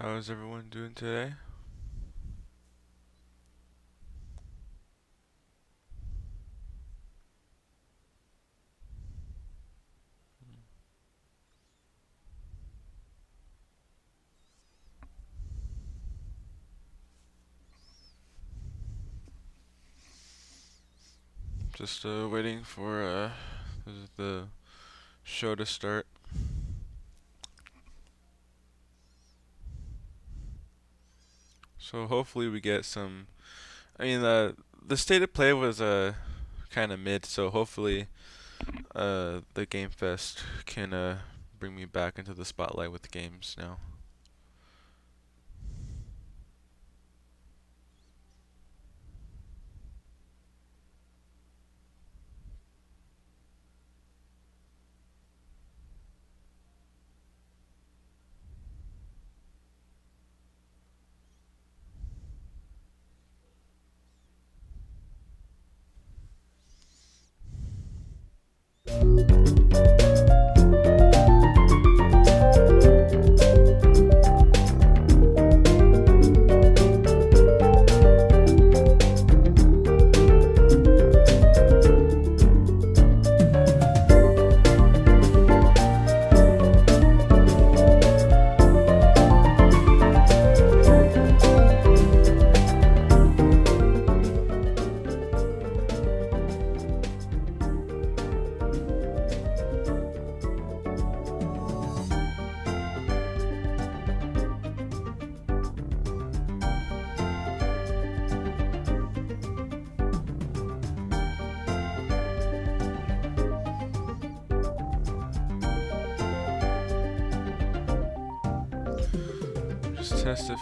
How is everyone doing today? Just waiting for the show to start. So hopefully we get some. I mean, the state of play was kind of mid, so hopefully the Game Fest can bring me back into the spotlight with games now. Just test if.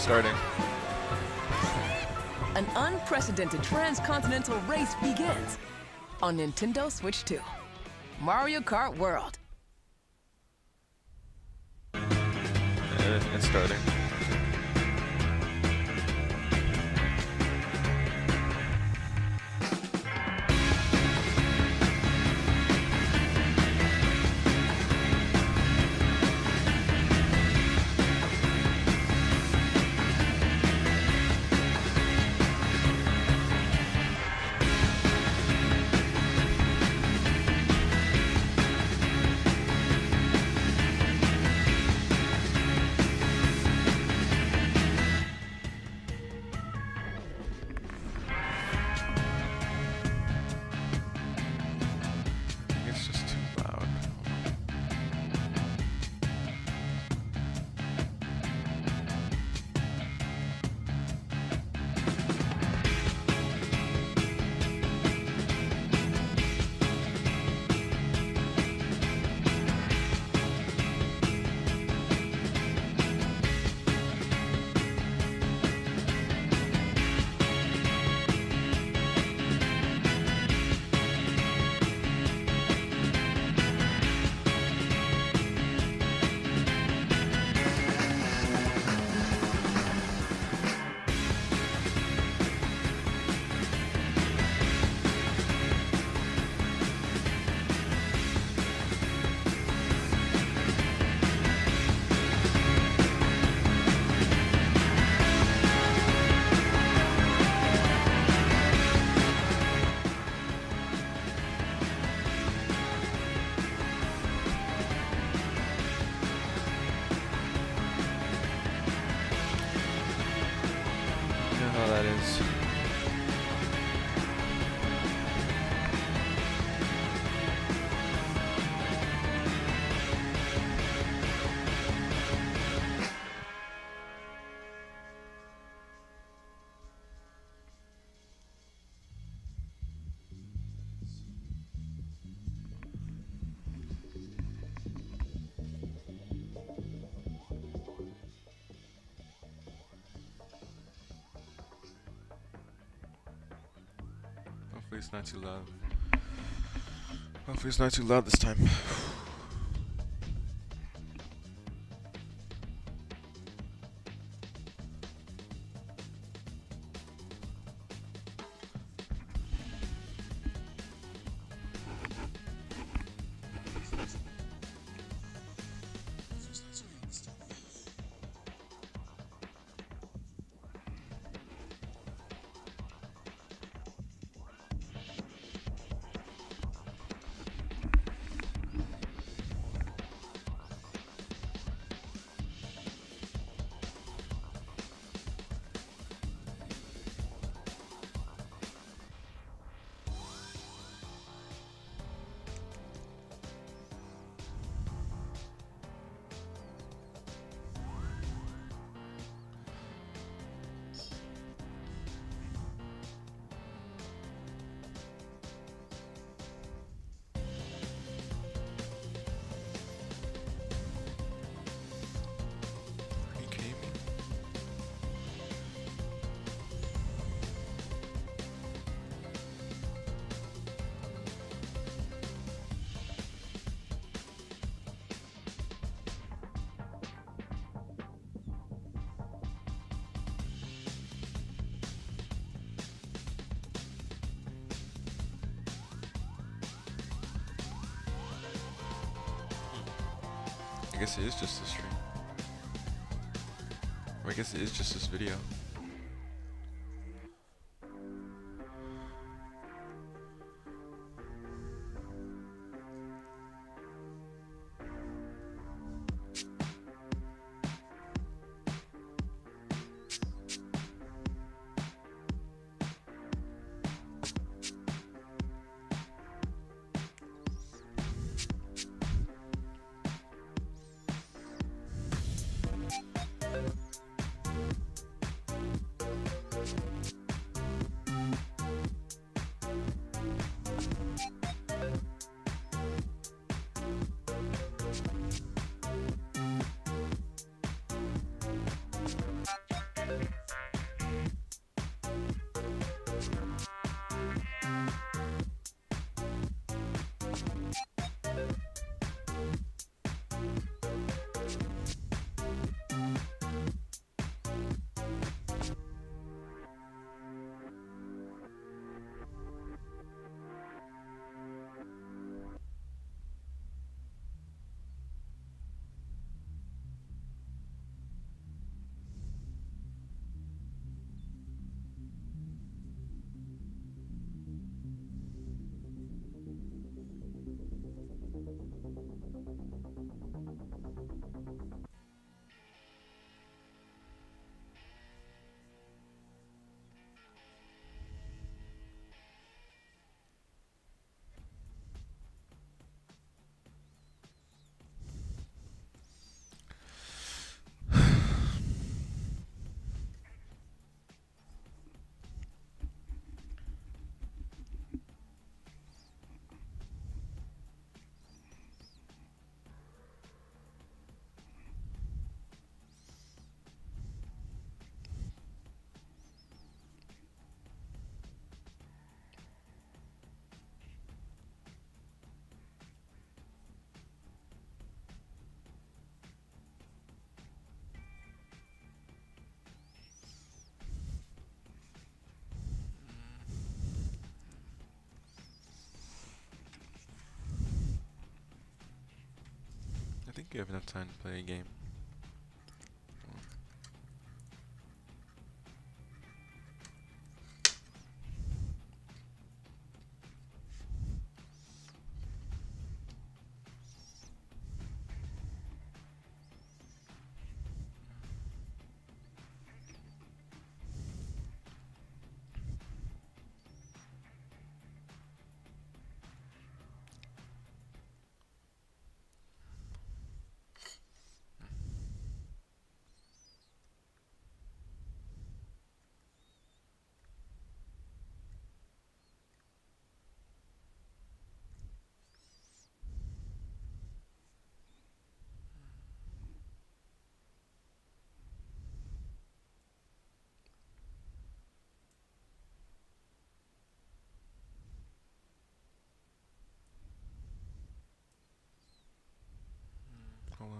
Starting. An unprecedented transcontinental race begins on Nintendo Switch 2. Mario Kart World. It's starting. know what that is. Hopefully it's not too loud. Hopefully it's not too loud this time. Are you kidding me? I guess it is just this stream. Or I guess it is just this video. I think you have enough time to play a game.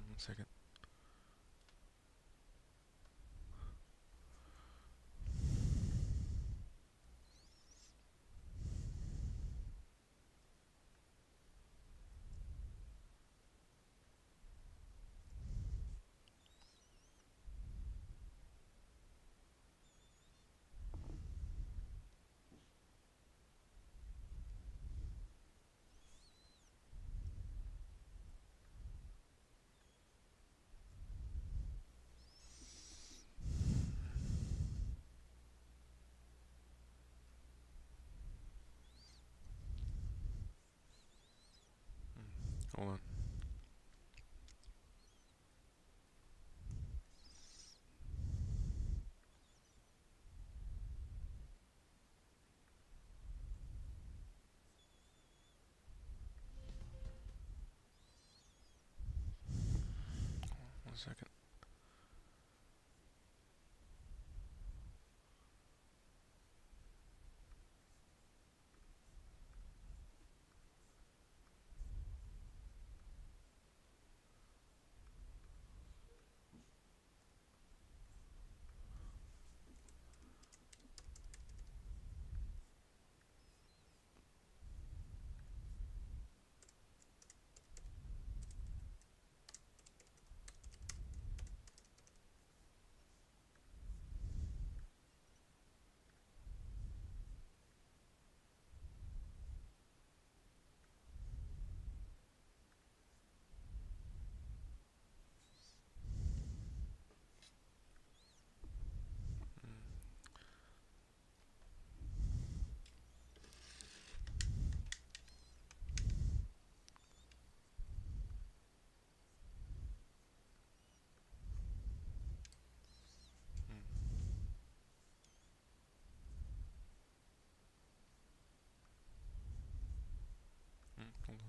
one second. Hold on. One second. Hold on.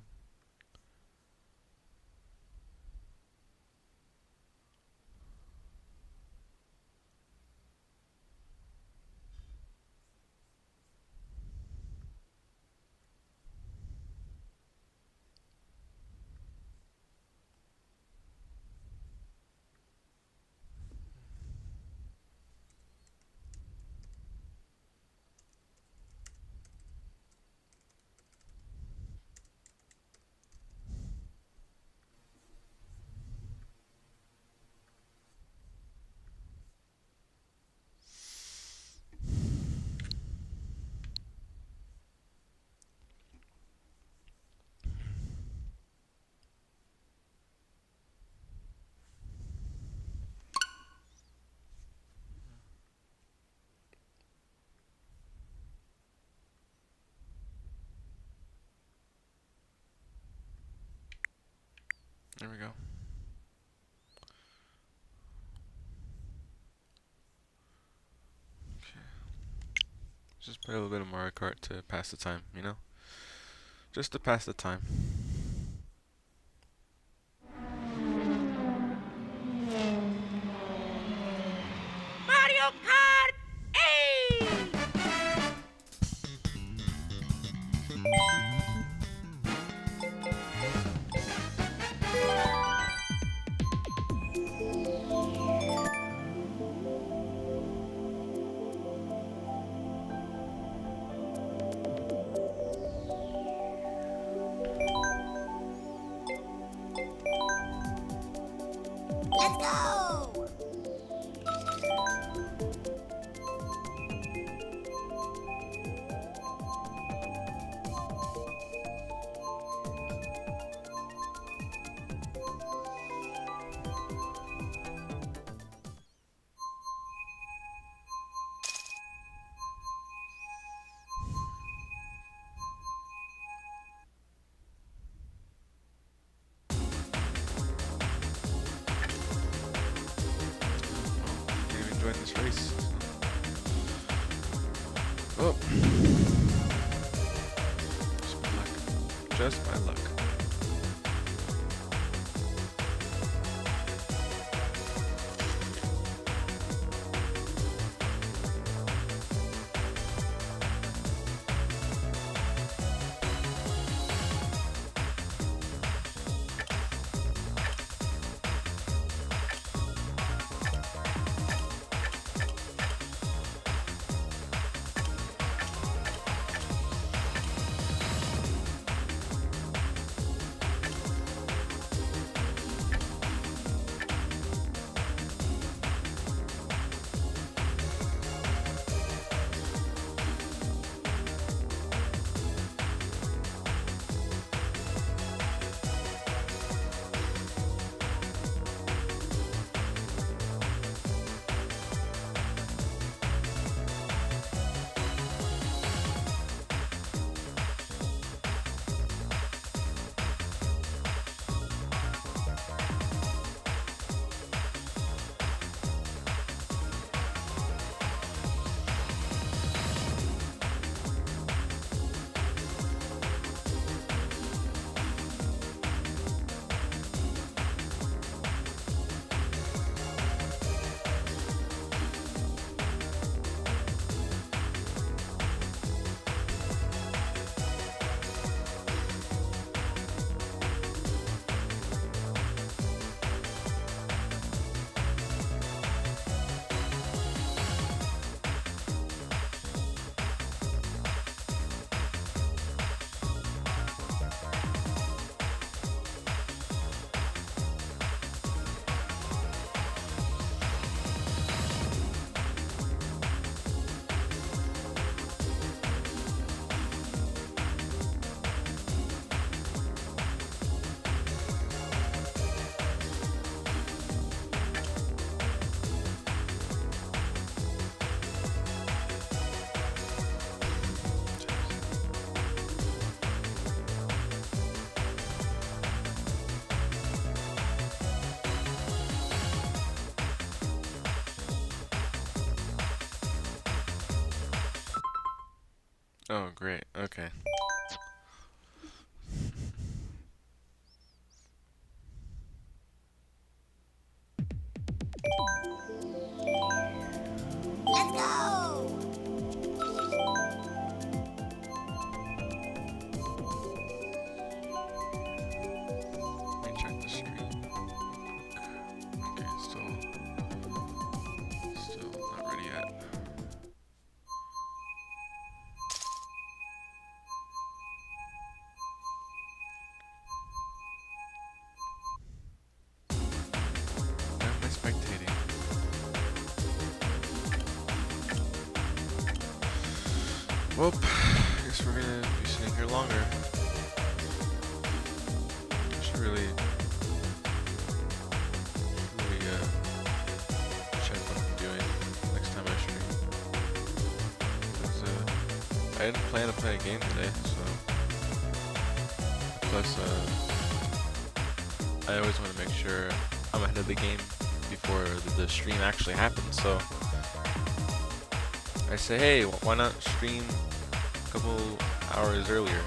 There we go. Just play a little bit of Mario Kart to pass the time, you know? Just to pass the time. Mario Kart 8! Let's go! You're enjoying this race. Oh. Just my luck. Just my luck. Oh, great. Okay. Let's go! Let me check the screen. Okay, still not ready yet. Why am I spectating? Well, I guess we're gonna be sitting here longer. I should really check what I'm doing next time I stream. 'Cause, I didn't plan to play a game today, so. Plus, I always want to make sure I'm ahead of the game before the stream actually happens, so. I say, hey, why not stream a couple hours earlier?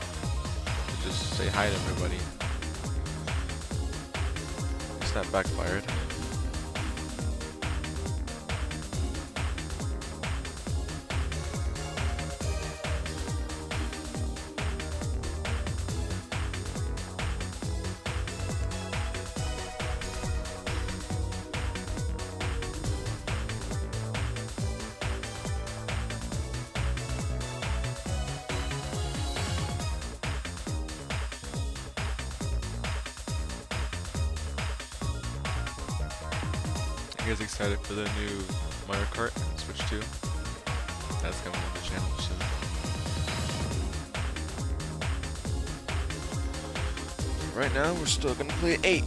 To just say hi to everybody. It's not backfired. You guys excited for the new Mario Kart and Switch 2? That's coming on the channel soon. Right now, we're still gonna play 8.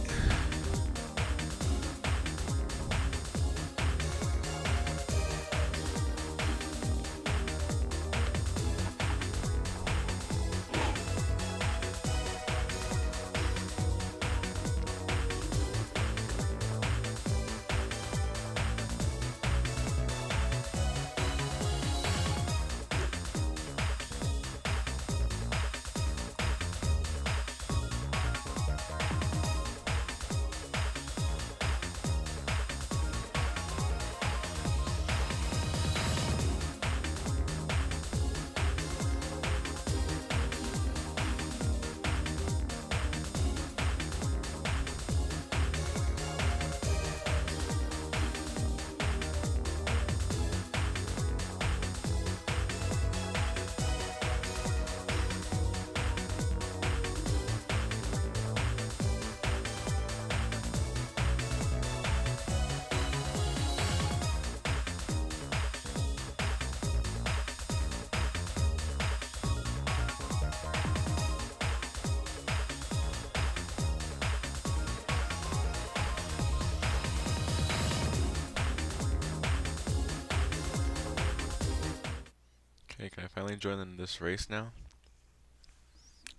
Okay, can I finally join in this race now?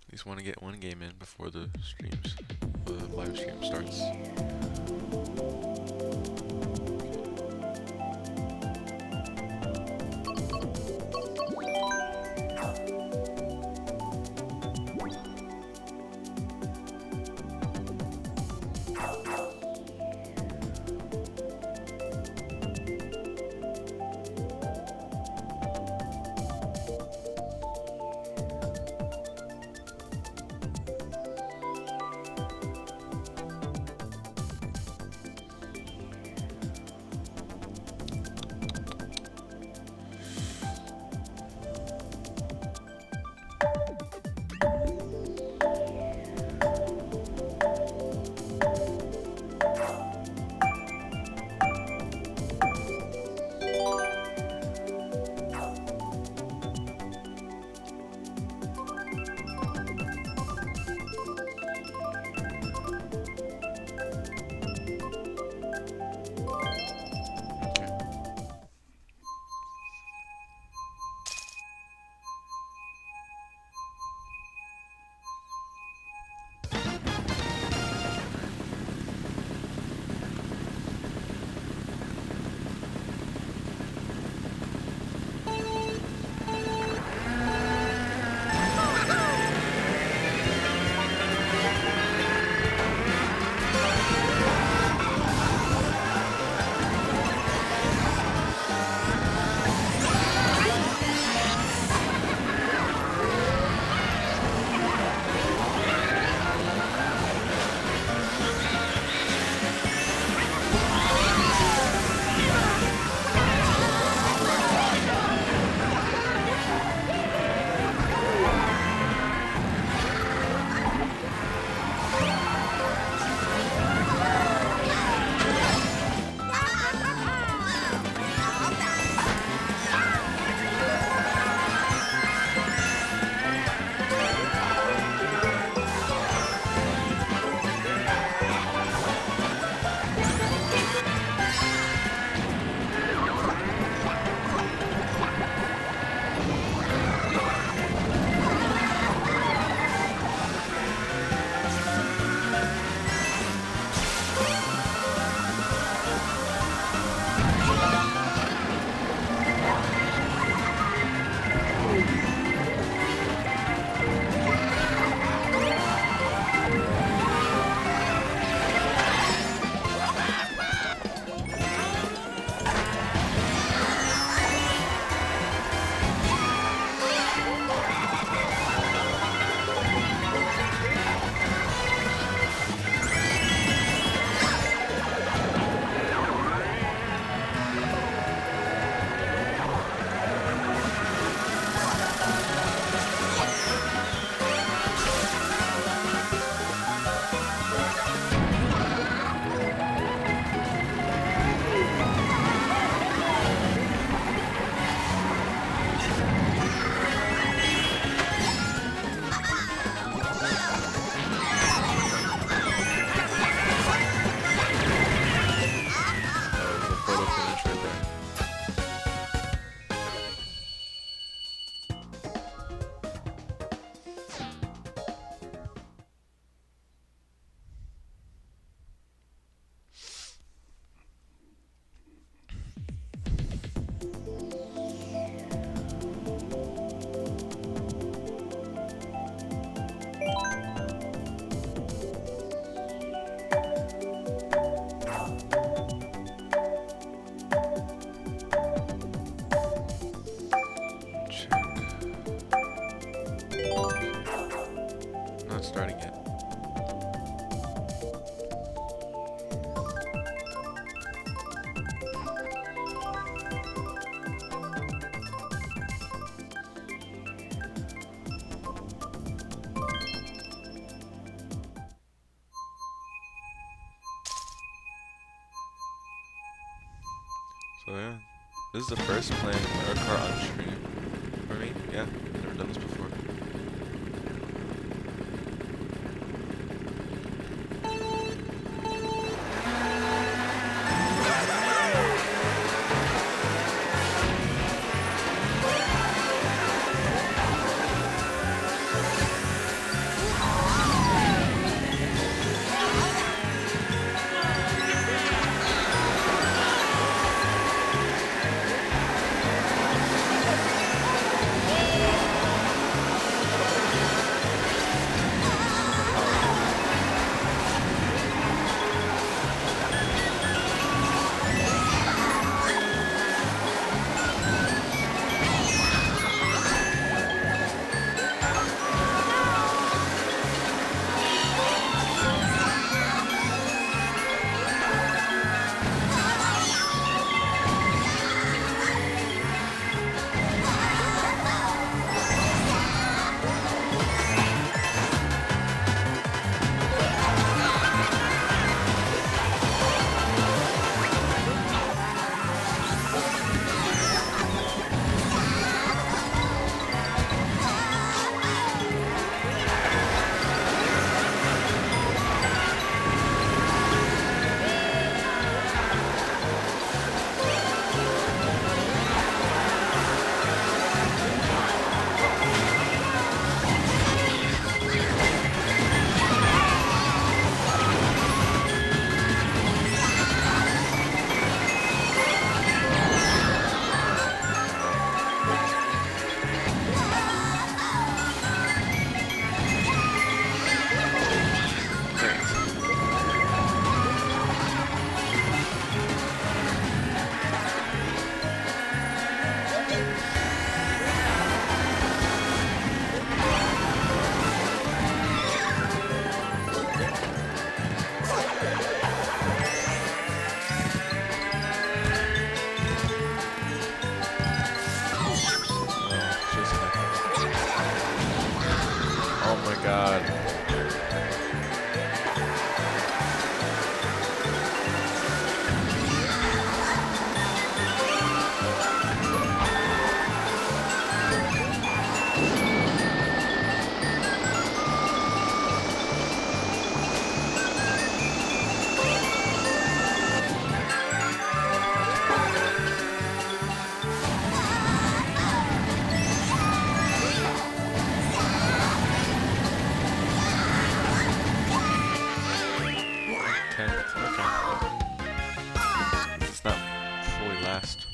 At least want to get one game in before the live stream starts. So yeah, this is the first playing Mario Kart on stream for me. Yeah, never done this before. Oh my god. Okay. It's not fully last.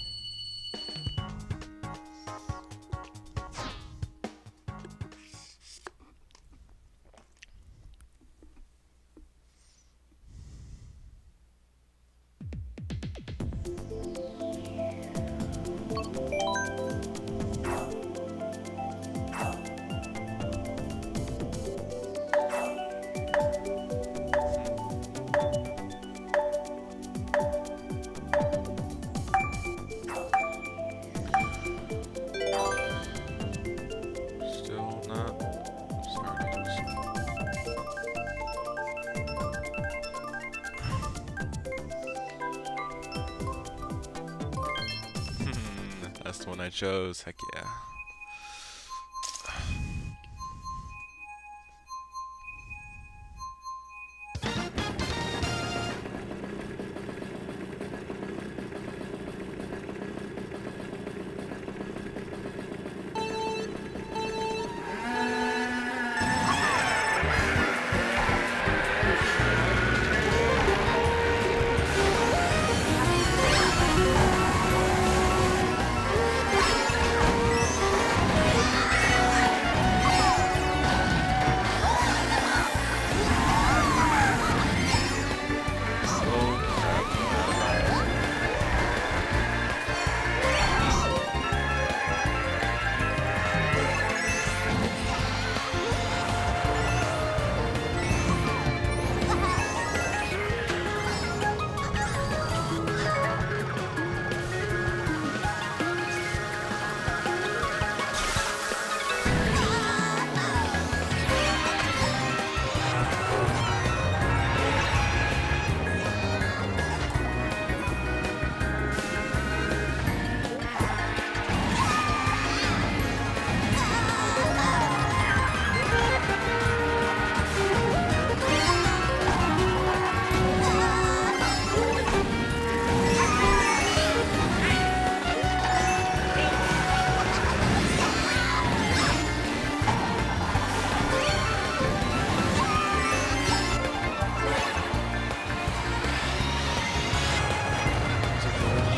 Still not starting. That's the one I chose. Heck yeah.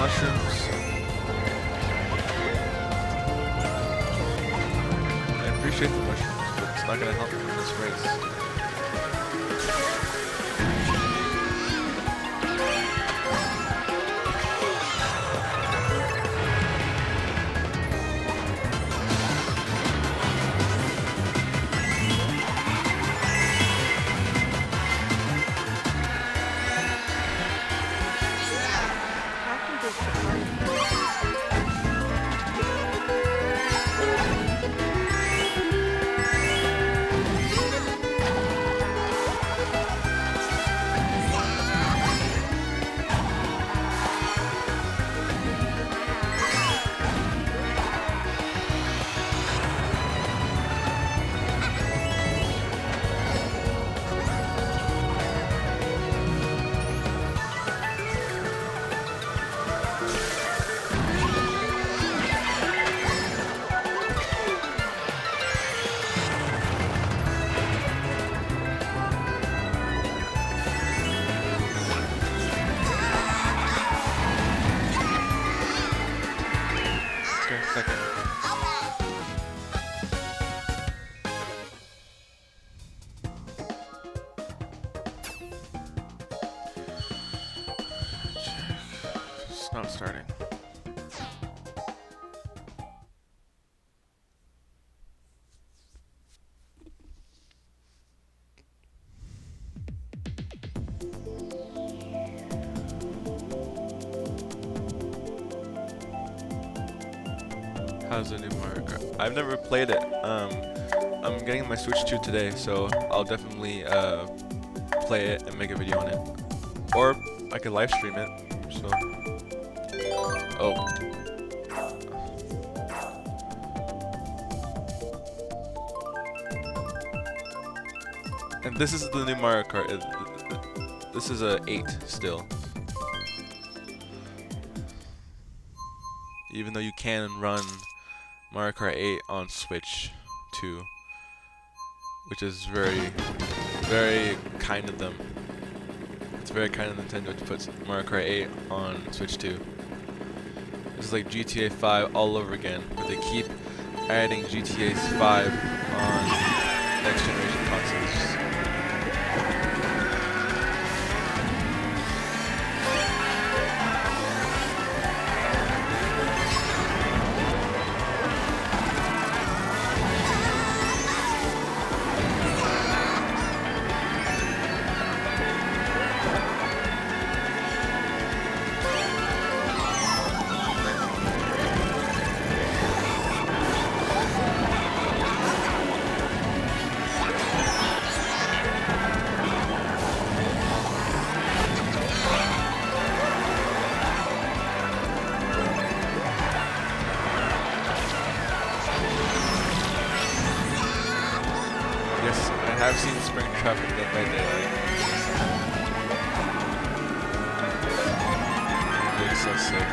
mushrooms. I appreciate the mushrooms, but it's not gonna help me in this race. Okay, second. It's not starting. How's the new Mario Kart? I've never played it. I'm getting my Switch 2 today, so I'll definitely play it and make a video on it. Or I could live stream it. So. Oh. And this is the new Mario Kart. This is a 8 still. Even though you can run Mario Kart 8 on Switch 2, which is very, very kind of them. It's very kind of Nintendo to put Mario Kart 8 on Switch 2. This is like GTA 5 all over again, but they keep adding GTA 5 on next generation consoles. I've seen Spring Traffic Dead by Daylight. It's so sick.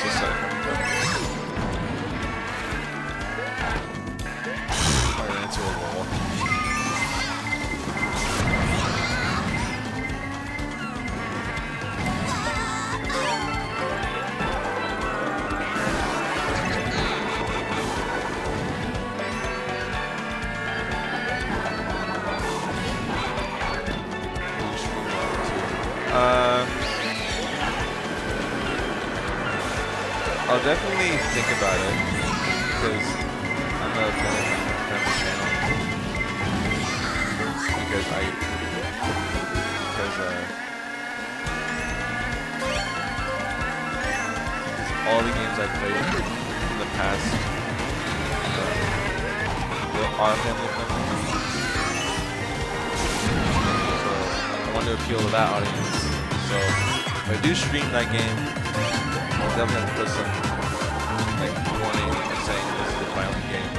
So sorry. I ran into a wall. I'll definitely think about it because I'm a fan of the channel. Because all the games I played in the past are family friendly. So I want to appeal to that audience. So if I do stream that game, I'll definitely have to put some warning saying this is a violent game.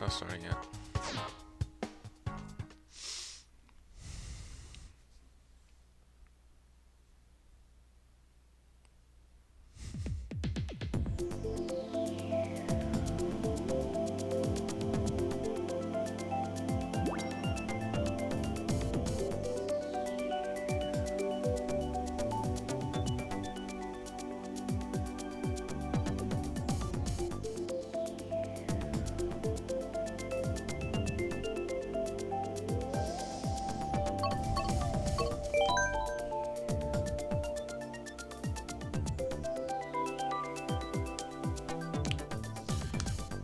not starting yet.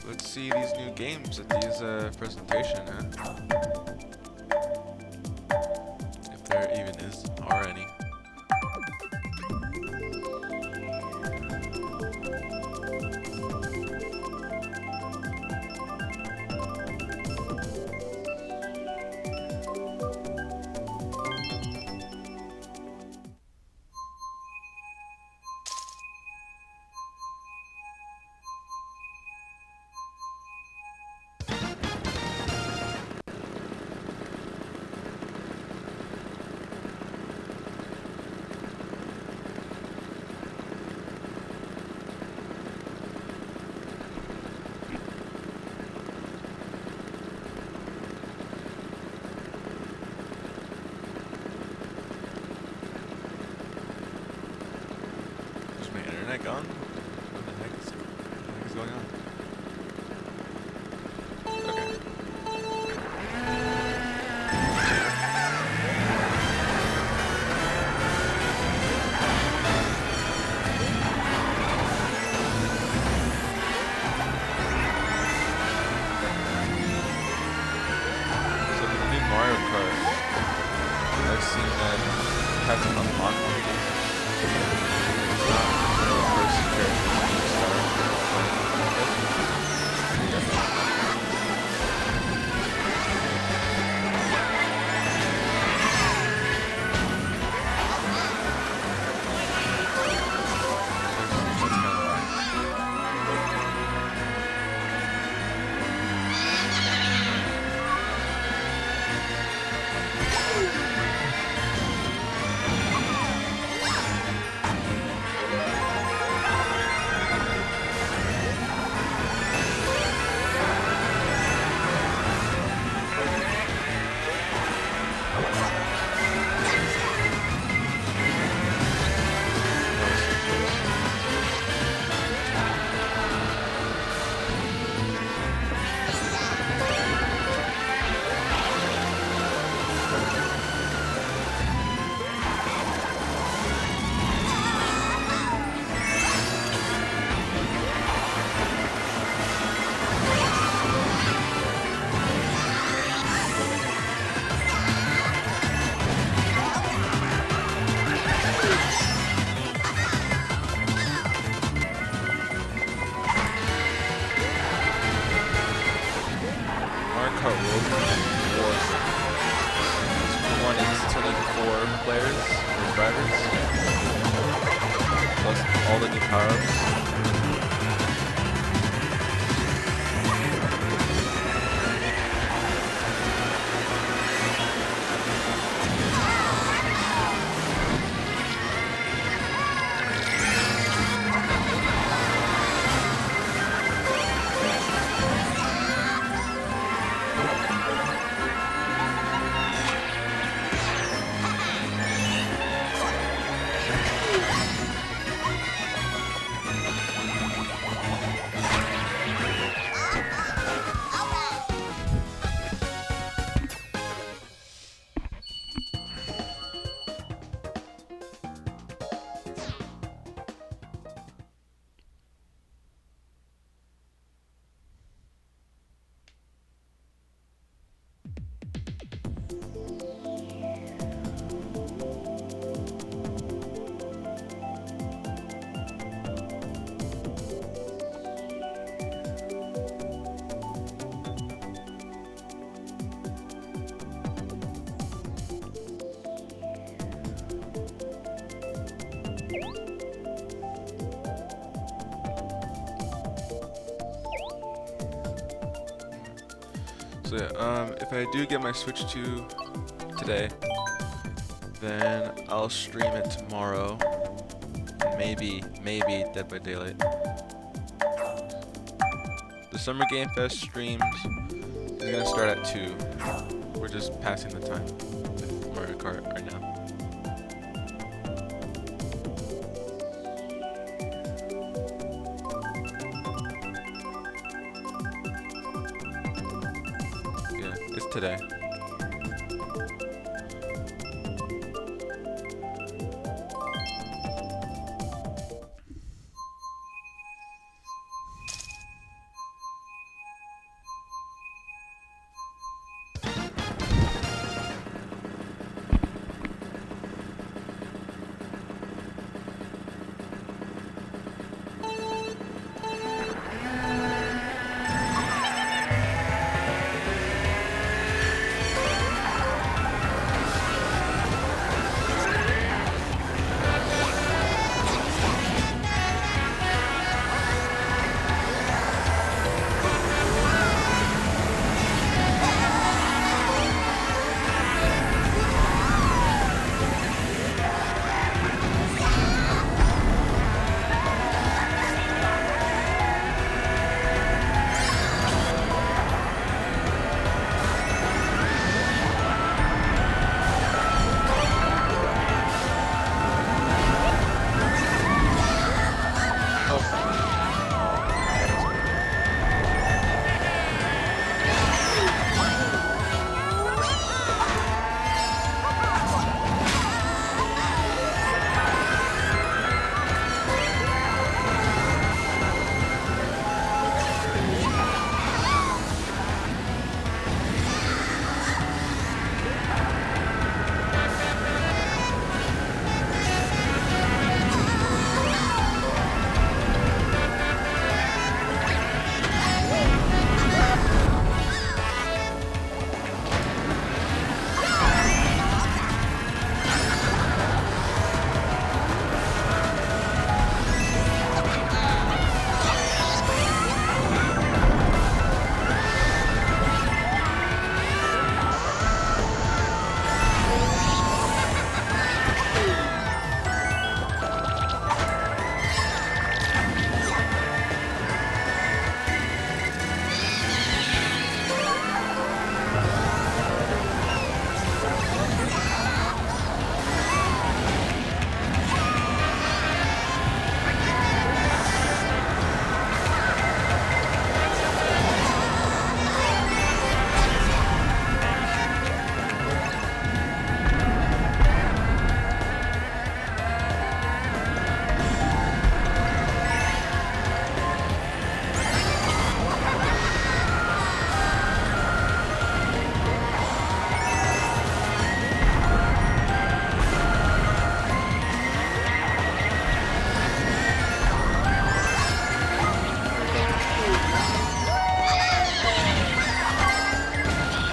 Let's see these new games at these presentation, huh? If there even are any. Is my internet gone? What the heck is going on? Okay. So for the new Mario Kart, I've seen that you have to unlock one of these. It's not the first character when you start playing. You have to unlock it. That's kind of nice. Mario Kart World War. One is 24 players or drivers, plus all the new power-ups. So yeah, if I do get my Switch 2 today, then I'll stream it tomorrow. Maybe Dead by Daylight. The Summer Game Fest streams is gonna start at 2. We're just passing the time with Mario Kart right now. Yeah, it's today.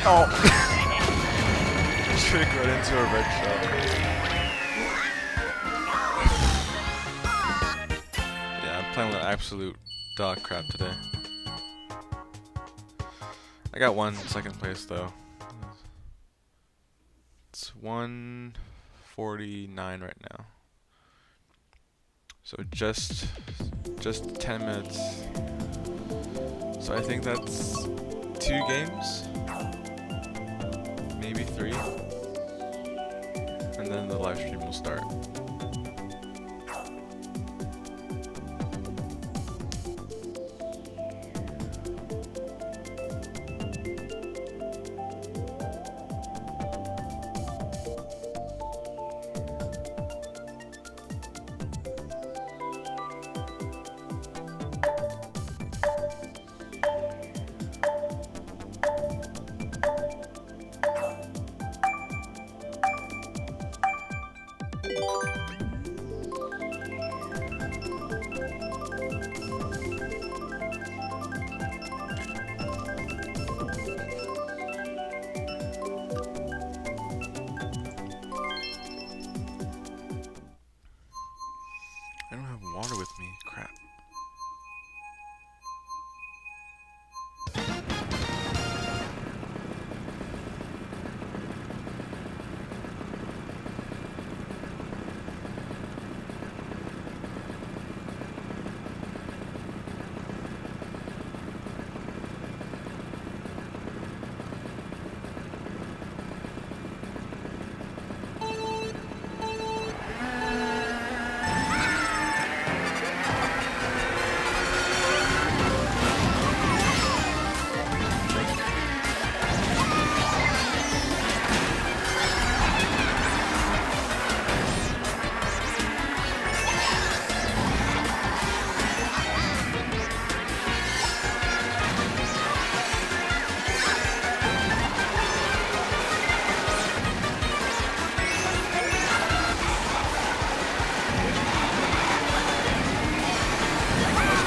Oh! Trick right into a red shell. Yeah, I'm playing with absolute dog crap today. I got one second place though. It's 149 right now. So just 10 minutes. So I think that's 2 games. Maybe 3, and then the live stream will start.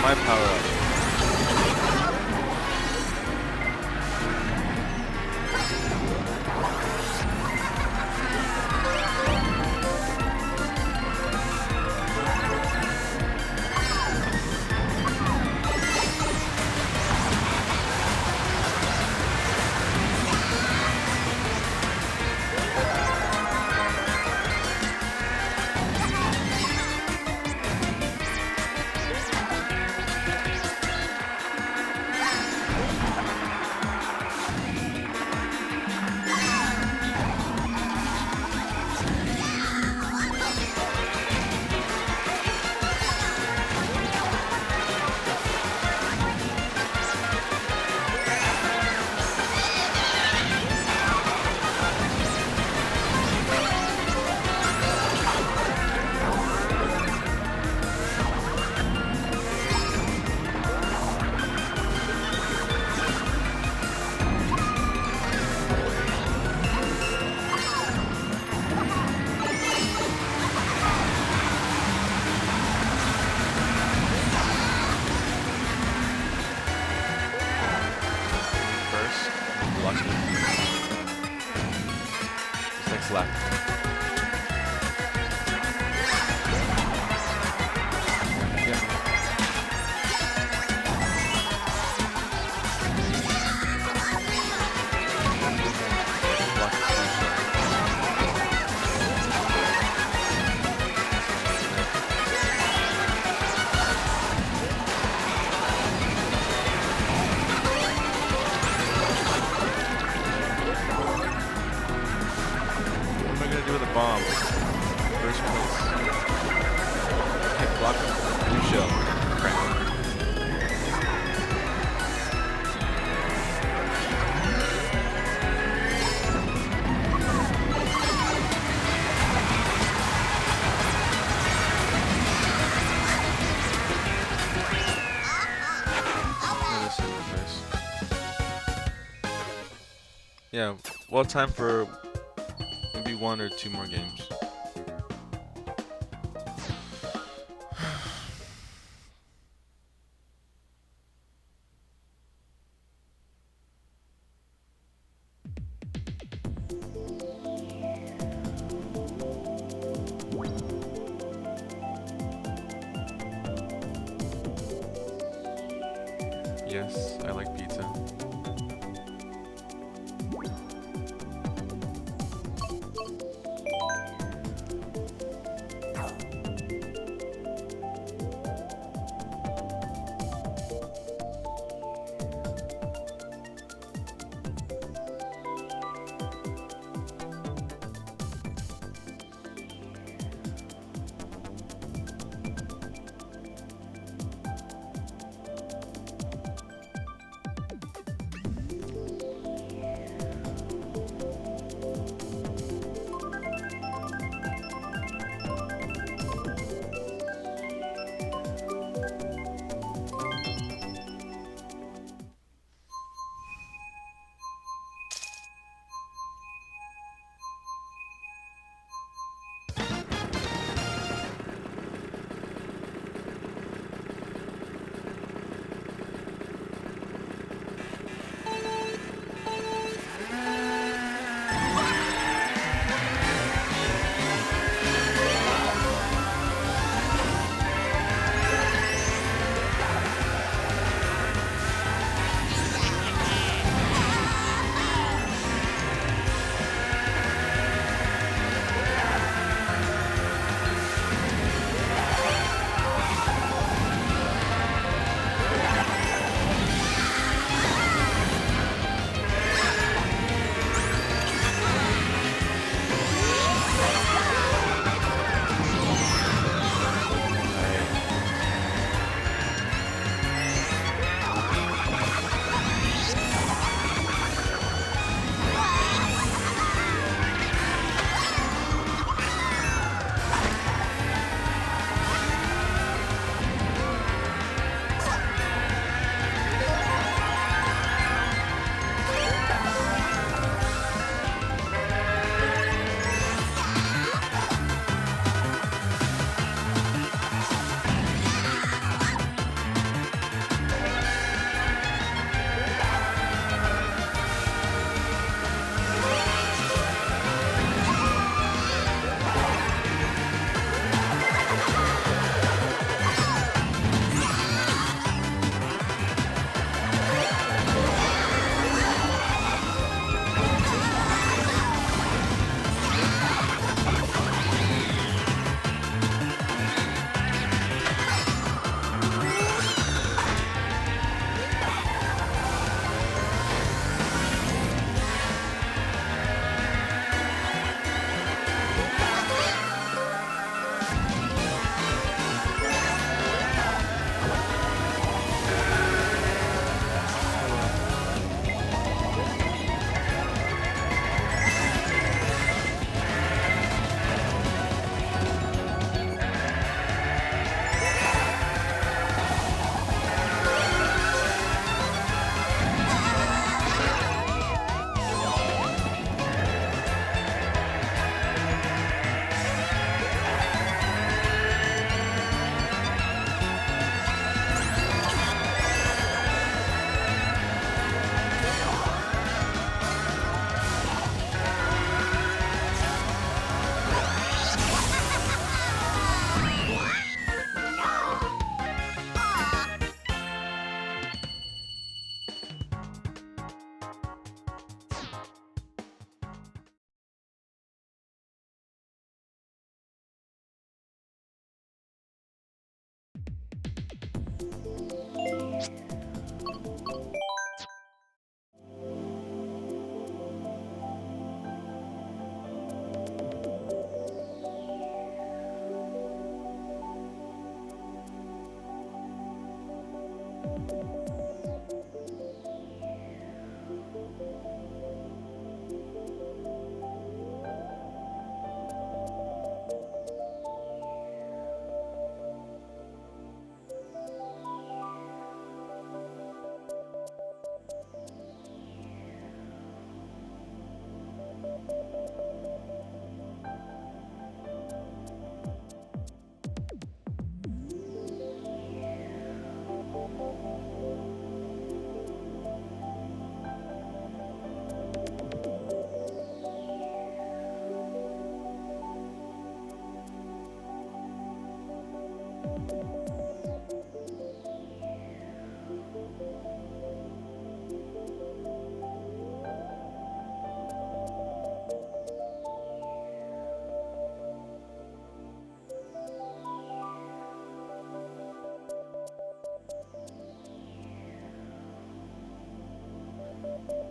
my power up. First, block it. This next lap. Yeah. Block it. What am I gonna do with a bomb? First place. Okay, block it. New shell. Crank. Yeah, this is nice. Yeah, well, time for maybe 1 or 2 more games. Yes, I like pizza.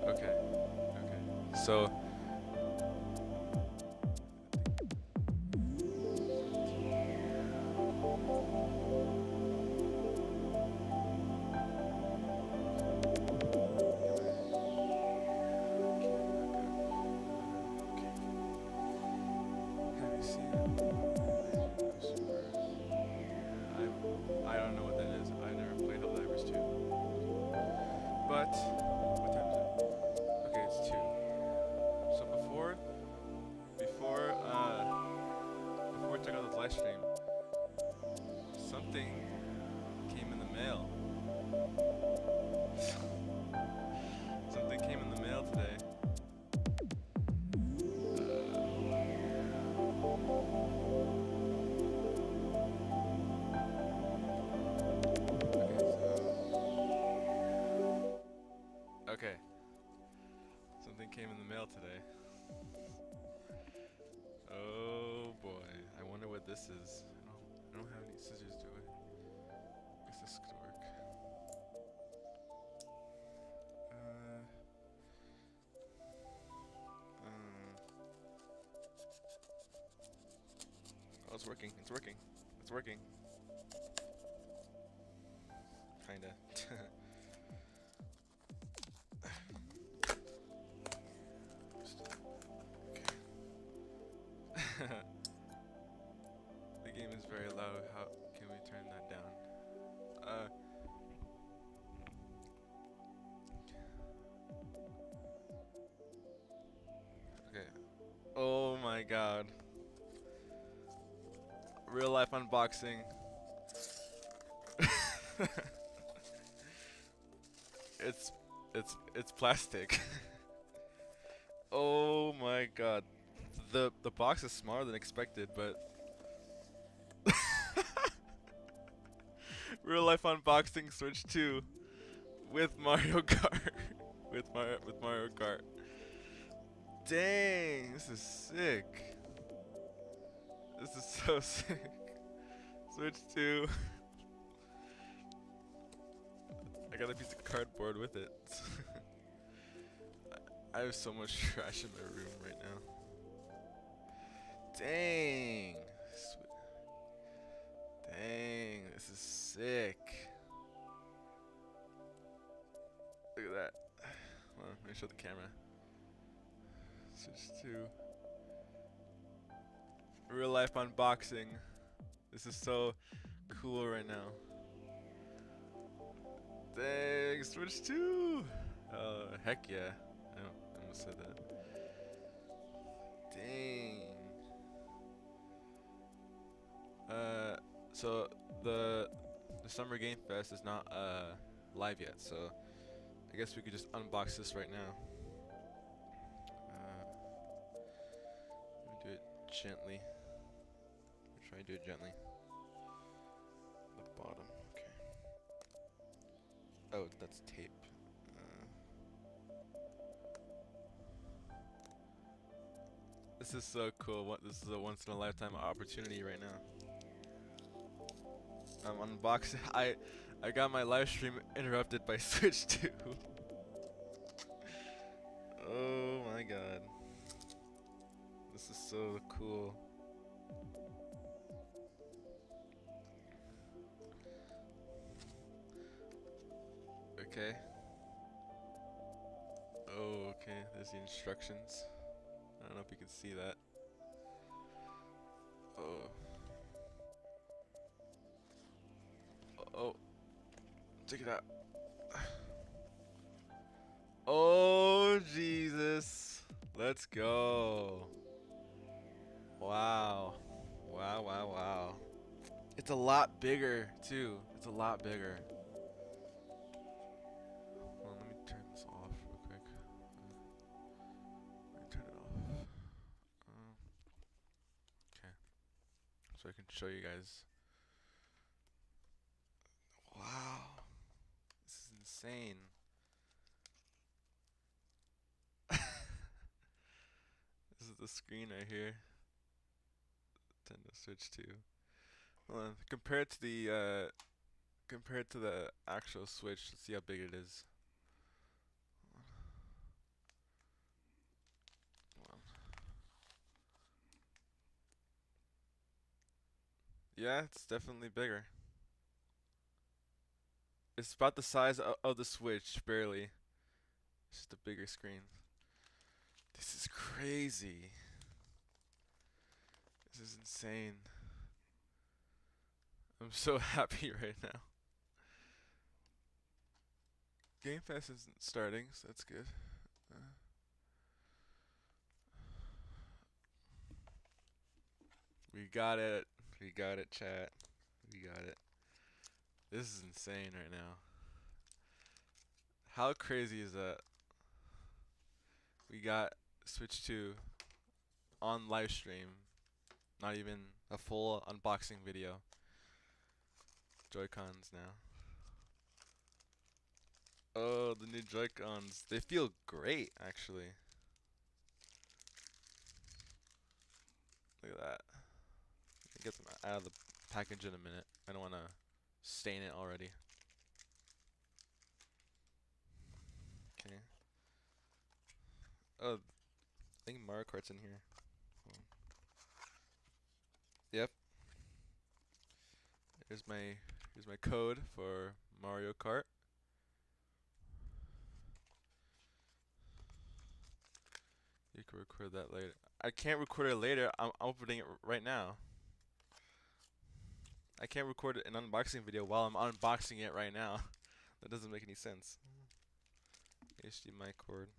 Okay. Okay. So. Have you seen I don't know what that is. I never played Helldivers 2. But what time is it? Okay, it's 2. So before checking out the live stream, something came in the mail. Something came in the mail today. Okay. Something came in the mail today. Oh boy. I wonder what this is. I don't have any scissors, do I? Guess this could work. Oh, it's working. It's working. It's working. Kinda. The game is very loud. How can we turn that down? Okay. Oh my god. Real life unboxing. It's plastic. Oh my god. The box is smaller than expected, but real life unboxing Switch 2 with Mario Kart. with Mario Kart. Dang, this is sick. This is so sick. Switch 2. I got a piece of cardboard with it. I have so much trash in my room right now. Dang. Dang, this is sick. Look at that. Hold on, let me show the camera. Switch 2. Real life unboxing. This is so cool right now. Dang, Switch 2! Oh, heck yeah. I almost said that. Dang. So the Summer Game Fest is not live yet, so I guess we could just unbox this right now. Let me do it gently. Try to do it gently. The bottom, okay. Oh, that's tape. This is so cool. This is a once in a lifetime opportunity right now. I'm unboxing. I got my live stream interrupted by Switch 2. Oh my god. This is so cool. Okay. Oh, okay. There's the instructions. I don't know if you can see that. Oh. Oh. Check it out. Oh, Jesus. Let's go. Wow. Wow, wow, wow. It's a lot bigger, too. It's a lot bigger. Well, let me turn this off real quick. Let me turn it off. Okay. So I can show you guys. Wow. This is insane. This is the screen right here. Nintendo Switch 2. Hold on. Compared to the actual Switch, let's see how big it is. Hold on. Yeah, it's definitely bigger. It's about the size of the Switch, barely. It's just a bigger screen. This is crazy. This is insane. I'm so happy right now. Game Pass isn't starting, so that's good. We got it. We got it, chat. We got it. This is insane right now. How crazy is that? We got Switch 2 on live stream. Not even a full unboxing video. Joy-Cons now. Oh, the new Joy-Cons. They feel great, actually. Look at that. I'll get them out of the package in a minute. I don't want to stain it already. Okay. Oh, I think Mario Kart's in here. Yep. Here's my code for Mario Kart. You can record that later. I can't record it later. I'm opening it right now. I can't record an unboxing video while I'm unboxing it right now. That doesn't make any sense. HDMI cord.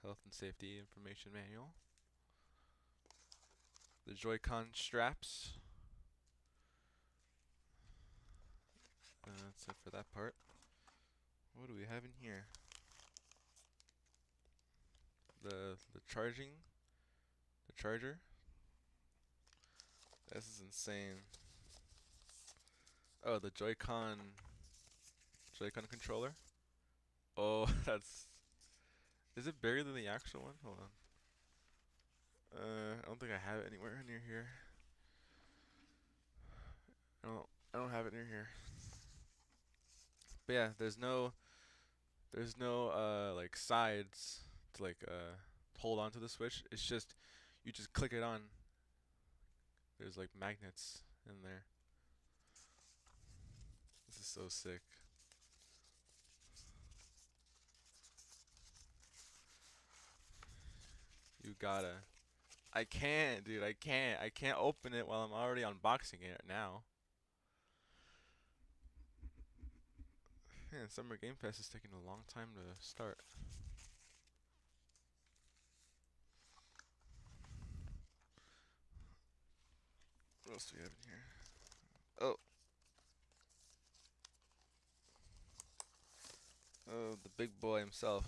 Health and safety information manual. The Joy-Con straps. That's it for that part. What do we have in here? The charger. This is insane. Oh, the Joy-Con controller. Oh, that's. Is it bigger than the actual one? Hold on. I don't think I have it anywhere near here. I don't have it near here. But yeah, there's no like sides to like hold on to the Switch. It's just you just click it on. There's like magnets in there. This is so sick. You gotta. I can't, dude. I can't open it while I'm already unboxing it now. Man, Summer Game Pass is taking a long time to start. What else do we have in here? Oh. Oh, the big boy himself.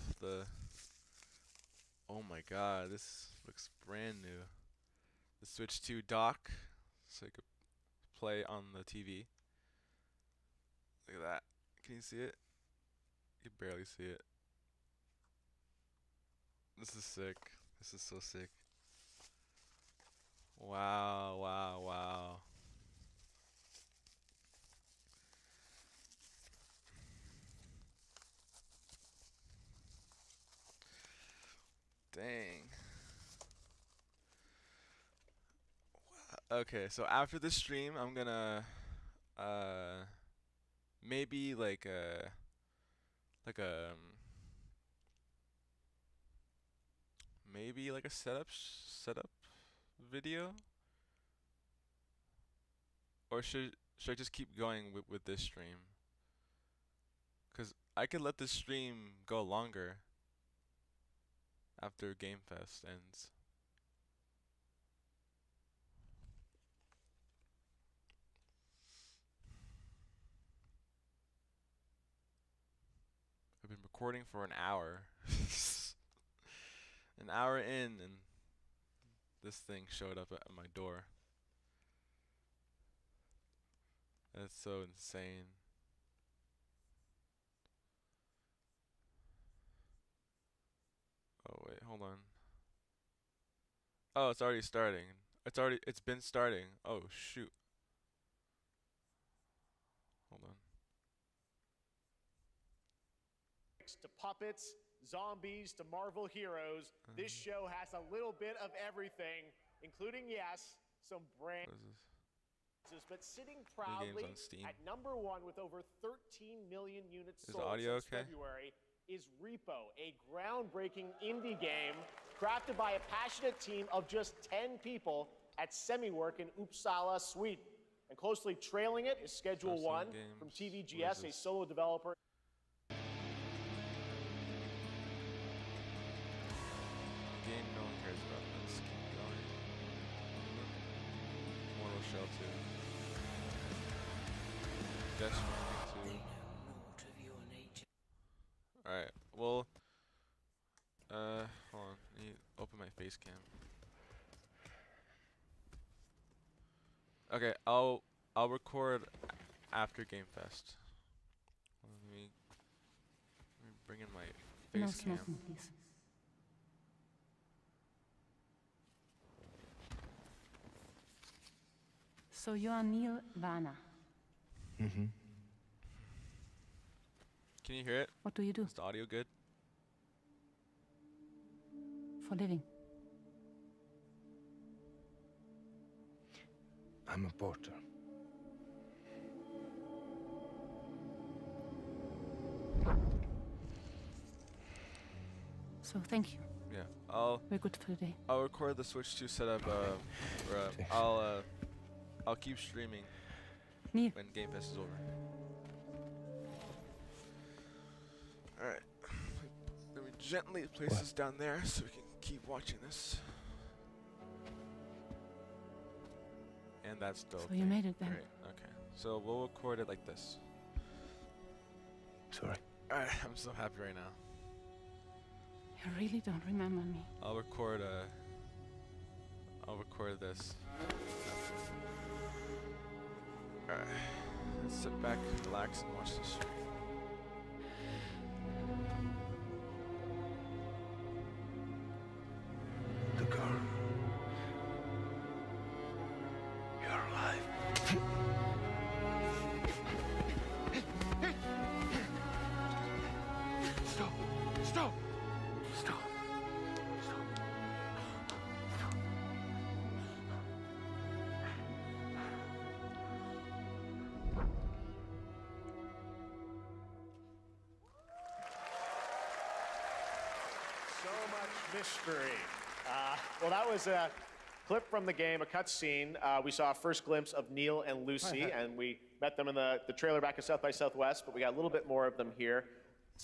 Oh my god, this looks brand new. The Switch 2 dock, so you could play on the TV. Look at that. Can you see it? You can barely see it. This is sick. This is so sick. Wow, wow, wow. Dang. Okay, so after the stream, I'm gonna uh maybe like a maybe like a setup video, or should I just keep going with this stream? 'Cause I could let this stream go longer after Game Fest ends. I've been recording for an hour. An hour in, and this thing showed up at my door. That's so insane. Oh wait, hold on. Oh, it's already starting. It's been starting. Oh shoot. Hold on. To puppets, zombies, to Marvel heroes, this show has a little bit of everything, including, yes, some brand. What is this? But sitting games proudly on Steam. at #1 with over 13 million units Is the sold audio since okay? February is Repo, a groundbreaking indie game crafted by a passionate team of just 10 people at SemiWork in Uppsala, Sweden. And closely trailing it is Schedule Awesome 1 games. from What TVGS, is a this? solo developer. Game no one cares about. Let's keep going. Mortal Shell 2. Death Stranding 2. Alright, well, hold on. Let me open my face cam. Okay, I'll record after Game Fest. Let me bring in my No face cam. smoking, please. So you are Neil Vana. Can you hear it? What do you do Is the audio good? for living? I'm a porter. So thank you. Yeah, We're good for the day. I'll record the Switch 2 setup. I'll keep streaming Neil, when Game Fest is over. Alright. Let me gently place this down there so we can keep watching this. And that's dope. So you made it then. Great. Okay. So we'll record it like this. Sorry. Alright, I'm so happy right now. you really don't remember me. I'll record this. Alright. Let's sit back, relax, and watch this stream. The girl. You're alive. Stop! Stop! Stop! Stop! Stop! So much mystery. Well, that was a clip from the game, a cutscene. We saw a first glimpse of Neil and Lucy, and we met them in the trailer back at South by Southwest, but we got a little bit more of them here.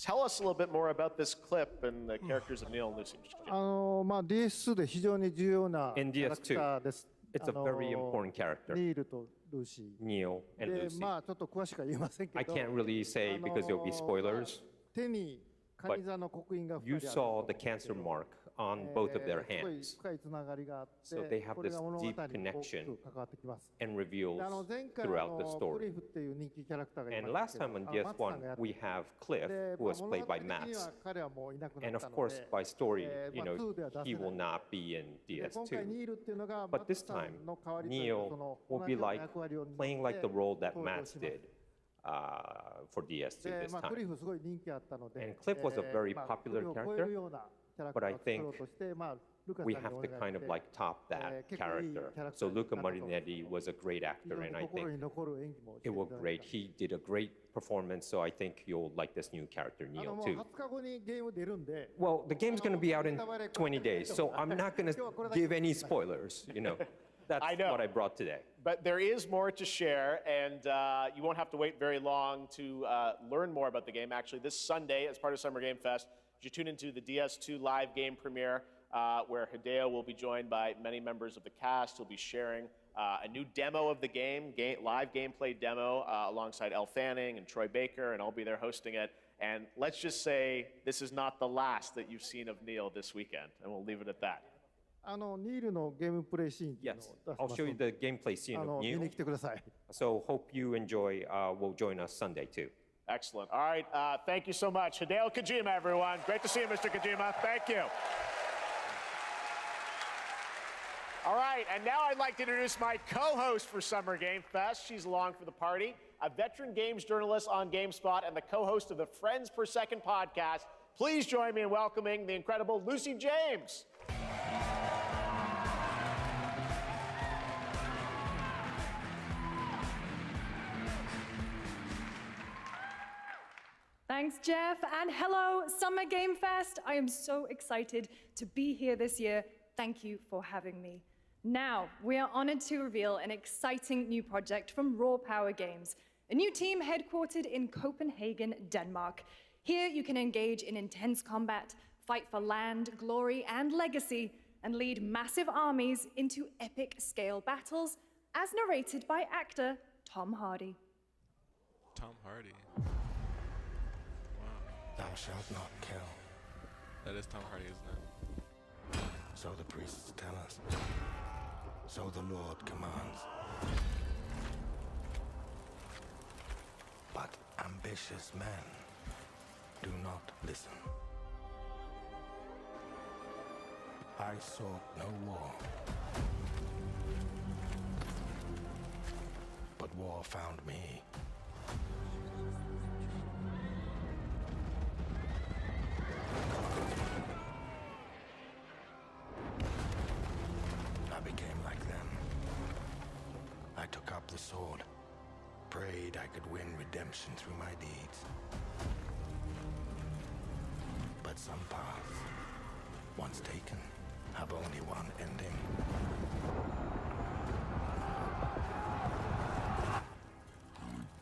Tell us a little bit more about this clip and the characters of Neil and Lucy. DS2 で非常に重要なキ In ャラクターです。 It's a very important character, ニールとルーシ Neil ー。 and で、 Lucy. まあちょっと詳しくは言えませんけど、 I can't really say because there'll be spoilers. 手にカニ座の刻印が You 2人ある。 saw the cancer mark on both of their すごい hands 深いつながりがあって、 So they have これが this 物語に deep 大き connection く関わってきます。 and で reveals 前回 throughout the ク story. リフっていう人気キャラクターがい And ました last けど、 time on マッツさん DS1, がやって we have Cliff, で who was 物 played 語 by 的には Mats. 彼はもういなくな And った of の course, で、 by story, まあ you know, 2では出せ he ない will not be in で今回 DS2. ニールっていうのがマ But ッツ this さ time, んの代わりというか、そ Neil の will 同 be じような like 役割を担って playing like the role that 登場 Mats します did for DS2 で this まあ、クリ time. フすごい人気あったので、 And Cliff was a very まあ popular クリフを超え character, るようなキャラク but タ I ーを作ろう think として、まあ、ルカさん we に have お to 願い kind し of て like top that 結構いい character. キャラクタ So ー Luca だったと思います Marinetti was a great 非 actor, 常に and I 心 think に残る演技もして it いた was だ great. きました He did a great performance, so I think you'll like this new character, も Neil, う too. 20日後にゲーム出るんで、 Well, the game's going to be out in 20 days, so I'm not going to give any spoilers, you know. That's I know. what I brought today. But there is more to share, and you won't have to wait very long to learn more about the game. Actually, this Sunday, as part of Summer Game Fest, you tune into the DS2 live game premiere, where Hideo will be joined by many members of the cast. He'll be sharing a new demo of the game, live gameplay demo, alongside Elle Fanning and Troy Baker, and I'll be there hosting it. And let's just say this is not the last that you've seen of Neil this weekend, and we'll leave it at that. ニールのゲームプレイシーンっていうの Yes, を出し I'll ます show you ので the gameplay scene of 見に Neil. 来てください。 So hope you enjoy. Will join us Sunday too. Excellent. All right, thank you so much. Hideo Kojima, everyone. Great to see you, Mr. Kojima. Thank you. All right, and now I'd like to introduce my co-host for Summer Game Fest. She's along for the party, a veteran games journalist on GameSpot and the co-host of the Friends Per Second podcast. Please join me in welcoming the incredible Lucy James. Thanks, Jeff, and hello, Summer Game Fest. I am so excited to be here this year. Thank you for having me. Now, we are honored to reveal an exciting new project from Raw Power Games, a new team headquartered in Copenhagen, Denmark. Here, you can engage in intense combat, fight for land, glory, and legacy, and lead massive armies into epic scale battles, as narrated by actor Tom Hardy. Tom Hardy. Thou shalt not kill. That is Tom Hardy, isn't it? So the priests tell us. So the Lord commands. But ambitious men do not listen. I sought no war. But war found me. I became like them. I took up the sword, prayed I could win redemption through my deeds. But some paths, once taken, have only one ending.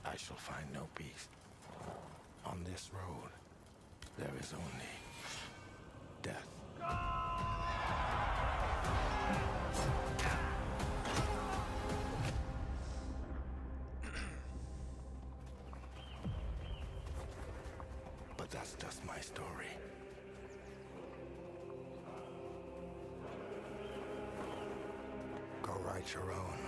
I shall find no peace. On this road, there is only death. But that's just my story. Go write your own.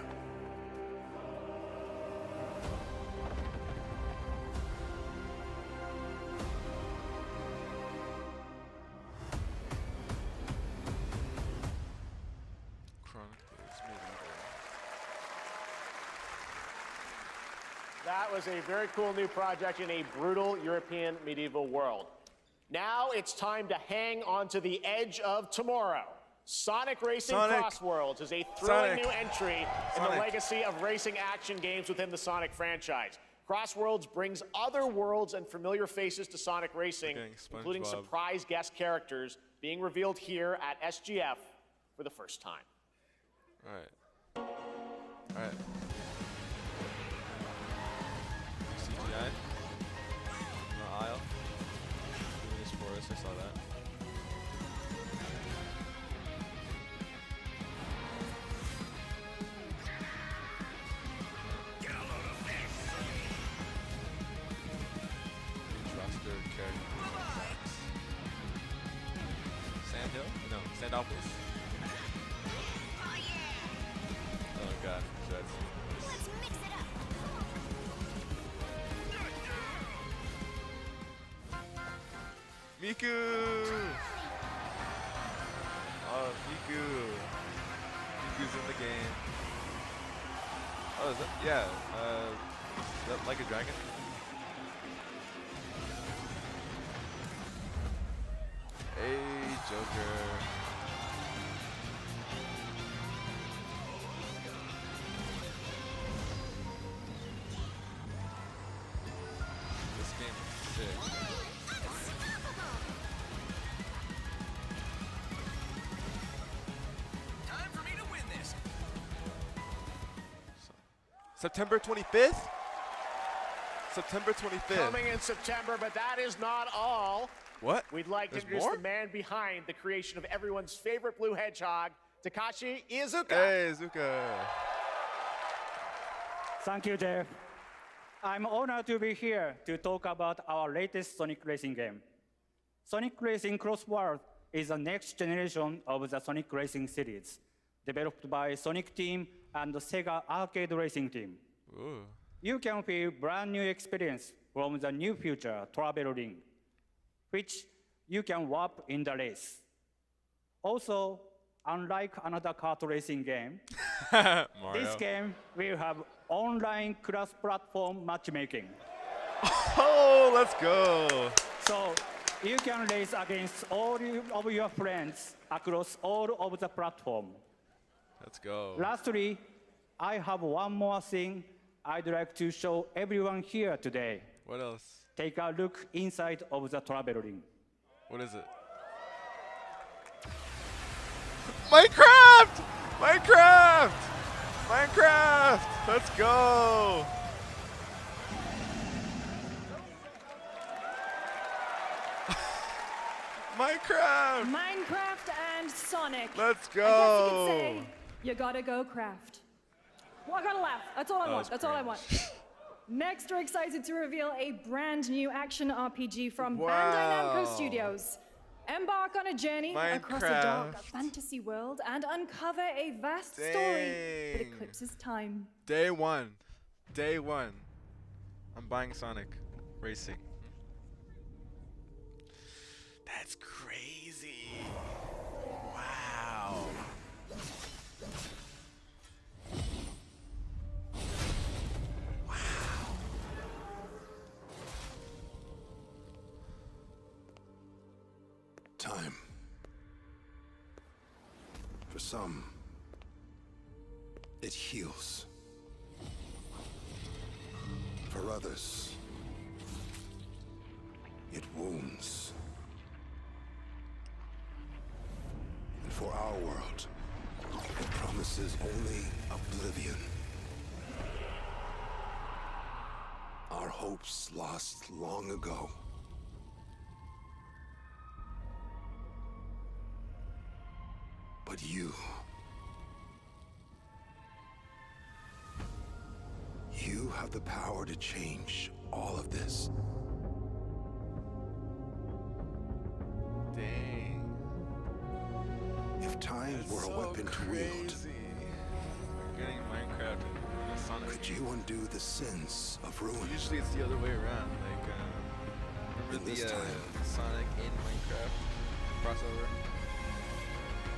Chronicles Medieval. That was a very cool new project in a brutal European medieval world. Now it's time to hang on to the edge of tomorrow. Sonic Racing Sonic. Crossworlds is a thrilling Sonic. new entry in the Sonic. legacy of racing action games within the Sonic franchise. Crossworlds brings other worlds and familiar faces to Sonic Racing, Getting including SpongeBob. surprise guest characters being revealed here at SGF for the first time. Alright. Alright. CGI. In the aisle. Doing this for us, I saw that. Roster character. Sandhill? No. Miku! Oh, Miku. Miku's in the game. Oh, is that, yeah. Is that like a dragon? Hey, Joker. This game is sick. Time for me to win this. September 25th? September 25th. Coming in September, but that is not all. What? We'd like to There's introduce more? the man behind the creation of everyone's favorite blue hedgehog, Takashi Iizuka. Hey, Zuka. Thank you, Jeff. I'm honored to be here to talk about our latest Sonic Racing game. Sonic Racing Cross World is the next generation of the Sonic Racing series, developed by Sonic Team and the Sega Arcade Racing Team. Ooh. You can feel brand new experience from the new future travel ring, which you can warp in the race. Also, unlike another kart racing game, Mario. this game will have online cross-platform matchmaking. Oh, let's go. So you can race against all of your friends across all of the platform. Let's go. Lastly, I have one more thing I'd like to show everyone here today. What else? Take a look inside of the travel ring. What is it? Minecraft! Minecraft! Minecraft! Let's go! Minecraft! Minecraft and Sonic. Let's I guess you could go! say, you gotta go craft. Well, I gotta laugh. That's all I want. was That's all I want. Next, we're excited to reveal a brand new action RPG from Bandai Namco Wow. Studios. Embark on a journey across a dark Minecraft. fantasy world and uncover a vast story that Dang. eclipses time. Day one. Day one. I'm buying Sonic Racing. That's crazy. Wow. Time. For some, it heals. For others, it wounds. And for our world, it promises only oblivion. Our hopes lost long ago. But you have the power to change all of this. Dang. If time That's were a so weapon to wield, crazy. We're getting Minecraft and Sonic. could you undo the sins of ruin? Usually it's the other way around. Like, In remember this the time. Sonic in Minecraft crossover?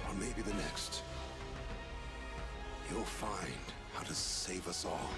Or maybe the next. You'll find how to save us all.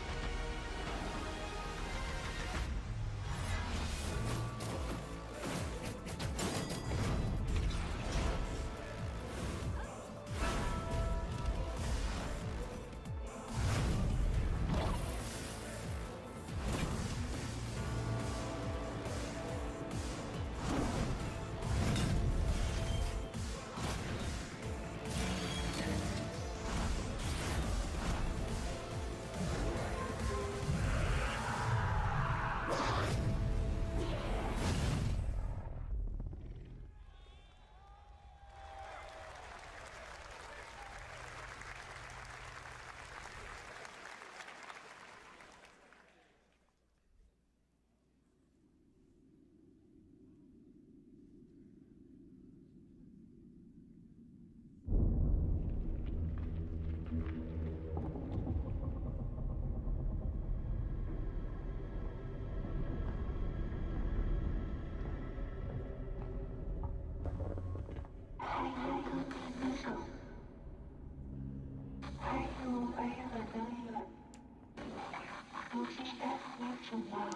Little Nightmares with guns.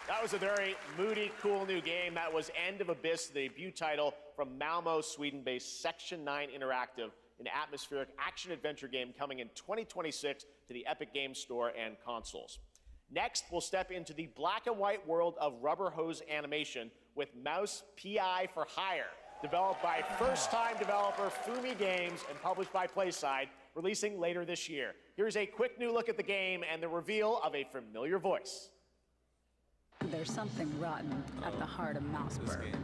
That was a very moody, cool new game. That was End of Abyss, the debut title from Malmo, Sweden-based Section 9 Interactive, an atmospheric action-adventure game coming in 2026 to the Epic Games Store and consoles. Next, we'll step into the black and white world of rubber hose animation with Mouse PI for Hire, developed by first-time developer Fumi Games and published by PlaySide, releasing later this year. Here's a quick new look at the game and the reveal of a familiar voice. There's something rotten at the heart of Mouseburg.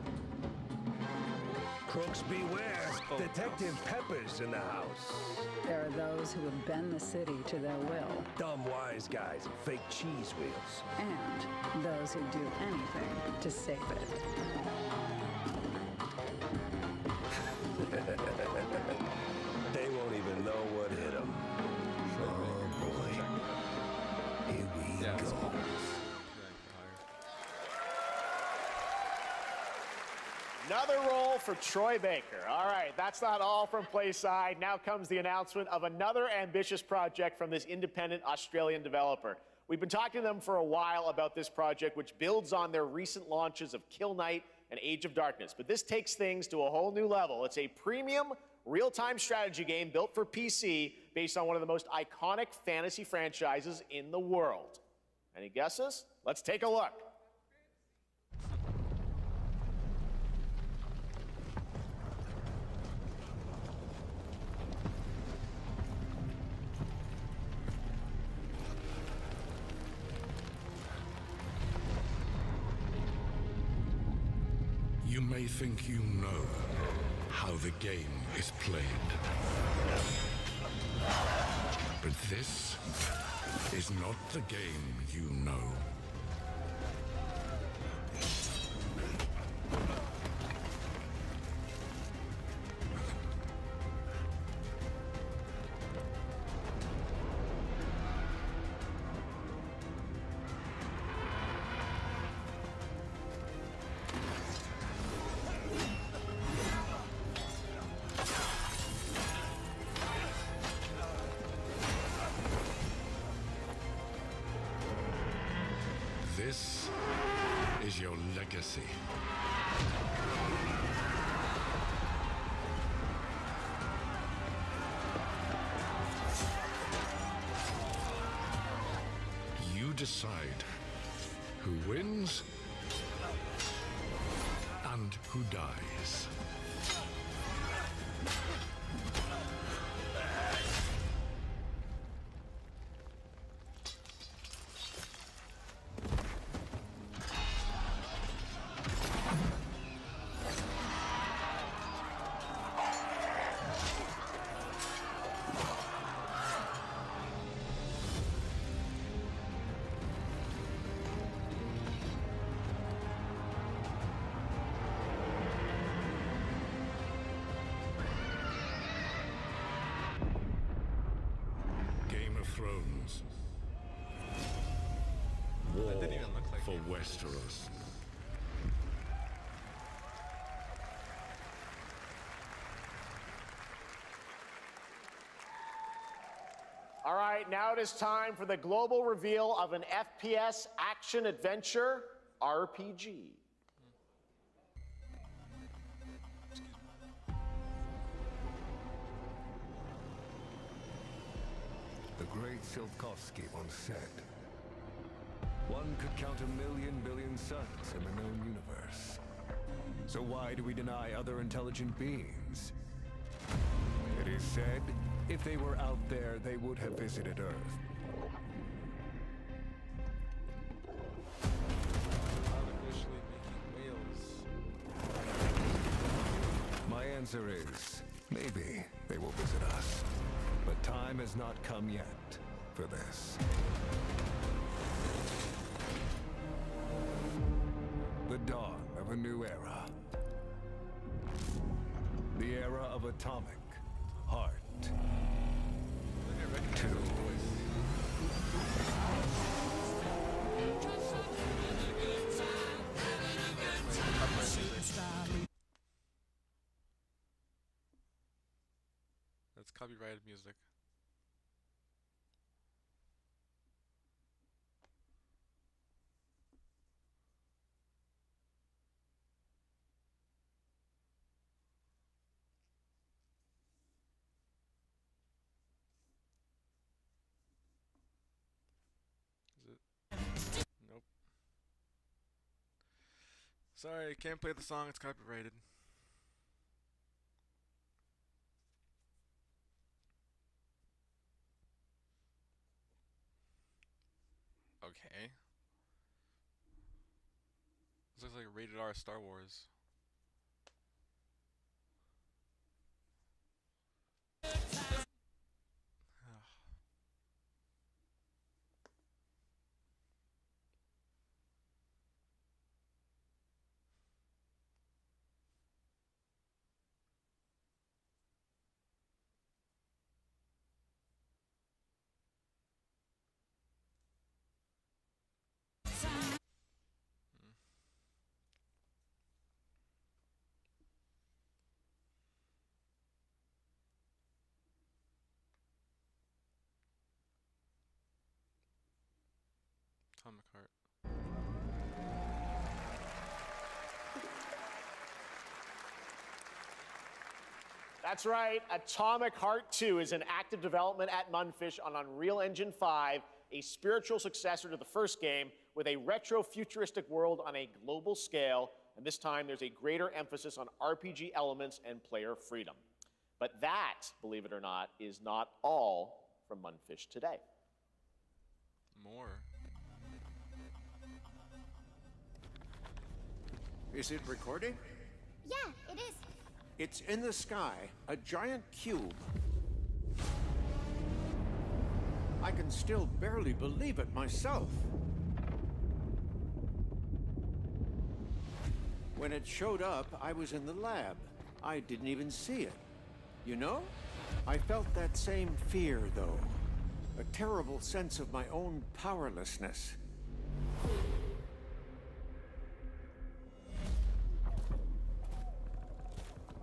Crooks beware. Detective Pepper's in the house. There are those who would bend the city to their will, Dumb wise guys and fake cheese wheels. and those who do anything to save it. They won't even know what hit them. Oh boy. Here we Yeah, it's go. cool. Another role for Troy Baker. All right, that's not all from PlaySide. Now comes the announcement of another ambitious project from this independent Australian developer. We've been talking to them for a while about this project, which builds on their recent launches of Kill Knight and Age of Darkness. But this takes things to a whole new level. It's a premium, real-time strategy game built for PC based on one of the most iconic fantasy franchises in the world. Any guesses? Let's take a look. You may think you know how the game is played. But this is not the game you know. This is your legacy. You decide who wins and who dies. Game of Thrones. War That didn't even look like for Game of Westeros. All right, now it is time for the global reveal of an FPS action-adventure RPG. The great Silkovsky once said, one could count 1,000,000 billion suns in the known universe. So why do we deny other intelligent beings? It is said, If they were out there, they would have visited Earth. Artificially making whales. My answer is, maybe they will visit us. But time has not come yet for this. The dawn of a new era. The era of Atomic Heart 2. That's copyrighted music. Is it? Nope. Sorry, I can't play the song, it's copyrighted. Okay. This looks like a rated R Star Wars. Atomic Heart. That's right. Atomic Heart 2 is in active development at Munfish on Unreal Engine 5, a spiritual successor to the first game with a retro-futuristic world on a global scale, and this time there's a greater emphasis on RPG elements and player freedom. But that, believe it or not, is not all from Munfish today. More. Is it recording? Yeah, it is. It's in the sky, a giant cube. I can still barely believe it myself. When it showed up, I was in the lab. I didn't even see it. You know, I felt that same fear, though. A terrible sense of my own powerlessness.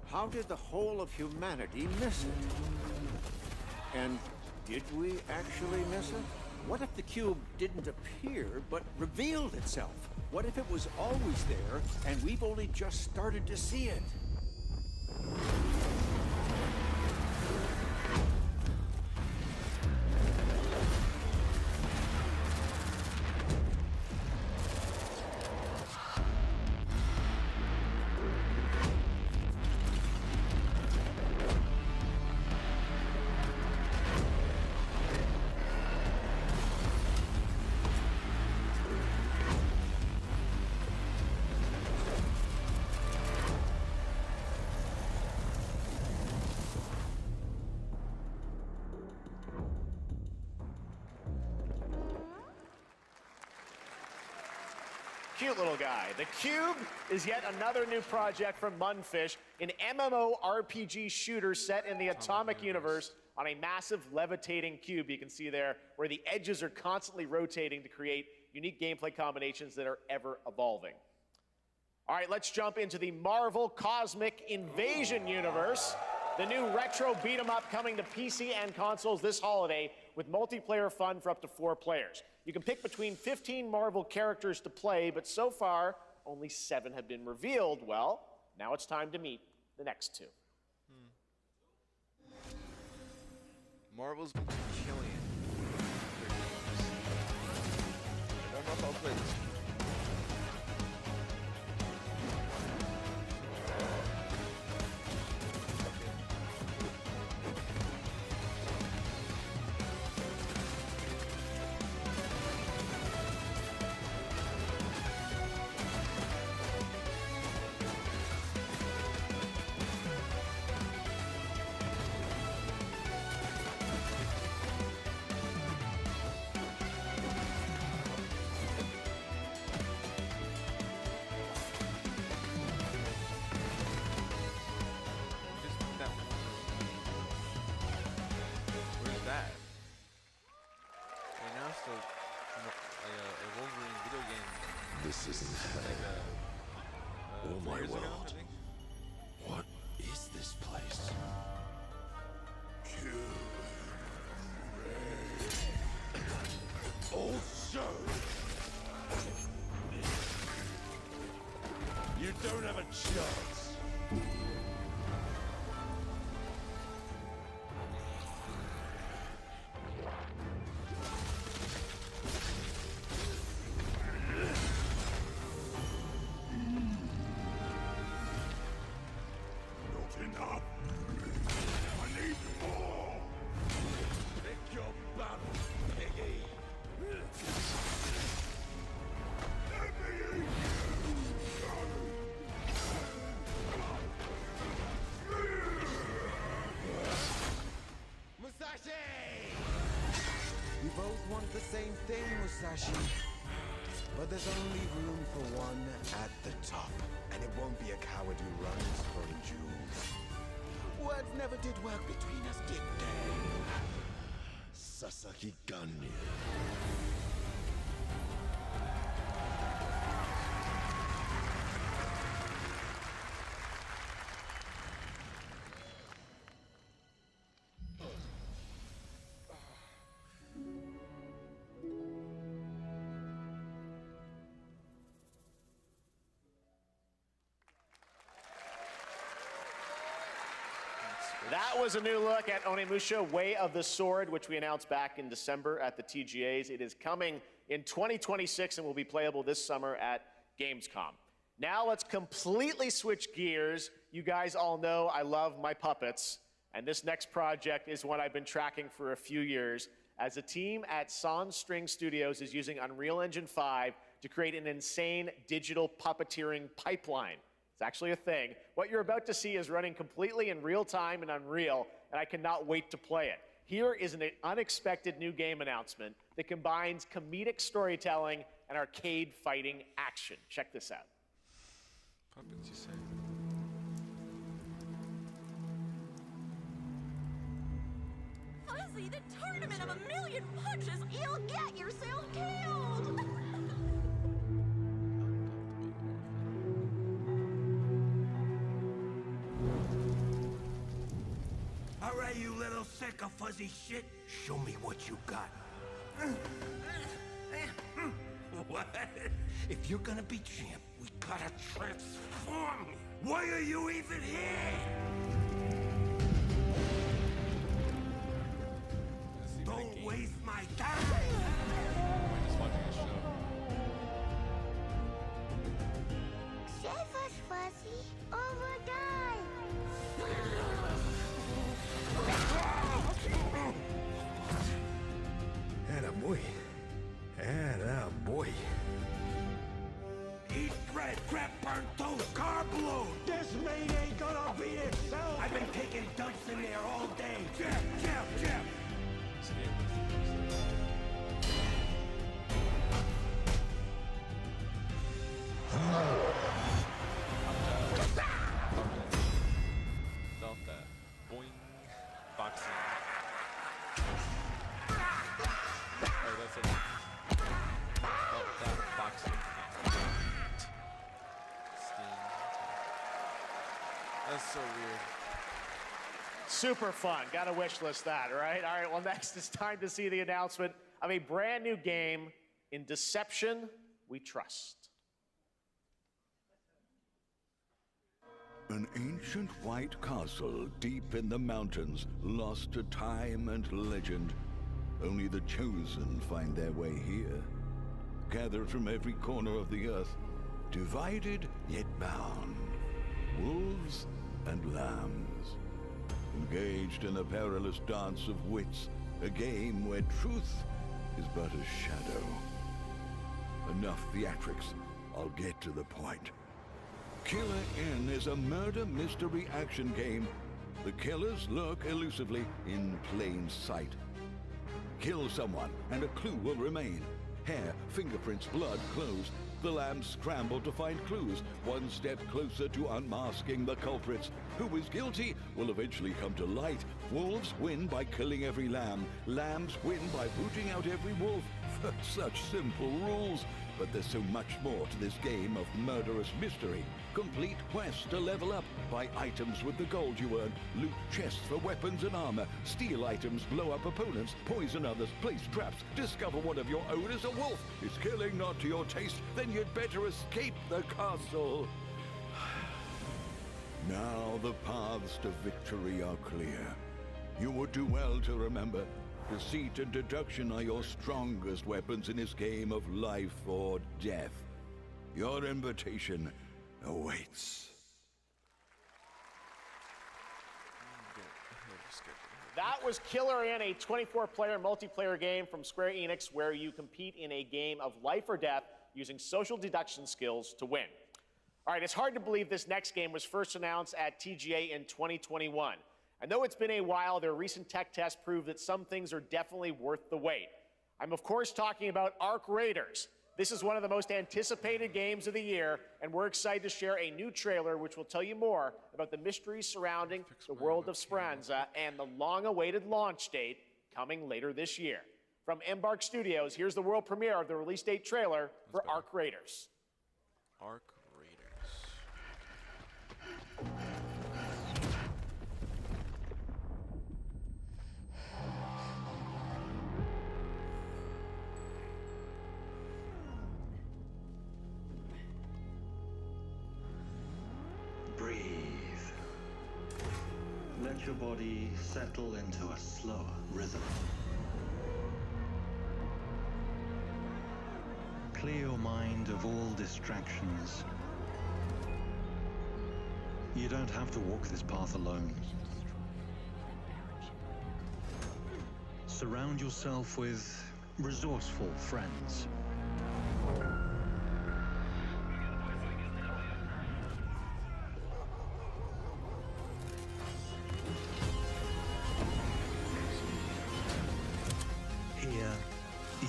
How did the whole of humanity miss it? And did we actually miss it? What if the cube didn't appear, but revealed itself? What if it was always there, and we've only just started to see it? Cute little guy. The Cube is yet another new project from Munfish, an MMORPG shooter set in the Atomic universe on a massive levitating cube you can see there, where the edges are constantly rotating to create unique gameplay combinations that are ever evolving. All right, let's jump into the Marvel Cosmic Invasion universe, the new retro beat-em-up coming to PC and consoles this holiday with multiplayer fun for up to 4 players. You can pick between 15 Marvel characters to play, but so far, only 7 have been revealed. Well, now it's time to meet the next 2. Marvel's been killing it. I don't know if I'll play this. This isn't hell. Oh my world. What is this place? Also, you don't have a chance. Not enough. I need more. Pick your battle, piggy. Musashi! We both want the same thing, Musashi. But there's only room for one at the top. And it won't be a coward who runs from jewels. Words never did work between us, did they? Sasaki Ganyu. That was a new look at Onimusha Way of the Sword, which we announced back in December at the TGAs. It is coming in 2026 and will be playable this summer at Gamescom. Now let's completely switch gears. You guys all know I love my puppets, and this next project is one I've been tracking for a few years, as a team at Sans String Studios is using Unreal Engine 5 to create an insane digital puppeteering pipeline. It's actually a thing. What you're about to see is running completely in real time in Unreal, and I cannot wait to play it. Here is an unexpected new game announcement that combines comedic storytelling and arcade fighting action. Check this out. Puppets, you say? Fuzzy, the tournament of a million punches, you'll get yourself killed! All right, you little sack of fuzzy shit. Show me what you got. What? If you're gonna be champ, we gotta transform you. Why are you even here? Don't waste my time. I'm just watching a show. Save us, Fuzzy, or we'll die! Attaboy. Attaboy. Eat bread, crap, burnt toast, carb load. This mate ain't gonna beat itself. I've been taking dumps in there all day. Jeff. Felt that. Boing. Boxing. Oh, that's it. Felt that boxing. Steam. That's so weird. Super fun. Gotta wish list that, right? All right, well, next it's time to see the announcement of a brand new game, In Deception We Trust. An ancient white castle deep in the mountains, lost to time and legend. Only the chosen find their way here. Gathered from every corner of the earth, divided yet bound. Wolves and lambs. Engaged in a perilous dance of wits, a game where truth is but a shadow. Enough theatrics, I'll get to the point. Killer Inn is a murder mystery action game. The killers lurk elusively in plain sight. Kill someone and a clue will remain. Hair, fingerprints, blood, clothes. The lambs scramble to find clues, one step closer to unmasking the culprits. Who is guilty will eventually come to light, Wolves win by killing every lamb. Lambs win by booting out every wolf. Such simple rules. But there's so much more to this game of murderous mystery. Complete quests to level up. Buy items with the gold you earn. Loot chests for weapons and armor. Steal items, blow up opponents, poison others, place traps. Discover one of your own is a wolf. Is killing not to your taste? Then you'd better escape the castle. Now the paths to victory are clear. You would do well to remember, deceit and deduction are your strongest weapons in this game of life or death. Your invitation awaits. That was Killer Inn, a 24-player multiplayer game from Square Enix where you compete in a game of life or death using social deduction skills to win. All right, it's hard to believe this next game was first announced at TGA in 2021. And though it's been a while, their recent tech tests prove that some things are definitely worth the wait. I'm of course talking about Arc Raiders. This is one of the most anticipated games of the year, and we're excited to share a new trailer which will tell you more about the mysteries surrounding the world of Speranza and the long-awaited launch date coming later this year. From Embark Studios, here's the world premiere of the release date trailer for Arc Raiders. Arc Raiders. Breathe. Let your body settle into a slower rhythm. Clear your mind of all distractions. You don't have to walk this path alone. Surround yourself with resourceful friends. Here,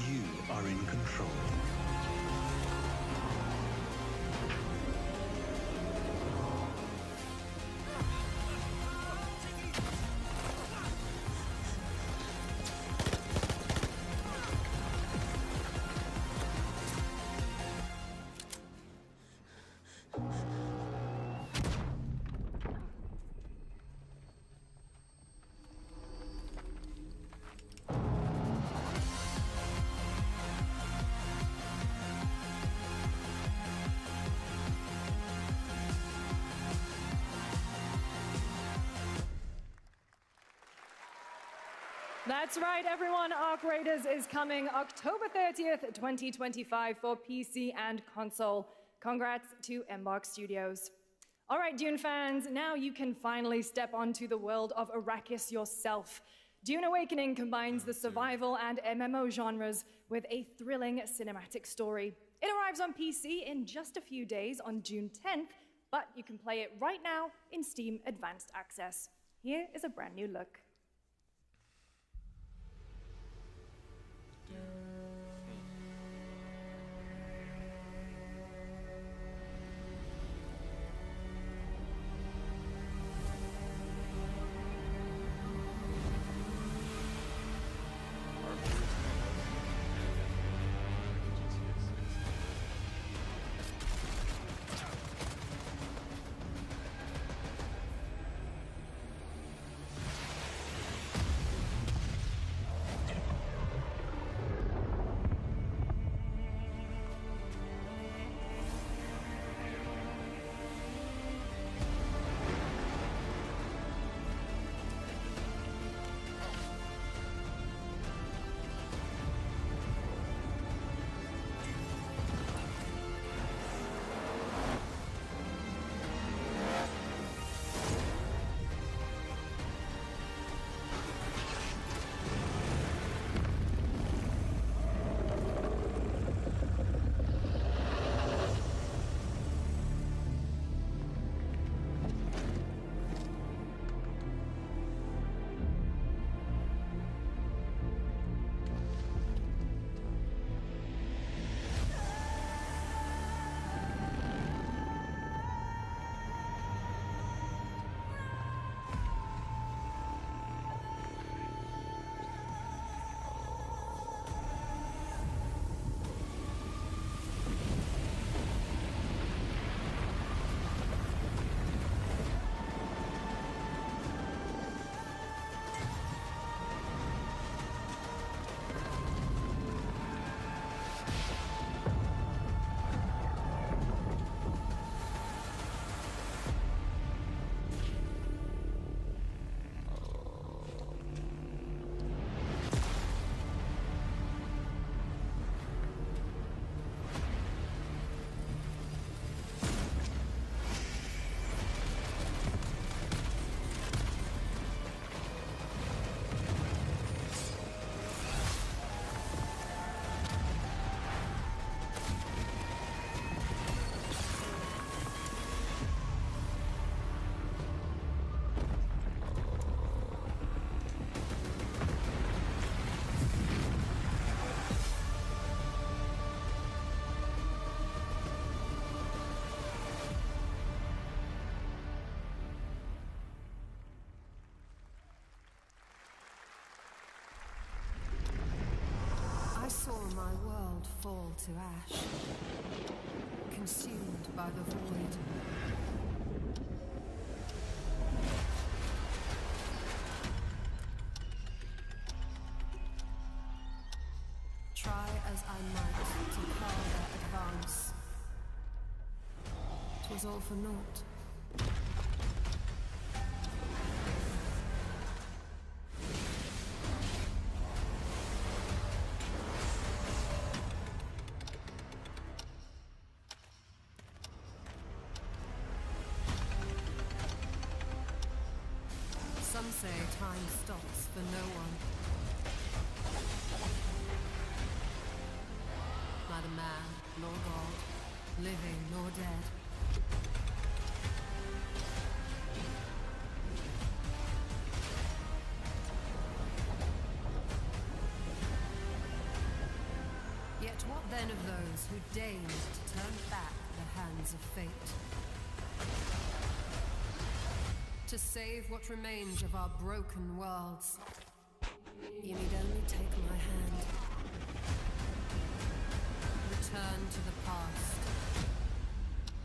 you are in control. That's right, everyone. Arc Raiders is coming October 30th, 2025 for PC and console. Congrats to Embark Studios. All right, Dune fans, now you can finally step onto the world of Arrakis yourself. Dune Awakening combines the survival and MMO genres with a thrilling cinematic story. It arrives on PC in just a few days on June 10th, but you can play it right now in Steam Advanced Access. Here is a brand new look. my world fall to ash, consumed by the void. Try as I might to quell their advance, 'twas all for naught. Some say time stops for no one. Neither man nor god, living nor dead. Yet what then of those who deigned to turn back the hands of fate? To save what remains of our broken worlds, you need only take my hand. Return to the past,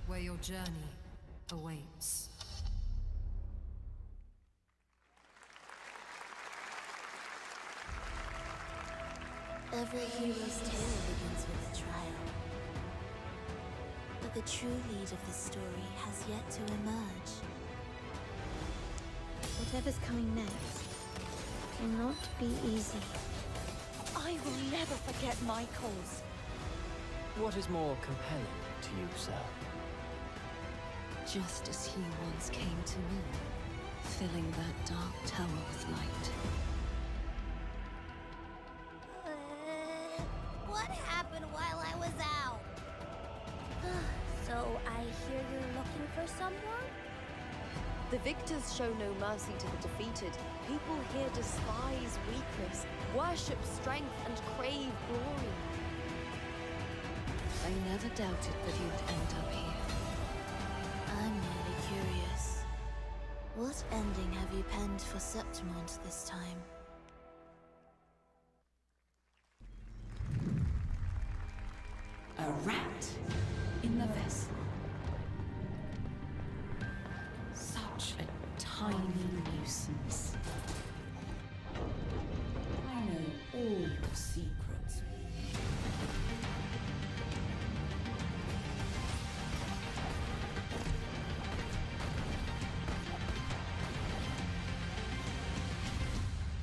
where your journey awaits. Every hero's tale begins with a trial. But the true lead of the story has yet to emerge. Whatever's coming next will not be easy. I will never forget my cause. What is more compelling to you, sir? Just as he once came to me, filling that dark tower with light. What happened while I was out? So I hear you're looking for someone? The victors show no mercy to the defeated. People here despise weakness, worship strength, and crave glory. I never doubted that you'd end up here. I'm merely curious. What ending have you penned for Septimont this time? A rat in the vessel. Such a tiny nuisance. I know all your secrets.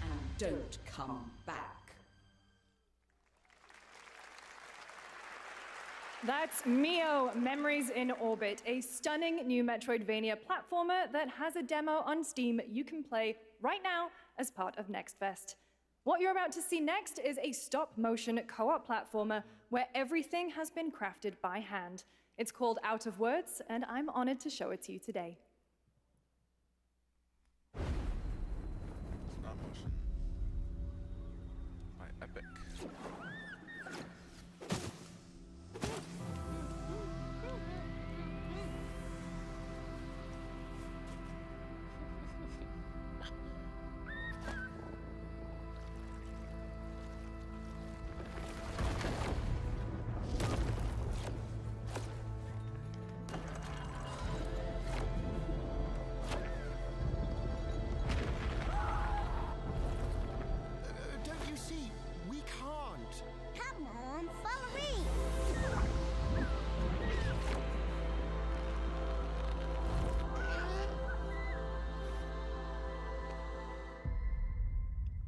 And don't come back. That's Mio Memories in Orbit, a stunning new Metroidvania platformer that has a demo on Steam you can play right now as part of Next Fest. What you're about to see next is a stop-motion co-op platformer where everything has been crafted by hand. It's called Out of Words, and I'm honored to show it to you today. Stop motion by Epic. Don't you see? We can't. Come on, follow me.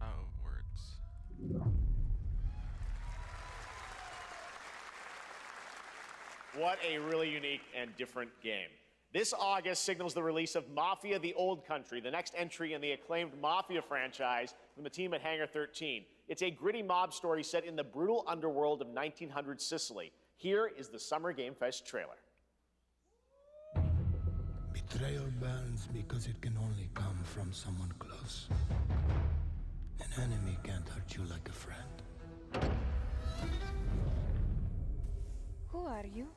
Out of words. What a really unique and different game. This August signals the release of Mafia: The Old Country, the next entry in the acclaimed Mafia franchise from the team at Hangar 13. It's a gritty mob story set in the brutal underworld of 1900 Sicily. Here is the Summer Game Fest trailer. Betrayal burns because it can only come from someone close. An enemy can't hurt you like a friend. Who are you?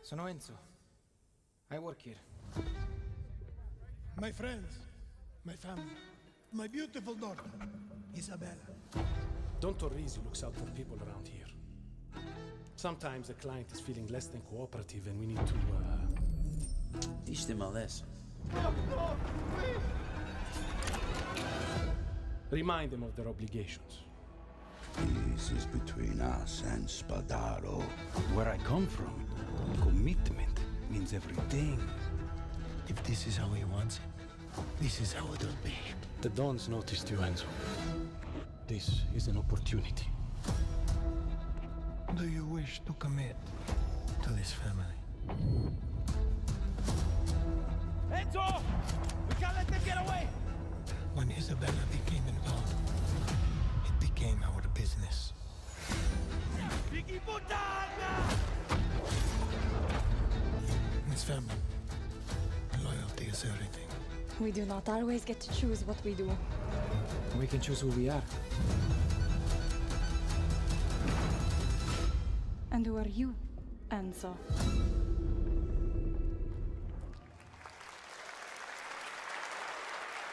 Sono Enzo. I work here. My friends, my family, my beautiful daughter, Isabella. Don Torrisi looks out for people around here. Sometimes the client is feeling less than cooperative and we need to, Teach them a lesson. remind them of their obligations. This is between us and Spadaro. Where I come from, commitment means everything. If this is how he wants it, this is how it'll be. The Dons noticed you, Enzo. This is an opportunity. Do you wish to commit to this family? Enzo! We can't let them get away! When Isabella became involved, it became our business. Vicky Puttana! This family, loyalty is everything. We do not always get to choose what we do. We can choose who we are. And who are you, Enzo?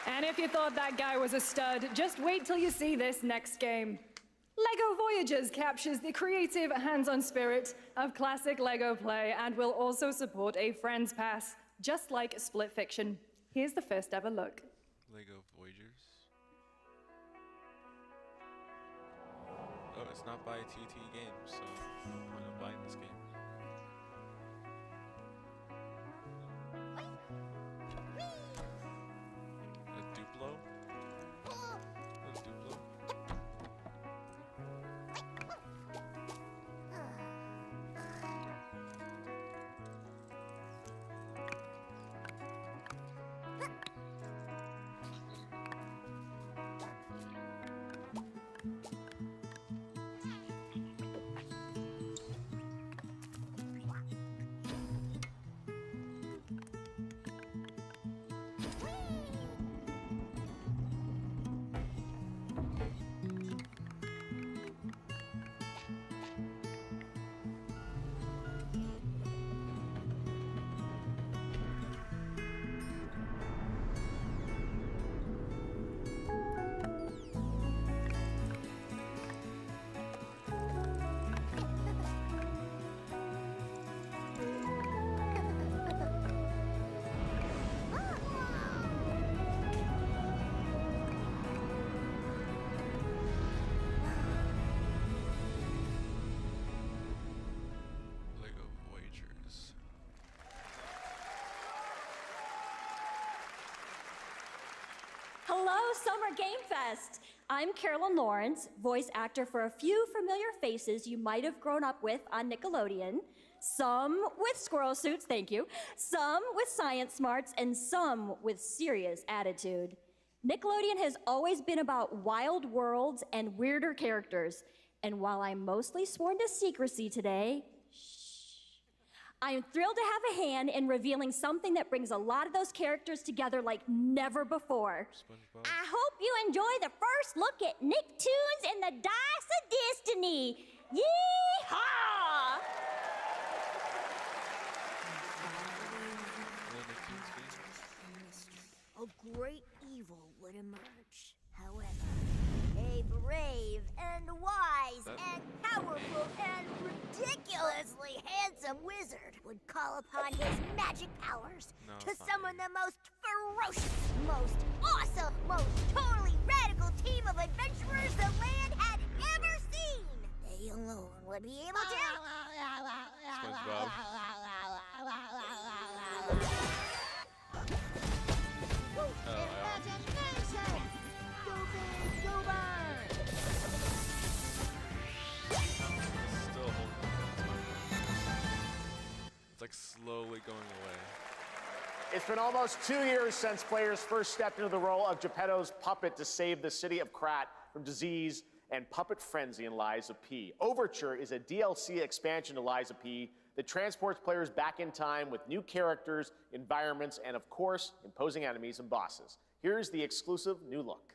And if you thought that guy was a stud, just wait till you see this next game. LEGO Voyagers captures the creative, hands-on spirit of classic LEGO play and will also support a Friends Pass, just like Split Fiction. Here's the first ever look. Lego Voyagers. Oh, it's not by TT Games, so I'm gonna buy this game. A Duplo? That's Duplo. Lego Voyagers. Hello, Summer Game Fest! I'm Carolyn Lawrence, voice actor for a few familiar faces you might have grown up with on Nickelodeon. Some with squirrel suits, thank you. Some with science smarts, and some with serious attitude. Nickelodeon has always been about wild worlds and weirder characters. And while I'm mostly sworn to secrecy today, I am thrilled to have a hand in revealing something that brings a lot of those characters together like never before. SpongeBob. I hope you enjoy the first look at Nicktoons and the Dice of Destiny. Yee-haw! A great evil would emerge. However, a brave and wise and powerful and ridiculously handsome wizard would call upon his magic powers to summon the most ferocious, most awesome, most totally radical team of adventurers the land had ever seen. They alone would be able to... SpongeBob. Still holding on. It's like slowly going away. It's been almost 2 years since players first stepped into the role of Geppetto's puppet to save the city of Krat from disease and puppet frenzy in Lies of P. Overture is a DLC expansion to Lies of P that transports players back in time with new characters, environments, and of course, imposing enemies and bosses. Here's the exclusive new look.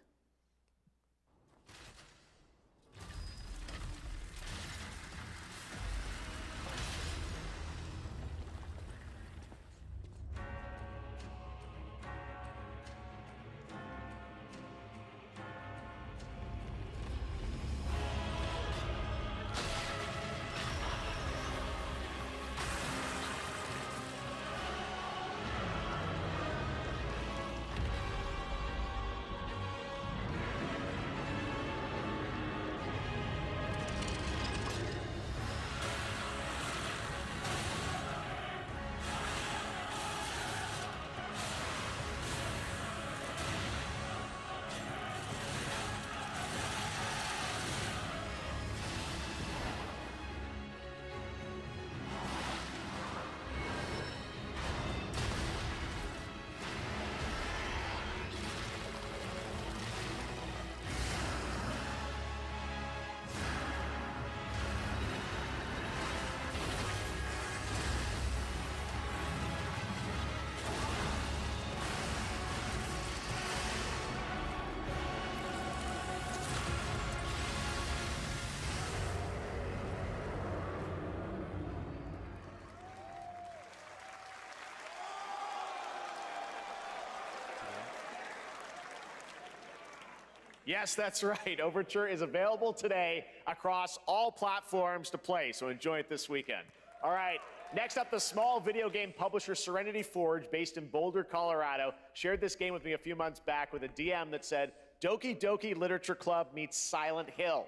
Yes, that's right. Overture is available today across all platforms to play, so enjoy it this weekend. All right, next up, the small video game publisher Serenity Forge, based in Boulder, Colorado, shared this game with me a few months back with a DM that said, Doki Doki Literature Club meets Silent Hill.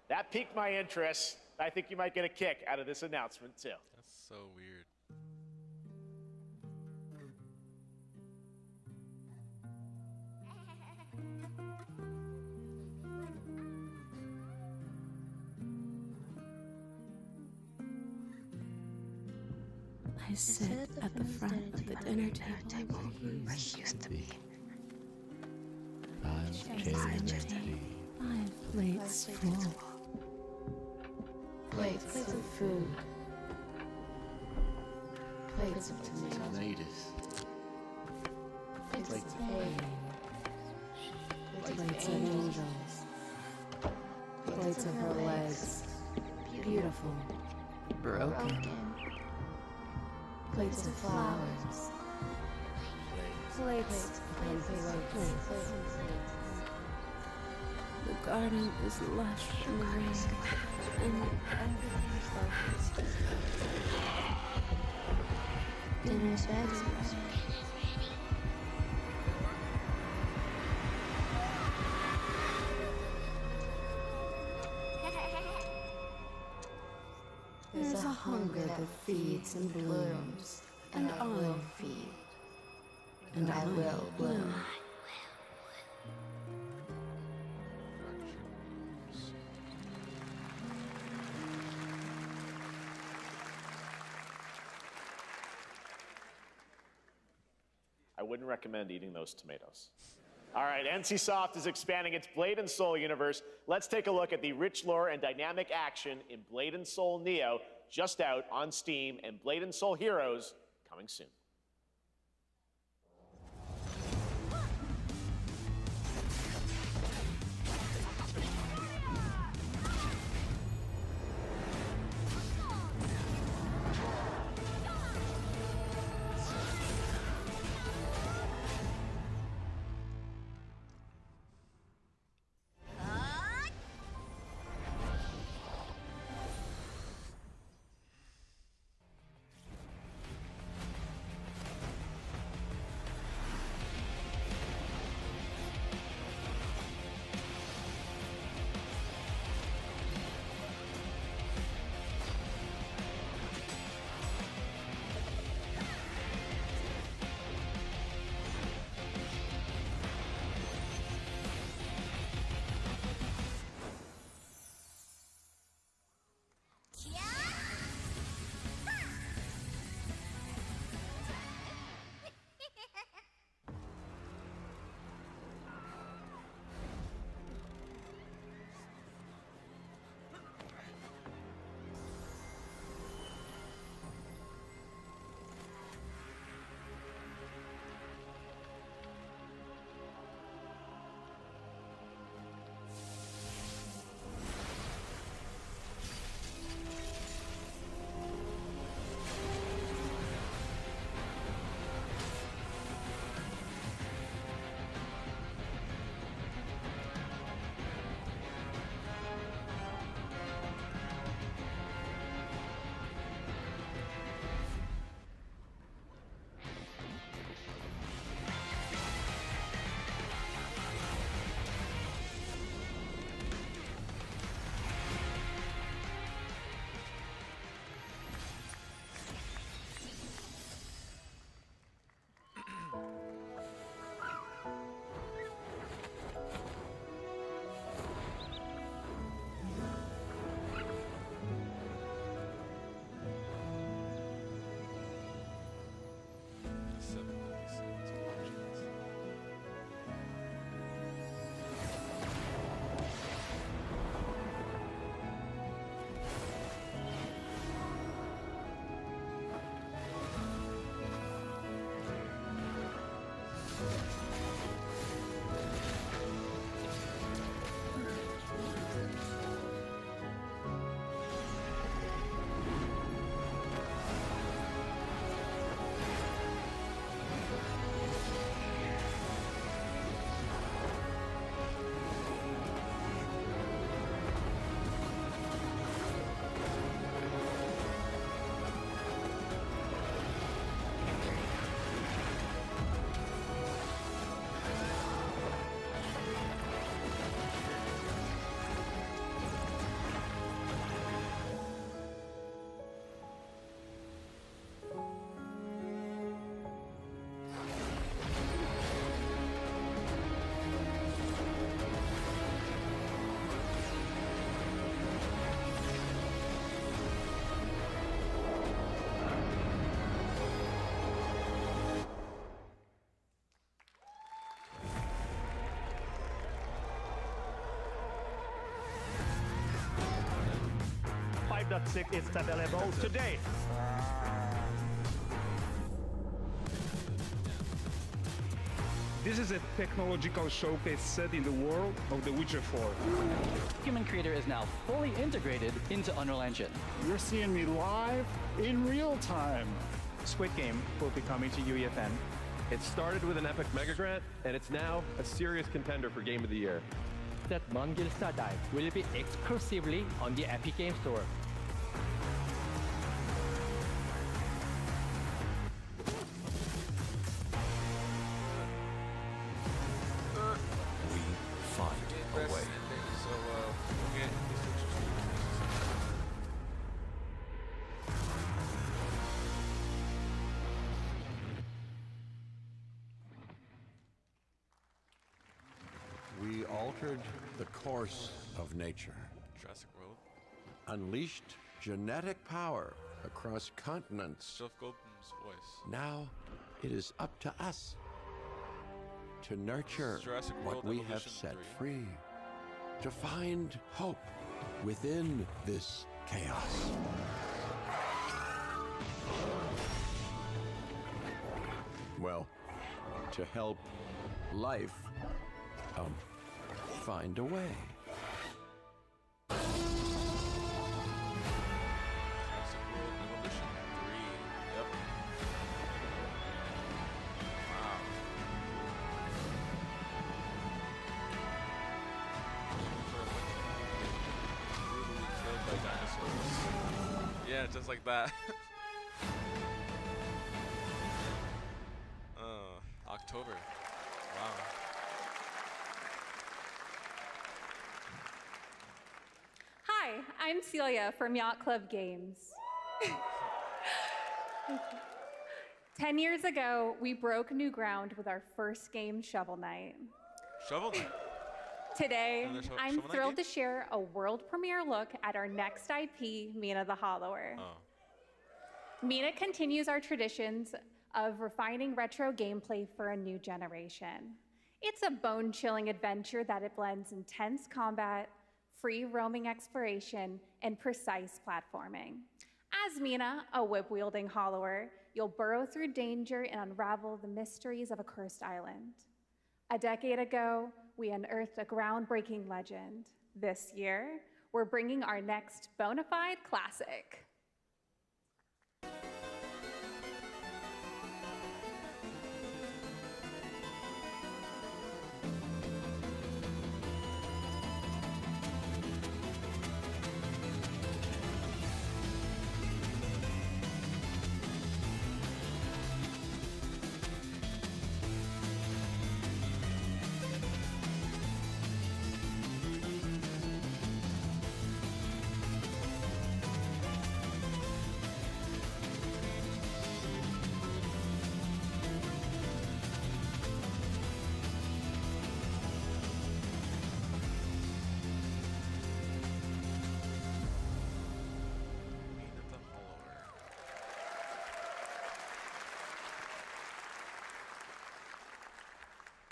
That piqued my interest. I think you might get a kick out of this announcement, too. That's so weird. I sit at the front of the dinner table where he used to be. My plate's full. Plates of food. Plates of tomatoes. Plates of hay. Plates of angels. Plates of her legs. Beautiful. Broken. Plates of flowers. Plates and plates. The garden is lush and green, and everything's focused. Dinner's ready. There's a hunger that feeds and blooms, and I will feed, and I will bloom. I wouldn't recommend eating those tomatoes. All right, NCSoft is expanding its Blade and Soul universe. Let's take a look at the rich lore and dynamic action in Blade and Soul Neo, just out on Steam, and Blade and Soul Heroes coming soon. it's available today. This is a technological showcase set in the world of The Witcher 4. Human Creator is now fully integrated into Unreal Engine. You're seeing me live in real time. Squid Game will be coming to UEFN. It started with an epic mega grant, and it's now a serious contender for Game of the Year. That Mongilsta Dive will be exclusively on the Epic Game Store. We find a way. So, we'll get these pictures. We altered the course of nature. Jurassic World. Unleashed genetic power across continents. Jeff Goldblum's voice. Now it is up to us to nurture Jurassic what World we have Evolution set 3. free, to find hope within this chaos. Well, to help life find a way. Jurassic World Evolution 3. Yep. Wow. Brutally killed by dinosaurs. Yeah, just like that. October. Wow. Hi, I'm Celia from Yacht Club Games. 10 years ago, we broke new ground with our first game, Shovel Knight. Shovel Knight. Today, Another I'm Shovel Knight thrilled game? to share a world premiere look at our next IP, Mina the Hollower. Oh. Mina continues our traditions of refining retro gameplay for a new generation. It's a bone-chilling adventure that it blends intense combat, free roaming exploration, and precise platforming. As Mina, a whip-wielding hollower, you'll burrow through danger and unravel the mysteries of a cursed island. A decade ago, we unearthed a groundbreaking legend. This year, we're bringing our next bona fide classic.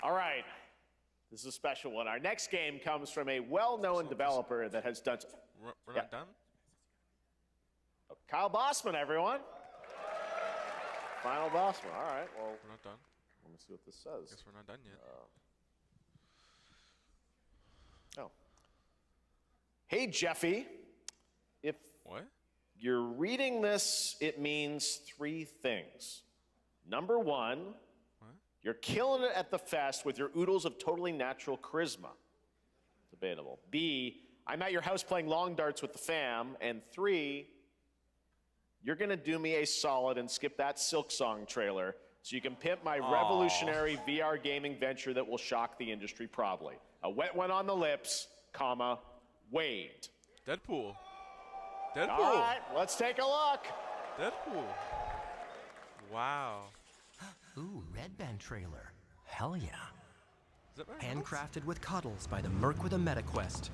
All right, this is a special one. Our next game comes from a well-known developer that has done. We're not done? Kyle Bossman, everyone. Final Bossman. All right, well. We're not done. Let me see what this says. Guess we're not done yet. Oh. Hey, Jeffy. If what? You're reading this, it means three things. Number one, you're killing it at the fest with your oodles of totally natural charisma. Debatable. B, I'm at your house playing long darts with the fam. And 3, you're gonna do me a solid and skip that Silk Song trailer so you can pimp my revolutionary VR gaming venture that will shock the industry probably. A wet one on the lips, comma, Wade. Deadpool. Deadpool. All right, let's take a look. Deadpool. Wow. Ooh, Red Band trailer. Hell yeah. Is that Ryan Handcrafted with cuddles by the Merc with a MetaQuest.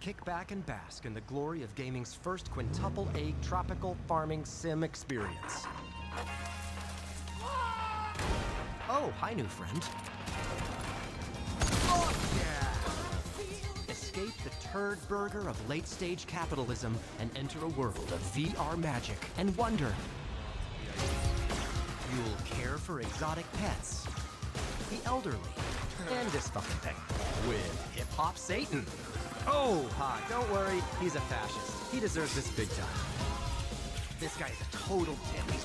Kick back and bask in the glory of gaming's first quintuple A tropical farming sim experience. Oh, hi, new friend. Oh, yeah! Escape escape the turd burger of late-stage capitalism and enter a world of VR magic and wonder. You'll care for exotic pets, the elderly, and this fucking thing with hip-hop Satan. Oh, ha, don't worry, he's a fascist. He deserves this big time. This guy's a total dimmy.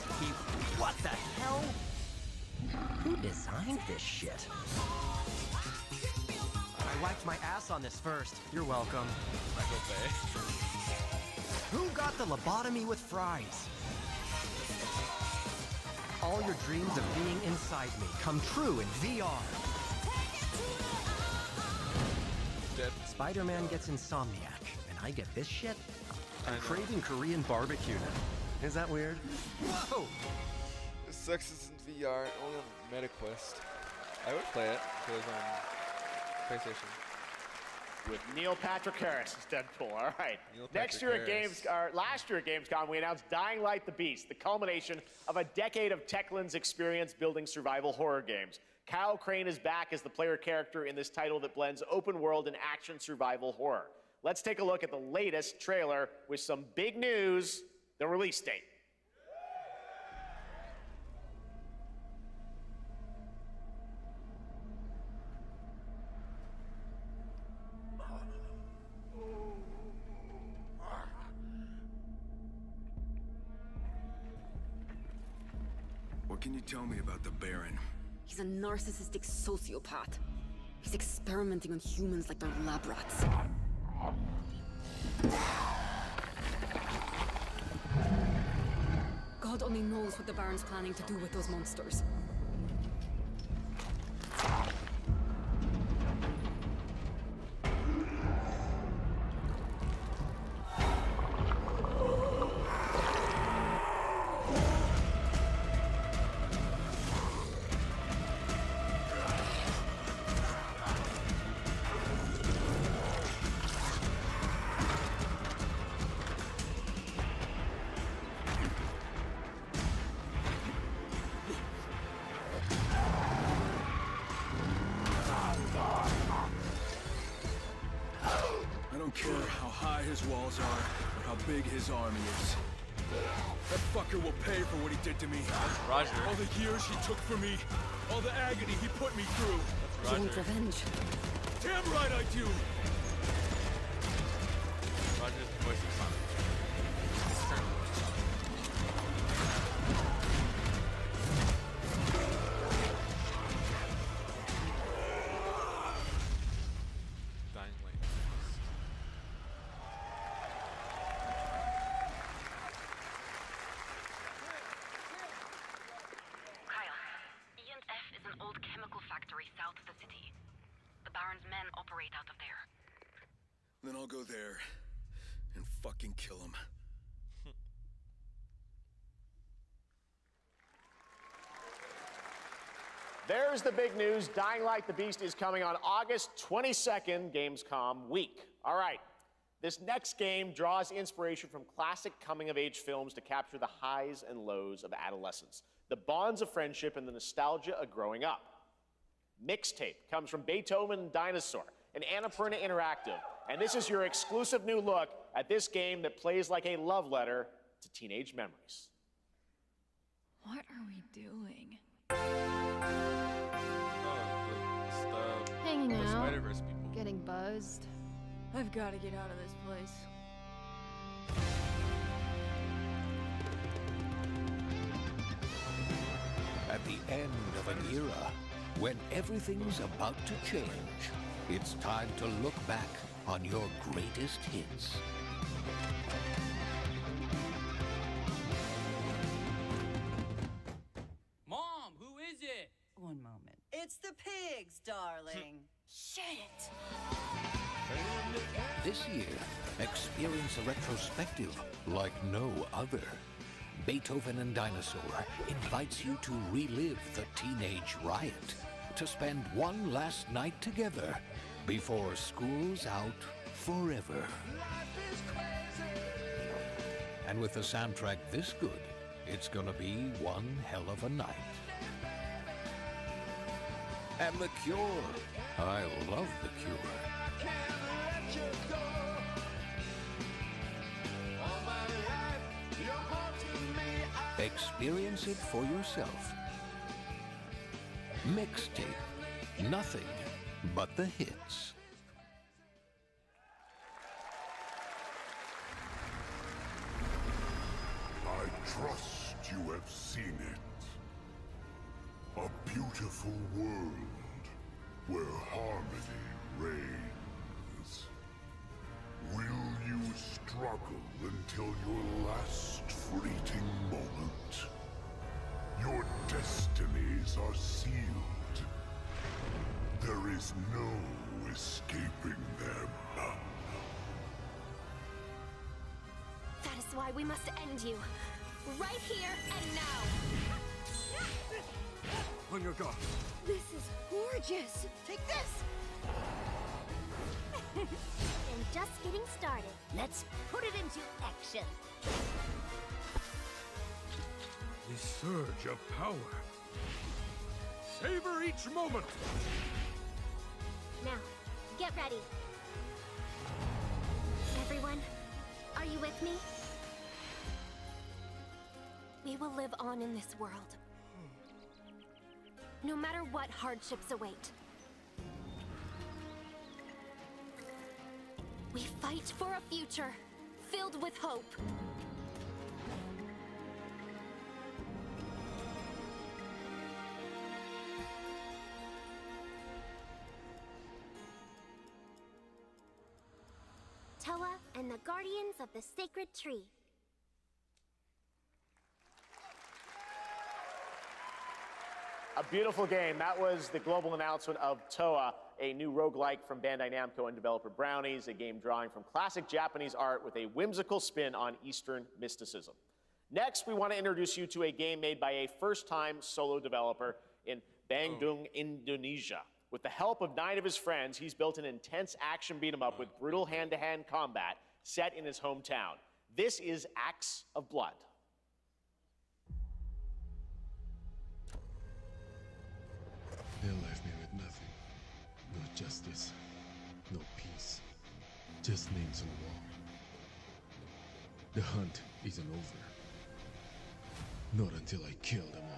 What the hell? Who designed this shit? I wiped my ass on this first. You're welcome. Michael Bay. Who got the lobotomy with fries? All your dreams of being inside me come true in VR. Dead. Spider-Man gets Insomniac, and I get this shit? I'm craving Korean barbecue now. Is that weird? Whoa! It sucks it's in VR, only on MetaQuest. I would play it if it was on PlayStation. With Neil Patrick Harris as Deadpool. All right. Last year at Gamescom, we announced Dying Light: The Beast, the culmination of a decade of Techland's experience building survival horror games. Kyle Crane is back as the player character in this title that blends open world and action survival horror. Let's take a look at the latest trailer with some big news, the release date. What can you tell me about the Baron? He's a narcissistic sociopath. He's experimenting on humans like they're lab rats. God only knows what the Baron's planning to do with those monsters. I don't care how high his walls are or how big his army is. That fucker will pay for what he did to me. That's Roger. All the years he took from me. All the agony he put me through. That's Roger. You want revenge? Damn right I do! Roger's the voice of Sonic. Dying Light. Kyle, E&F is an old chemical factory south of the city. The Baron's men operate out of there. Then I'll go there and fucking kill him. There's the big news. Dying Light: The Beast is coming on August 22nd, Gamescom week. All right. This next game draws inspiration from classic coming-of-age films to capture the highs and lows of adolescence, the bonds of friendship, and the nostalgia of growing up. Mixtape comes from Beethoven and Dinosaur, and Annapurna Interactive, and this is your exclusive new look at this game that plays like a love letter to teenage memories. What are we doing? Hanging the out, Spider-Verse people. getting buzzed. I've got to get out of this place. At the end of an era, when everything's about to change, it's time to look back on your greatest hits. Mom, who is it? One moment. It's the pigs, darling. Shit! This year, experience a retrospective like no other. Beethoven and Dinosaur invites you to relive the teenage riot, to spend one last night together before school's out forever. And with a soundtrack this good, it's gonna be one hell of a night. And The Cure. I love The Cure. Experience it for yourself. Mixtape. Nothing but the hits. I trust you have seen it. A beautiful world where harmony reigns. Will you struggle until your last fleeting moment? Your destinies are sealed. There is no escaping them. That is why we must end you. Right here and now. On your guard. This is gorgeous. Take this. And just getting started. Let's put it into action. The surge of power. Savor each moment. Now, get ready. Everyone, are you with me? We will live on in this world. No matter what hardships await. We fight for a future filled with hope. Toa and the Guardians of the Sacred Tree. A beautiful game. That was the global announcement of Toa, a new roguelike from Bandai Namco and developer Brownies, a game drawing from classic Japanese art with a whimsical spin on Eastern mysticism. Next, we want to introduce you to a game made by a first-time solo developer in Bandung, Indonesia. With the help of 9 of his friends, he's built an intense action beat-em-up with brutal hand-to-hand combat set in his hometown. This is Axe of Blood. They left me with nothing. No justice, no peace, just names on the wall. The hunt isn't over. Not until I kill them all.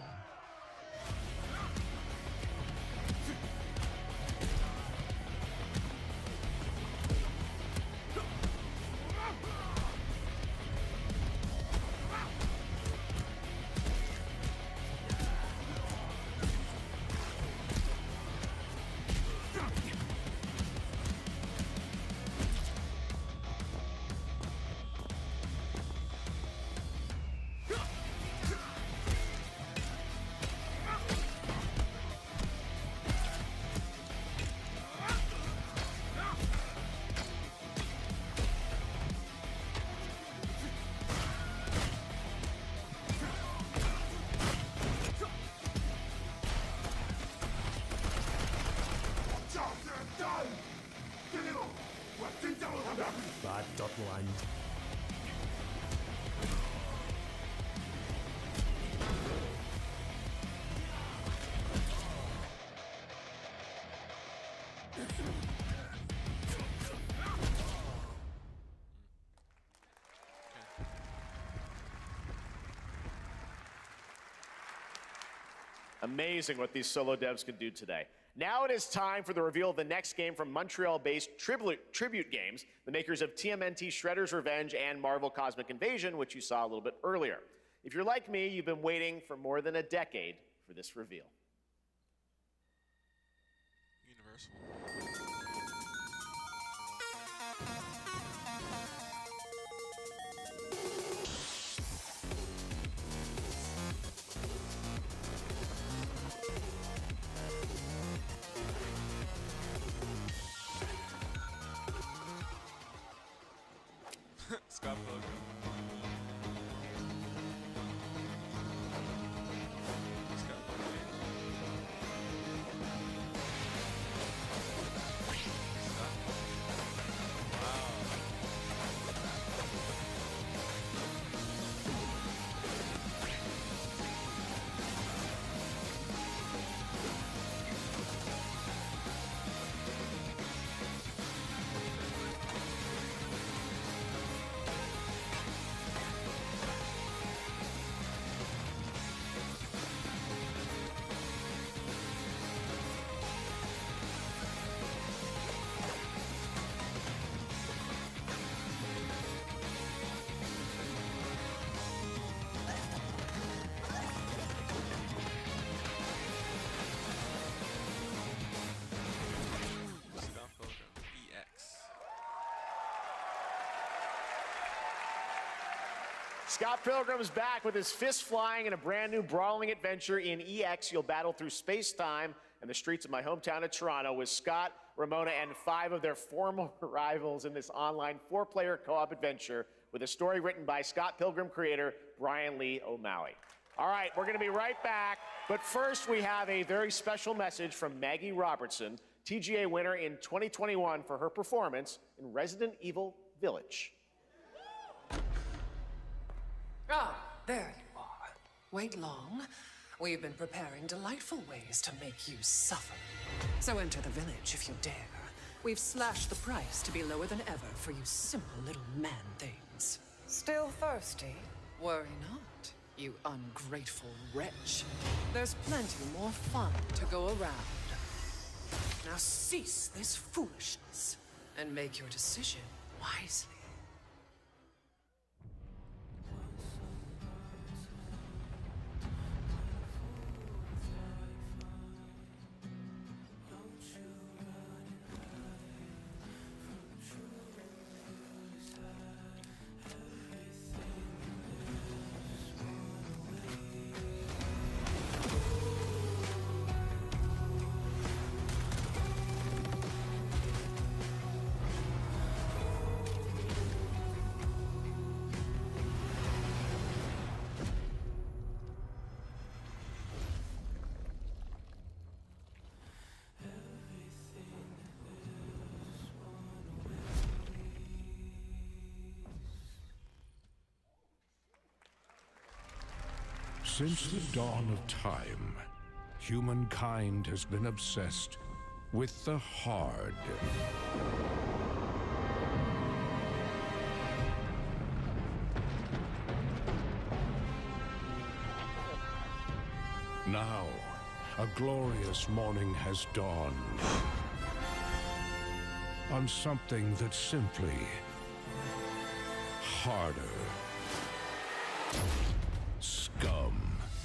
Bad.land. Amazing what these solo devs can do today. Now it is time for the reveal of the next game from Montreal-based Tribute Games, the makers of TMNT Shredder's Revenge and Marvel Cosmic Invasion, which you saw a little bit earlier. If you're like me, you've been waiting for more than a decade for this reveal. Universal. Scott Pilgrim. Scott Pilgrim. Scott Pilgrim's back with his fists flying in a brand new brawling adventure in EX. You'll battle through space-time and the streets of my hometown of Toronto with Scott, Ramona, and 5 of their former rivals in this online 4-player co-op adventure with a story written by Scott Pilgrim creator Brian Lee O'Malley. All right, we're going to be right back, but first we have a very special message from Maggie Robertson, TGA winner in 2021 for her performance in Resident Evil Village. Ah, there you are. Wait long. We've been preparing delightful ways to make you suffer. So enter the village if you dare. We've slashed the price to be lower than ever for you simple little man things. Still thirsty? Worry not, you ungrateful wretch. There's plenty more fun to go around. Now cease this foolishness and make your decision wisely. Since the dawn of time, humankind has been obsessed with the hard. Now, a glorious morning has dawned on something that's simply harder. Scum.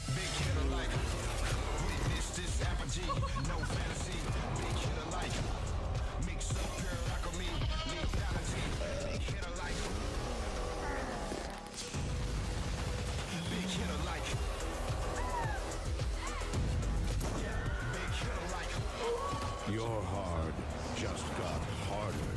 Big hitter like witness this apogee, no fantasy. Big hitter like mix up pure alchemy, lethality. Big hitter like big hitter like big hitter like Your hard just got harder.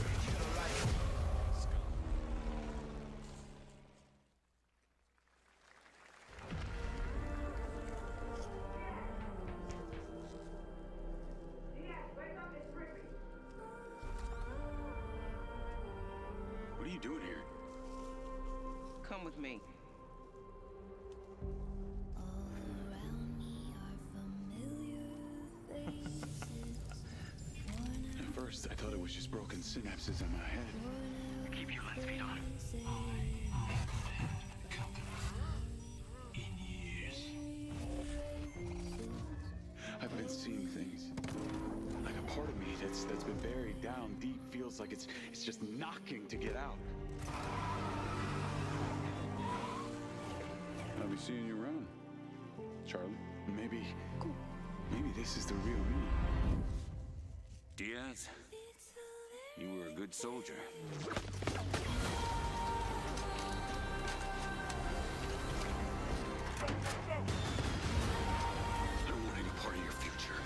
What are you doing here? Come with me. At first, I thought it was just broken synapses in my head. Keep your lens speed on. In years. I've been seeing things. Like a part of me that's been buried down deep feels like it's just knocking to get out. I'll be seeing you around, Charlie. Maybe this is the real me. Diaz, you were a good soldier. I don't want any part of your future.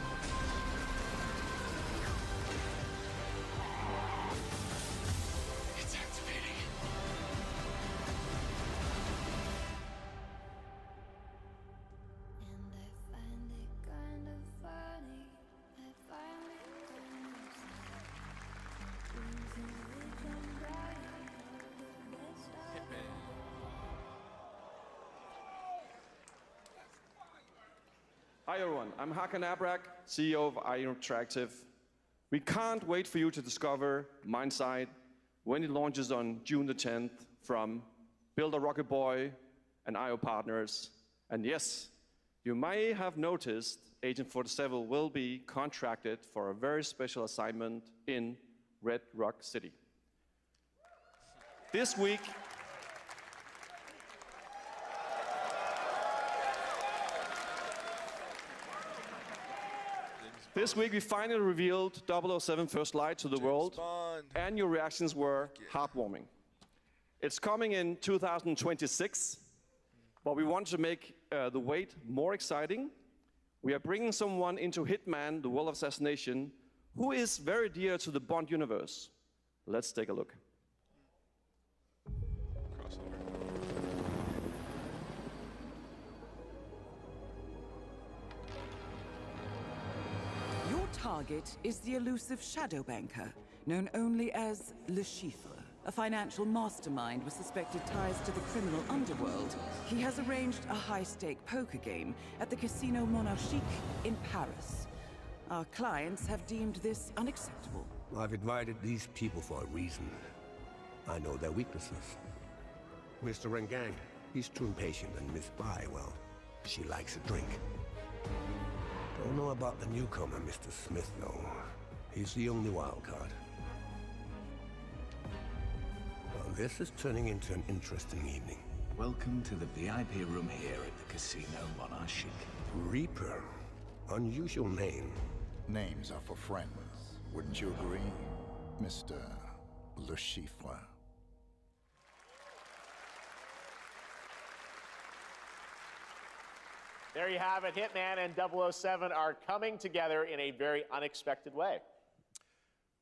It's activating. Hi everyone, I'm Hakan Abrak, CEO of IO Interactive. We can't wait for you to discover Mindside when it launches on June the 10th from Build a Rocket Boy and IO partners. And yes, you may have noticed Agent 47 will be contracted for a very special assignment in Red Rock City. This week, we finally revealed 007 First Light to the world, and your reactions were heartwarming. It's coming in 2026, But we want to make the wait more exciting. We are bringing someone into Hitman, the World of Assassination, who is very dear to the Bond universe. Let's take a look. Your target is the elusive shadow banker, known only as Le Chiffre, a financial mastermind with suspected ties to the criminal underworld. He has arranged a high-stake poker game at the Casino Monarchique in Paris. Our clients have deemed this unacceptable. I've invited these people for a reason. I know their weaknesses. Mr. Rengang, he's too impatient, and Miss Bai, well, she likes a drink. Don't know about the newcomer, Mr. Smith, though. He's the only wild card. Well, this is turning into an interesting evening. Welcome to the VIP room here at the Casino Monarchique. Reaper. Unusual name. Names are for friends. Wouldn't you agree, Mr. Le Chiffre? There you have it. Hitman and 007 are coming together in a very unexpected way.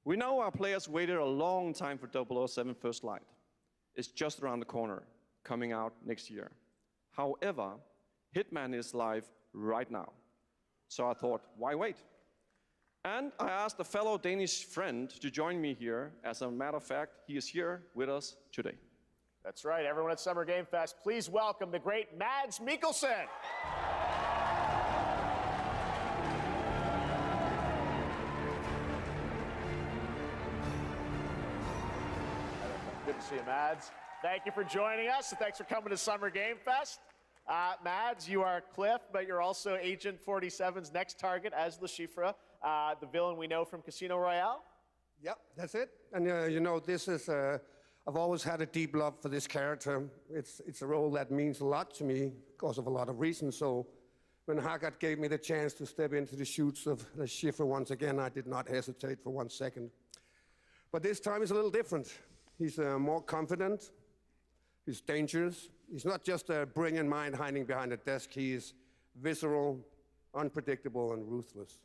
We know our players waited a long time for 007 First Light. It's just around the corner, coming out next year. However, Hitman is live right now. So I thought, why wait? And I asked a fellow Danish friend to join me here. As a matter of fact, he is here with us today. That's right, everyone at Summer Game Fest, please welcome the great Mads Mikkelsen. Good to see you, Mads. Thank you for joining us, and thanks for coming to Summer Game Fest. Mads, you are Cliff, but you're also Agent 47's next target as Le Chiffre, the villain we know from Casino Royale. Yep, that's it. And you know, this is, I've always had a deep love for this character. It's a role that means a lot to me because of a lot of reasons. So when Haggard gave me the chance to step into the shoes of Le Chiffre once again, I did not hesitate for 1 second. But this time is a little different. He's more confident. He's dangerous. He's not just a brilliant mind hiding behind a desk. He is visceral, unpredictable, and ruthless.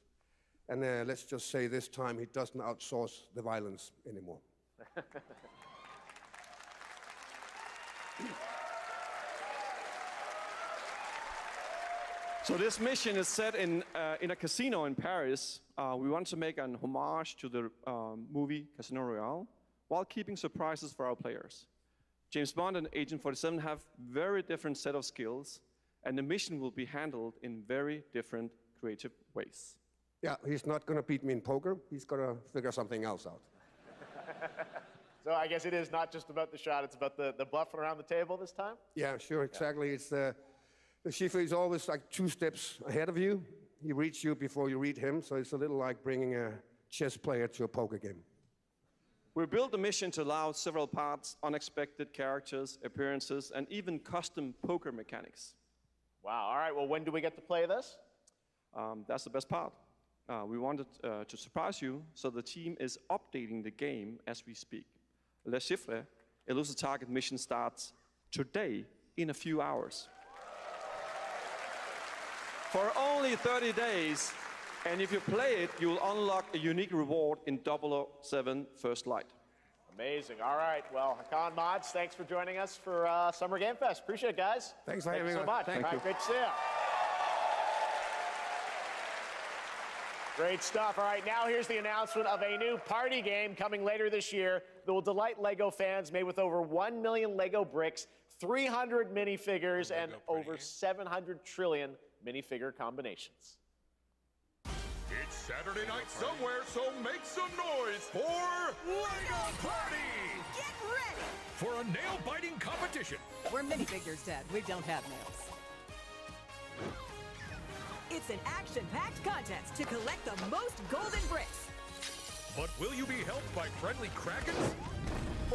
And let's just say this time he doesn't outsource the violence anymore. So this mission is set in a casino in Paris. We want to make an homage to the movie Casino Royale while keeping surprises for our players. James Bond and Agent 47 have very different set of skills, and the mission will be handled in very different creative ways. Yeah, he's not going to beat me in poker. He's going to figure something else out. So I guess it is not just about the shot, it's about the bluffing around the table this time? Yeah, sure, exactly. It's the Chiffre is always like 2 steps ahead of you. He reads you before you read him, so it's a little like bringing a chess player to a poker game. We built the mission to allow several parts, unexpected characters, appearances, and even custom poker mechanics. Wow, all right, well, when do we get to play this? That's the best part. We wanted to surprise you, so the team is updating the game as we speak. Le Chiffre, Elusive Target mission starts today in a few hours. For only 30 days, and if you play it, you will unlock a unique reward in 007 First Light. Amazing. All right. Well, Hakan, Mads, thanks for joining us for Summer Game Fest. Appreciate it, guys. Thanks for having me. So much. Thank you. Great to see you. Great stuff. All right, now here's the announcement of a new party game coming later this year that will delight LEGO fans, made with over 1 million LEGO bricks, 300 minifigures, and over 700 trillion minifigure combinations. It's Saturday night somewhere, so make some noise for LEGO Party! Get ready For a nail-biting competition. We're minifigures, Dad. We don't have nails. It's an action-packed contest to collect the most golden bricks. But will you be helped by friendly krakens?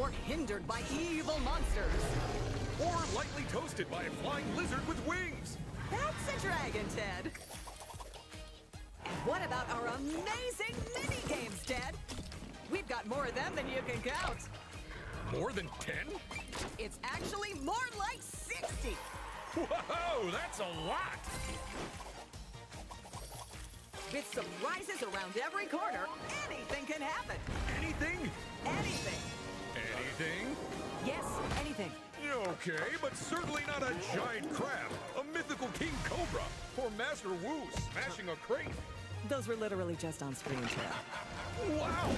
Or hindered by evil monsters. Or lightly toasted by a flying lizard with wings? That's a dragon, Ted. And what about our amazing mini-games, Ted? We've got more of them than you can count. More than 10? It's actually more like 60. Whoa, that's a lot! With surprises around every corner, anything can happen. Anything? Anything. Anything? Yes, anything. Okay, but certainly not a giant crab, a mythical king cobra, or Master Wu smashing a crate. Those were literally just on screen, Chad. Wow!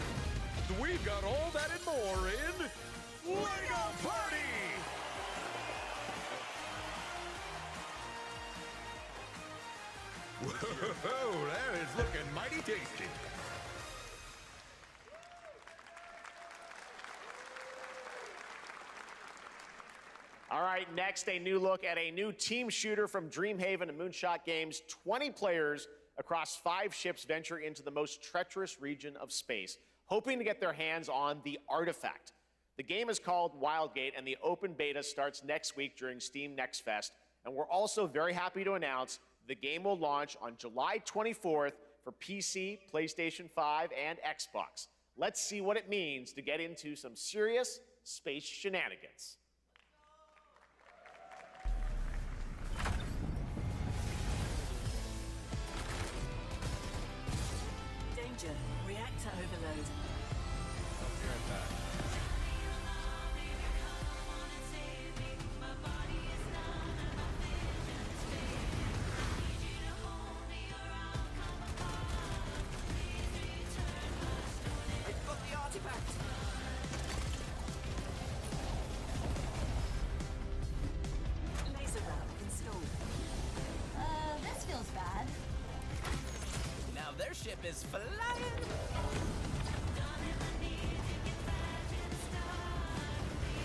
We've got all that and more in LEGO Party! Whoa, that is looking mighty tasty. All right, next, a new look at a new team shooter from Dreamhaven and Moonshot Games. 20 players across 5 ships venture into the most treacherous region of space, hoping to get their hands on the artifact. The game is called Wildgate, and the open beta starts next week during Steam Next Fest. And we're also very happy to announce the game will launch on July 24th for PC, PlayStation 5, and Xbox. Let's see what it means to get into some serious space shenanigans. Danger. Reactor overload. I've got the artifact! Laser round installed. This feels bad. Now their ship is flying!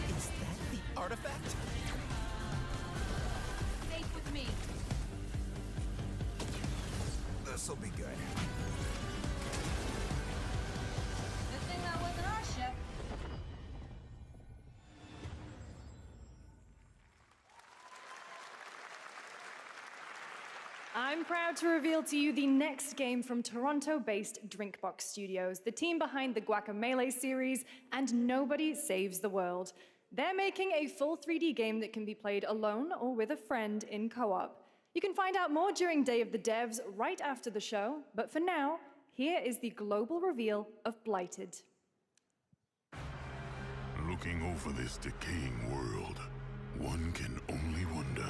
Is that the artifact? Stay with me. This'll be good. Good thing that wasn't our ship. I'm proud to reveal to you the next game from Toronto-based Drinkbox Studios, the team behind the Guacamelee series and Nobody Saves the World. They're making a full 3D game that can be played alone or with a friend in co-op. You can find out more during Day of the Devs right after the show, but for now, here is the global reveal of Blighted. Looking over this decaying world, one can only wonder,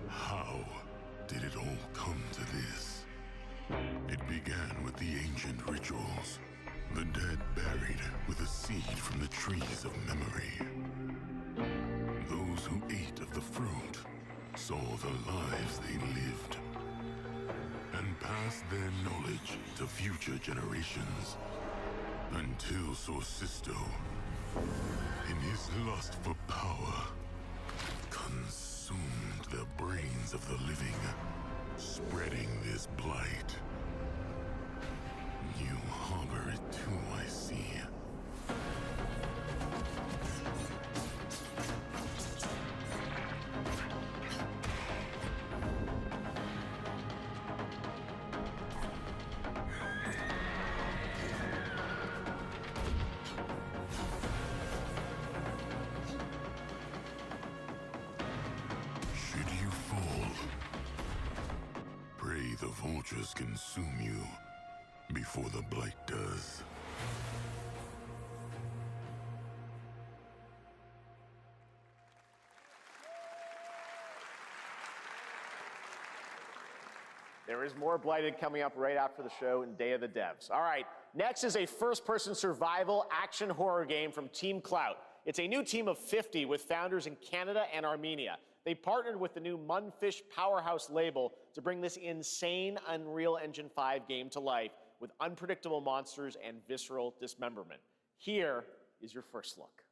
how did it all come to this? It began with the ancient rituals, the dead buried with a seed from the trees of memory. Those who ate of the fruit saw the lives they lived and passed their knowledge to future generations until Sorcisto, in his lust for power, consumed the brains of the living, spreading this blight. You harbor it too, I see. Should you fall, pray the vultures consume you before the blight does. There is more Blighted coming up right after the show in Day of the Devs. All right, next is a first-person survival action horror game from Team Clout. It's a new team of 50 with founders in Canada and Armenia. They partnered with the new Munfish Powerhouse label to bring this insane Unreal Engine 5 game to life with unpredictable monsters and visceral dismemberment. Here is your first look.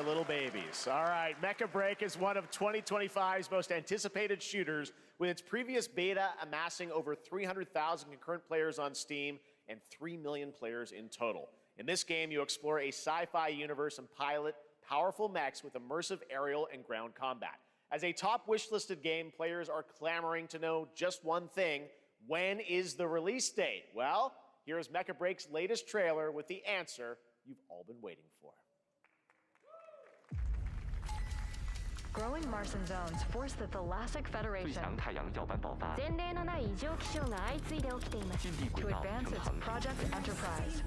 little babies. All right, Mecha Break is one of 2025's most anticipated shooters, with its previous beta amassing over 300,000 concurrent players on Steam and 3 million players in total. In this game, you explore a sci-fi universe and pilot powerful mechs with immersive aerial and ground combat. As a top wishlisted game, players are clamoring to know just one thing: when is the release date? Well, here's Mecha Break's latest trailer with the answer you've all been waiting for. Growing Martian zones force the Thalassic Federation to advance its Project Enterprise.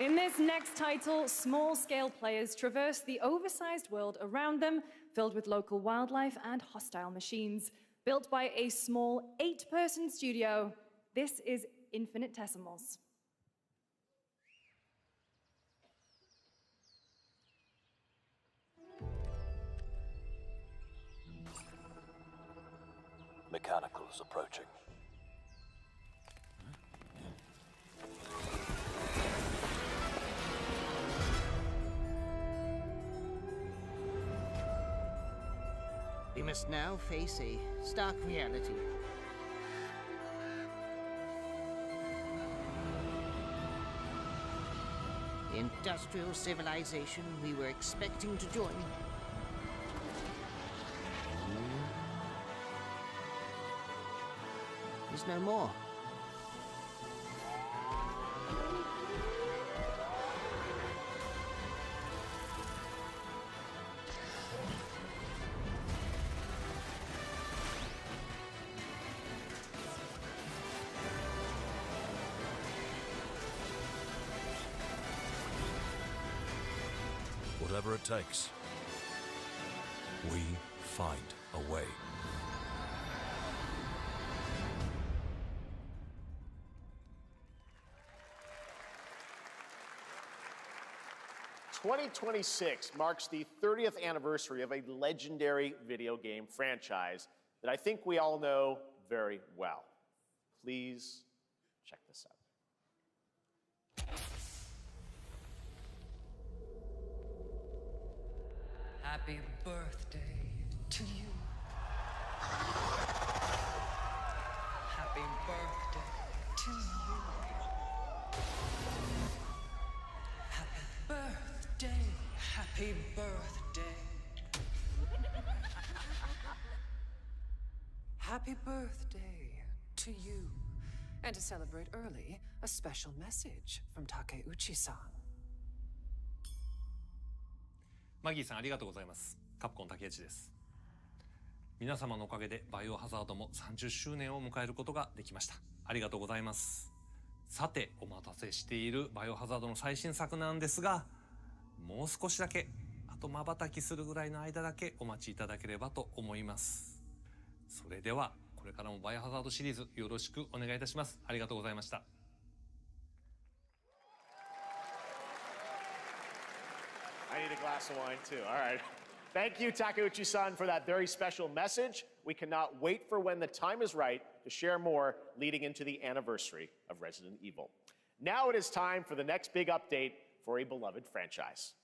In this next title, small-scale players traverse the oversized world around them, filled with local wildlife and hostile machines. Built by a small 8-person studio, this is Infinitesimals. Mechanical is approaching. We must now face a stark reality. The industrial civilization we were expecting to join is no more. Whatever it takes, we find a way. "2026 marks the 30th anniversary of a legendary video game franchise that I think we all know very well. Please check this out. Happy birthday to you. Happy birthday to you. Happy birthday. Happy birthday. Happy birthday to you. And to celebrate early, a special message from Takeuchi-san. マギーさんありがとうございます。カプコン竹内です。皆様のおかげでバイオハザードも30周年を迎えることができました。ありがとうございます。さて、お待たせしているバイオハザードの最新作なんですが、もう少しだけ、あと瞬きするぐらいの間だけお待ちいただければと思います。それでは、これからもバイオハザードシリーズよろしくお願いいたします。ありがとうございました。I need a glass of wine too. All right. Thank you, Takeuchi-san, for that very special message. We cannot wait for when the time is right to share more leading into the anniversary of Resident Evil. Now it is time for the next big update for a beloved franchise.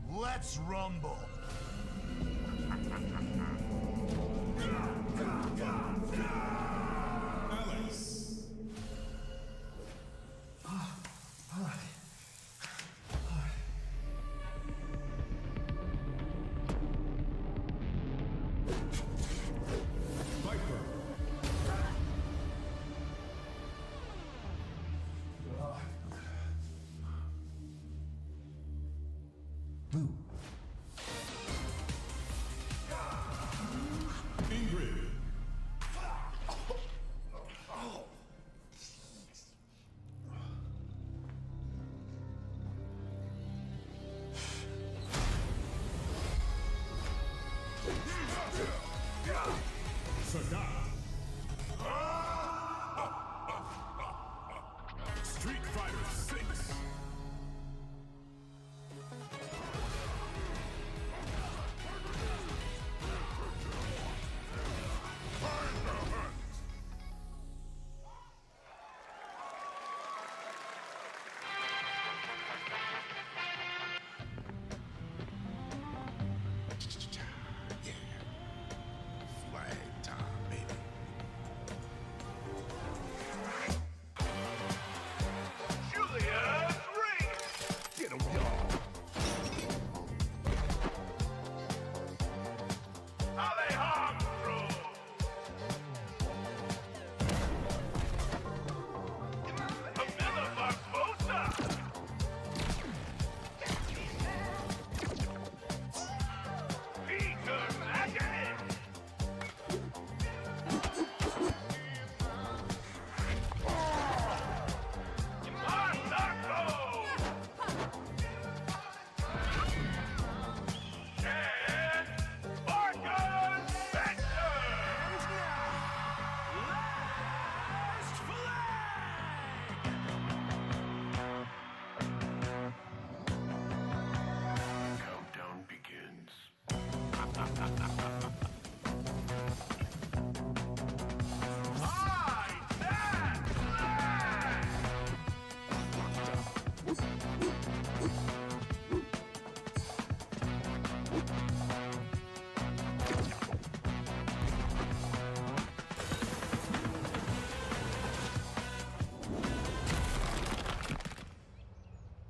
Let's rumble. Alex. Viper. Blue. Ingrid. Sagat. Street Fighter 6. Flag time, baby. Julia's ring. Get 'em, y'all. Alejandro. Camilla Barbosa. Peter Magnet. Marco. And Marcus Spencer. Last flag. Countdown begins. Hide that flag.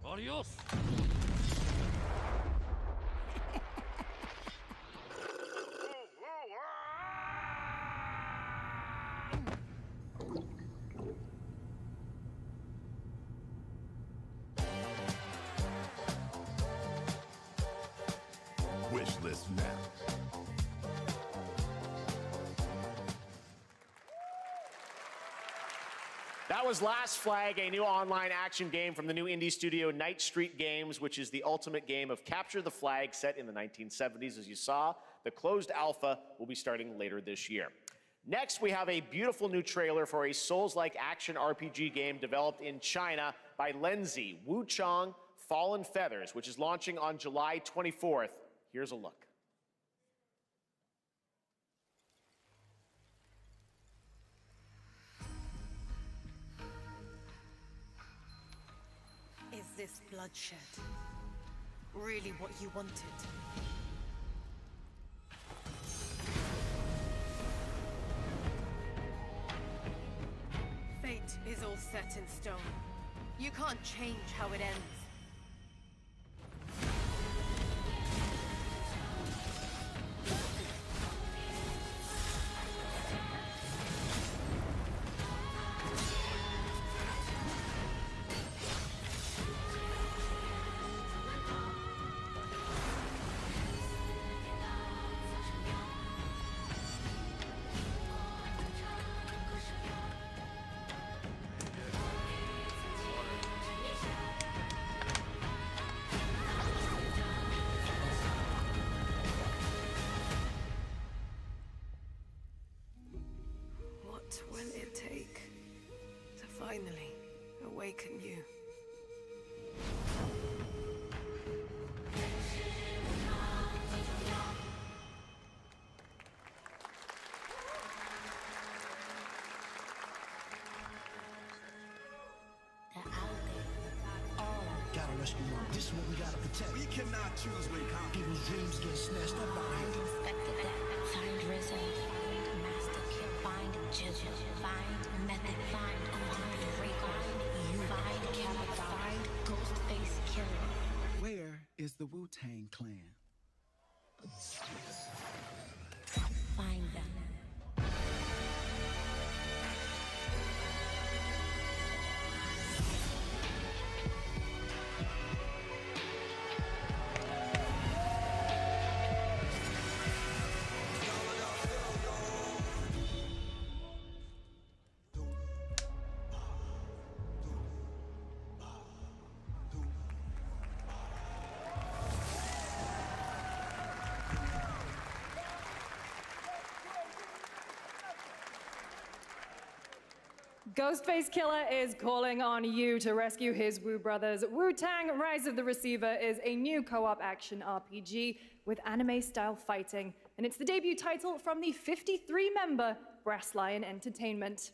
Adios! Wish list now. That was Last Flag, a new online action game from the new indie studio Night Street Games, which is the ultimate game of capture the flag set in the 1970s. As you saw, the closed alpha will be starting later this year. Next, we have a beautiful new trailer for a Souls-like action RPG game developed in China by Lenzi, Wuchang Fallen Feathers, which is launching on July 24th. Here's a look. Is this bloodshed really what you wanted? Fate is all set in stone. You can't change how it ends. awaken you. Gotta rescue them. This is what we gotta protect. We cannot choose when people's dreams get snatched up out here. Inspector that. Find RZA. Find Master Kill. Find Jizzle. Find Method. Find Ray. Find you. Find Kappa. Find Ghostface Killer. Where is the Wu-Tang Clan? Find them. Ghostface Killer is calling on you to rescue his Wu brothers. Wu-Tang Rise of the Receiver is a new co-op action RPG with anime-style fighting, and it's the debut title from the 53-member Brass Lion Entertainment.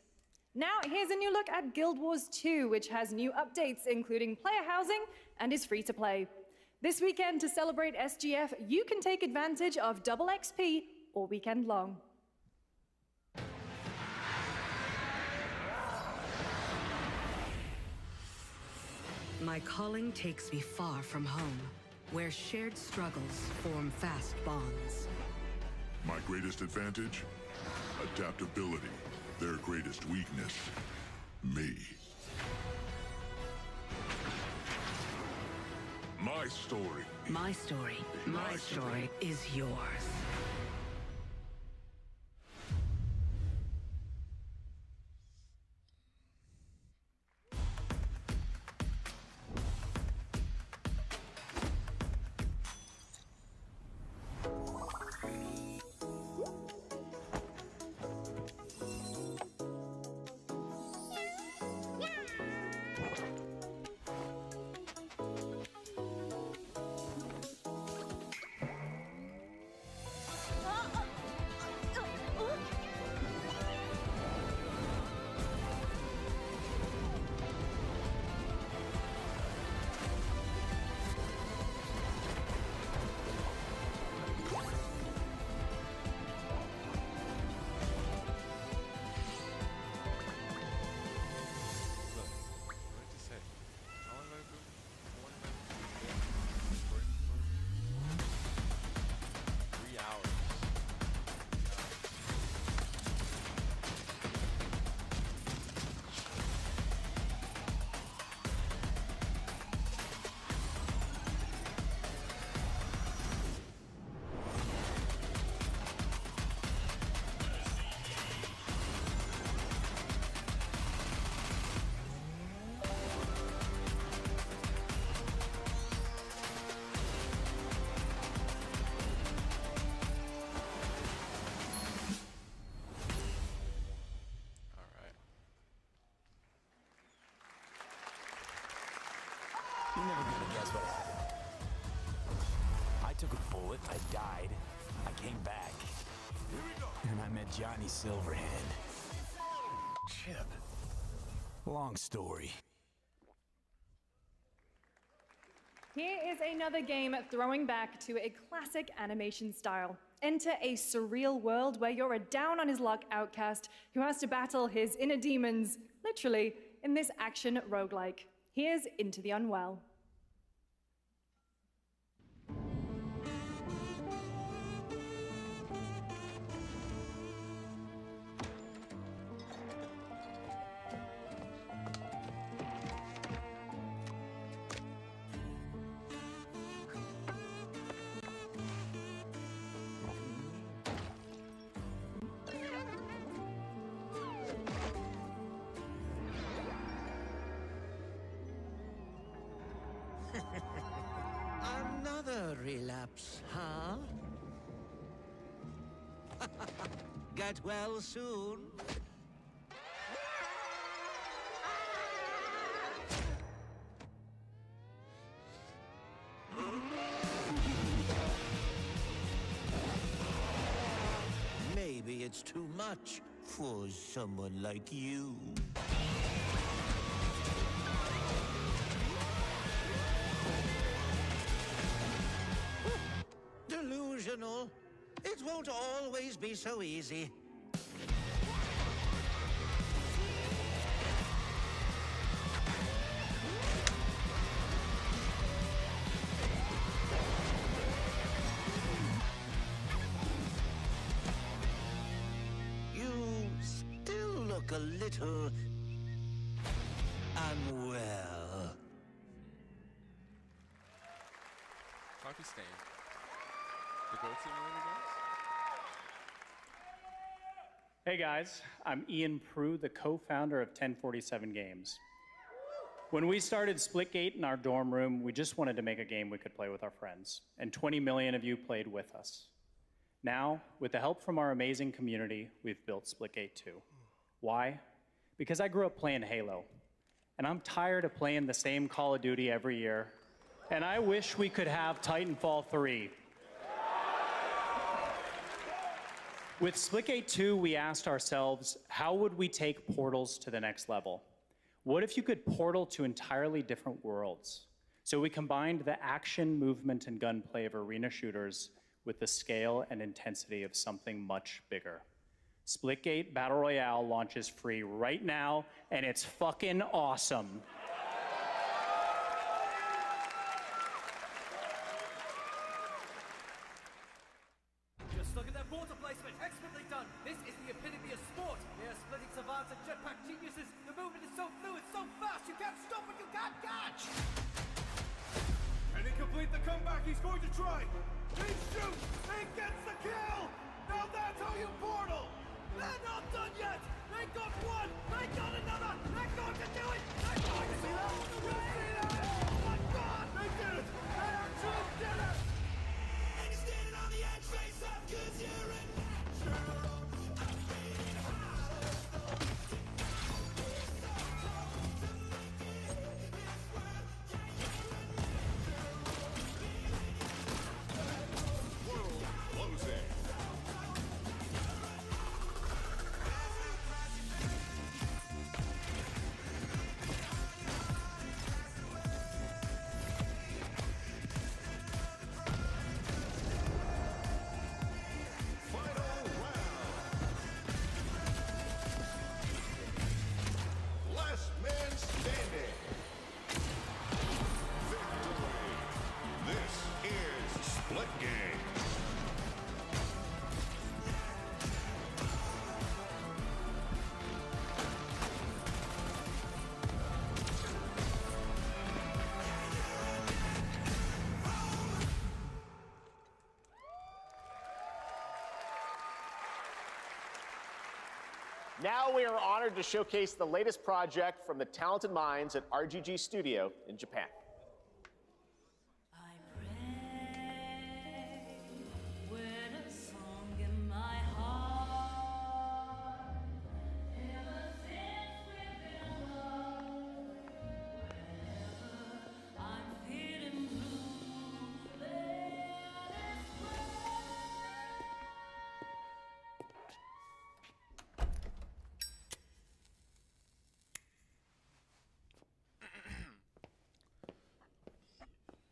Now, here's a new look at Guild Wars 2, which has new updates, including player housing, and is free to play. This weekend, to celebrate SGF, you can take advantage of double XP all weekend long. My calling takes me far from home, where shared struggles form fast bonds. My greatest advantage? Adaptability. Their greatest weakness? Me. My story. My story. My story is yours. You're never gonna guess what happened. I took a bullet, I died, I came back. And I met Johnny Silverhand. Chip. Long story. Here is another game throwing back to a classic animation style. Enter a surreal world where you're a down-on-his-luck outcast who has to battle his inner demons, literally, in this action roguelike. Here's Into the Unwell. Another relapse, huh? Get well soon. gets too much for someone like you. Delusional. It won't always be so easy. You still look a little unwell. Coffee stain. The Goat Simulator guys? Hey guys, I'm Ian Prue, the co-founder of 1047 Games. When we started Splitgate in our dorm room, we just wanted to make a game we could play with our friends, and 20 million of you played with us. Now, with the help from our amazing community, we've built Splitgate 2. Why? Because I grew up playing Halo, and I'm tired of playing the same Call of Duty every year, and I wish we could have Titanfall 3. With Splitgate 2, we asked ourselves, how would we take Portals to the next level? What if you could portal to entirely different worlds? So we combined the action, movement, and gunplay of arena shooters with the scale and intensity of something much bigger. Splitgate Battle Royale launches free right now, and it's fucking awesome. Just look at that water placement, expertly done. This is the epitome of sport. They are splitting savants and jetpack geniuses. The movement is so fluid, so fast, you can't stop it, you can't catch. Can he complete the comeback he's going to try? He shoots, he gets the kill. Now that's how you portal. They're not done yet. They got one, they got another. They're going to do it. They're going to do it all the way. Oh my God, they did it. They actually did it. And you're standing on the edge, face up, 'cause you're a natural. Last man standing. Victory. This is Split Game. Now we are honored to showcase the latest project from the talented minds at RGG Studio in Japan.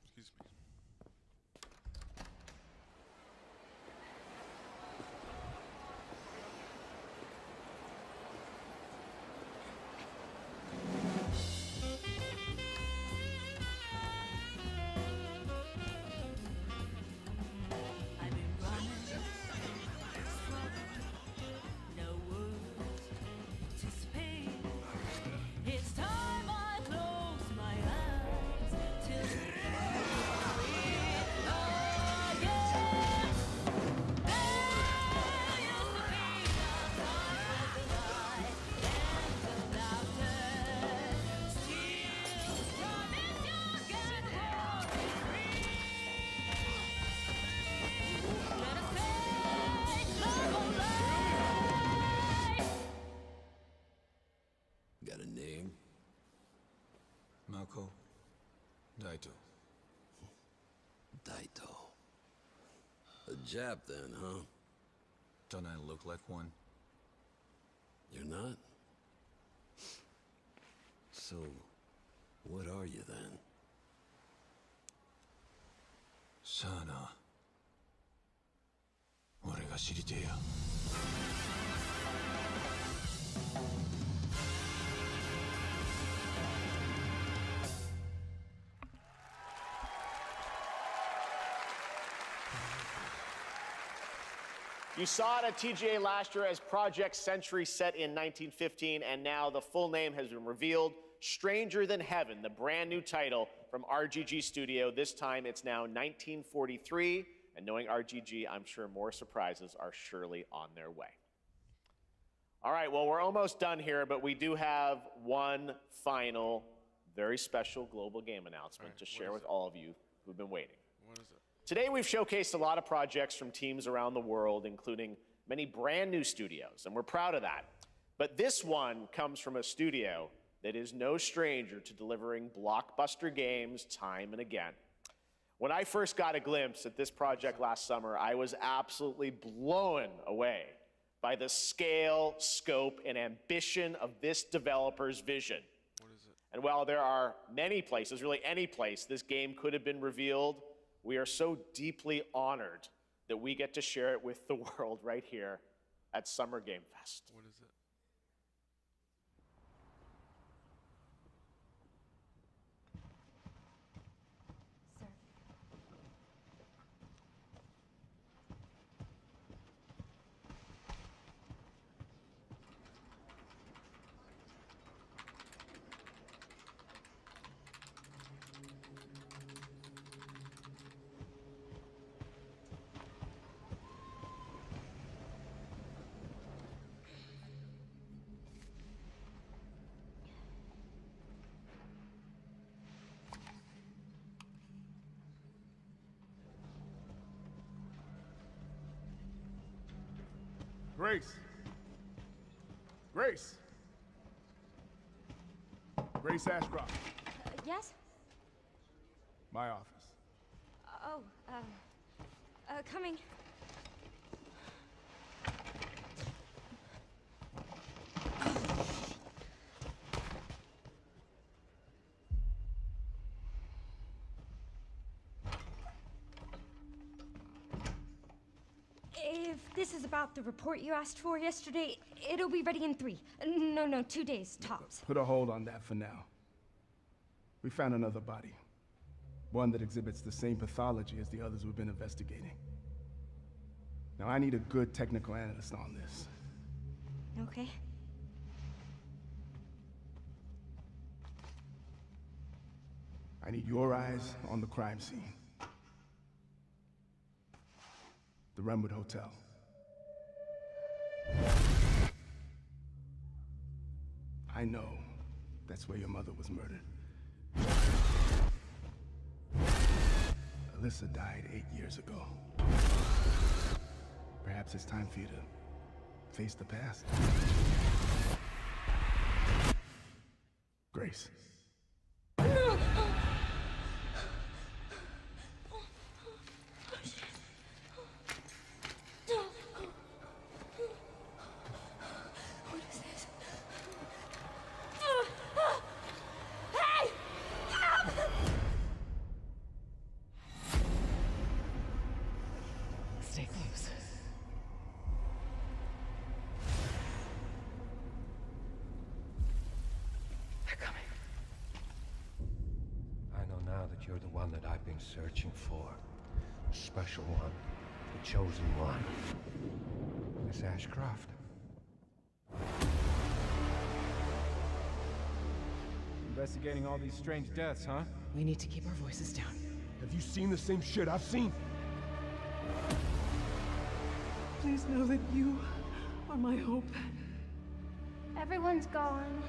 Excuse me. It's time I close my eyes till Got a name? Mako? Daito. Daito. A Jap then, huh? Don't I look like one? You're not? So, what are you then?さあな。俺が知りてえよ。You saw it at TGA last year as Project Century set in 1915, and now the full name has been revealed. Stranger Than Heaven, the brand new title from RGG Studio. This time it's now 1943, and knowing RGG, I'm sure more surprises are surely on their way. All right, well, we're almost done here, but we do have one final, very special global game announcement to share with all of you who've been waiting. What is it? Today, we've showcased a lot of projects from teams around the world, including many brand new studios, and we're proud of that. But this one comes from a studio that is no stranger to delivering blockbuster games time and again. When I first got a glimpse at this project last summer, I was absolutely blown away by the scale, scope, and ambition of this developer's vision. What is it? And while there are many places, really any place, this game could have been revealed, we are so deeply honored that we get to share it with the world right here at Summer Game Fest. What is it? Grace. Grace. Grace Ashcroft. Yes? My office. Oh, coming. If this is about the report you asked for yesterday, it'll be ready in 3. No, 2 days, tops. Put a hold on that for now. We found another body. One that exhibits the same pathology as the others we've been investigating. Now, I need a good technical analyst on this. Okay. I need your eyes on the crime scene. The Renwood Hotel. I know that's where your mother was murdered. Alyssa died 8 years ago. Perhaps it's time for you to face the past. Grace. Stay close. They're coming. I know now that you're the one that I've been searching for. The special one. The chosen one. Miss Ashcroft. Investigating all these strange deaths, huh? We need to keep our voices down. Have you seen the same shit I've seen? Please know that you are my hope. Everyone's gone.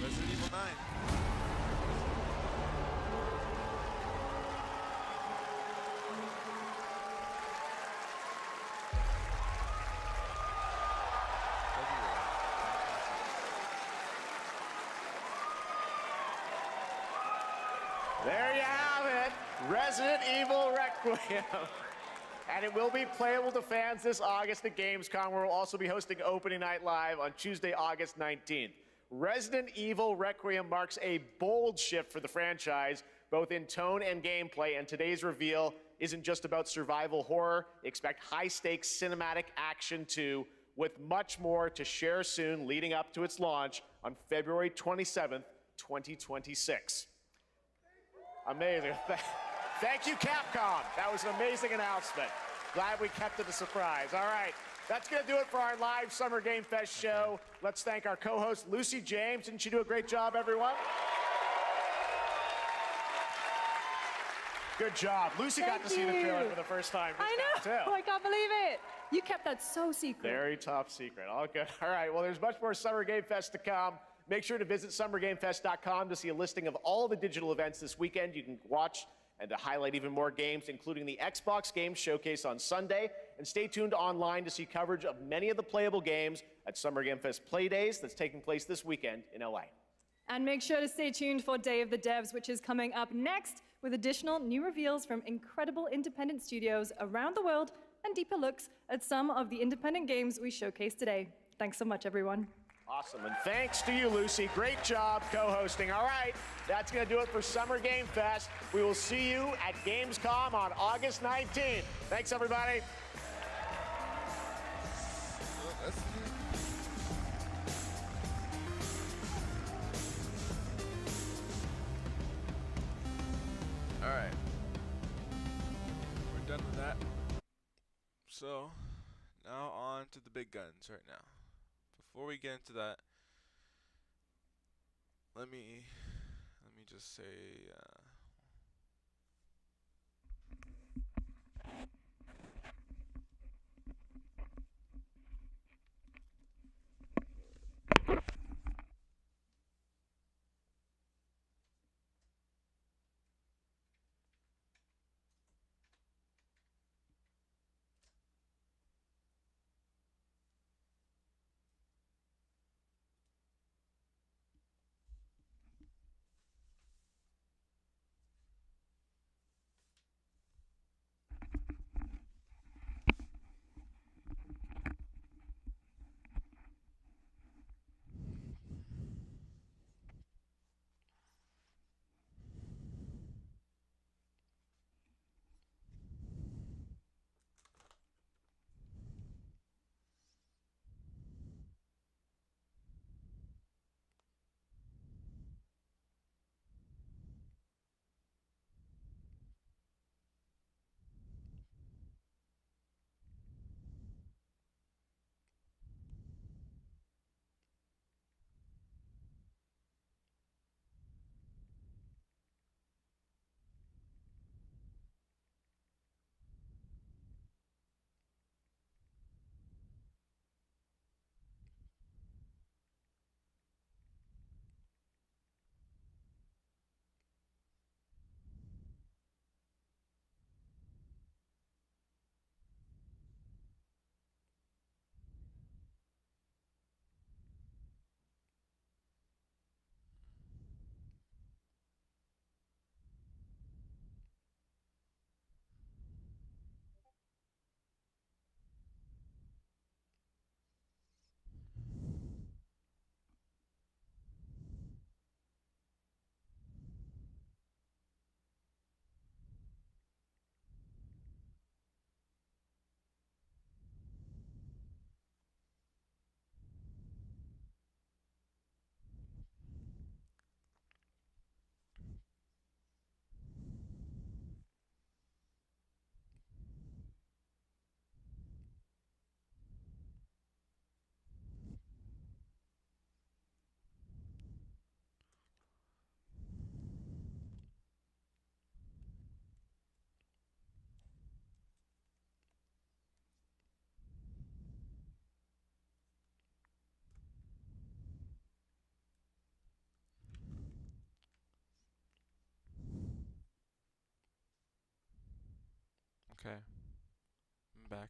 Resident Evil 9. There you have it, Resident Evil Requiem. And it will be playable to fans this August at Gamescom, where we'll also be hosting Opening Night Live on Tuesday, August 19th. Resident Evil Requiem marks a bold shift for the franchise, both in tone and gameplay, and today's reveal isn't just about survival horror. Expect high-stakes cinematic action too, with much more to share soon leading up to its launch on February 27th, 2026. Amazing. Thank you, Capcom. That was an amazing announcement. Glad we kept it a surprise. All right, that's going to do it for our live Summer Game Fest show. Let's thank our co-host, Lucy James. Didn't she do a great job, everyone? Good job. Lucy got to see the trailer for the first time. I know. Too. I can't believe it. You kept that so secret. Very top secret. All good. All right. Well, there's much more Summer Game Fest to come. Make sure to visit summergamefest.com to see a listing of all the digital events this weekend you can watch, and to highlight even more games, including the Xbox Games Showcase on Sunday. And stay tuned online to see coverage of many of the playable games at Summer Game Fest Play Days that's taking place this weekend in LA. And make sure to stay tuned for Day of the Devs, which is coming up next, with additional new reveals from incredible independent studios around the world and deeper looks at some of the independent games we showcased today. Thanks so much, everyone. Awesome, and thanks to you, Lucy. Great job co-hosting. All right, that's going to do it for Summer Game Fest. We will see you at Gamescom on August 19th. Thanks, everybody. All right, we're done with that. So now on to the big guns right now. Before we get into that, let me just say okay, I'm back.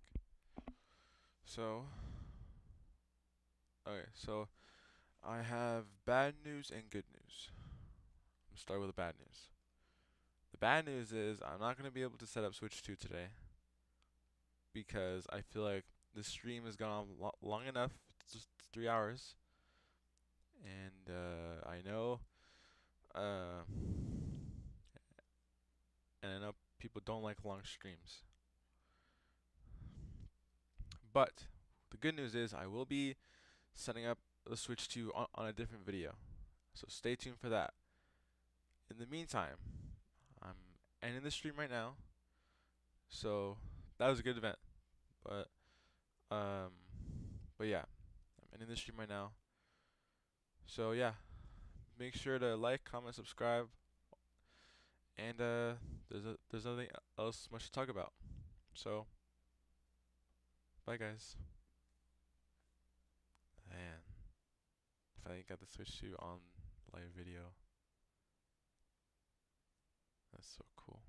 So, okay, so I have bad news and good news. I'm gonna start with the bad news. The bad news is I'm not going to be able to set up Switch 2 today because I feel like the stream has gone on long enough. It's just 3 hours. And I know people don't like long streams. But the good news is I will be setting up the Switch 2 on a different video. So stay tuned for that. In the meantime, I'm ending the stream right now. So that was a good event. But yeah, I'm ending the stream right now. So yeah, make sure to like, comment, subscribe, and there's nothing else much to talk about. So bye guys. Man, if I got the Switch 2 on live video, that's so cool.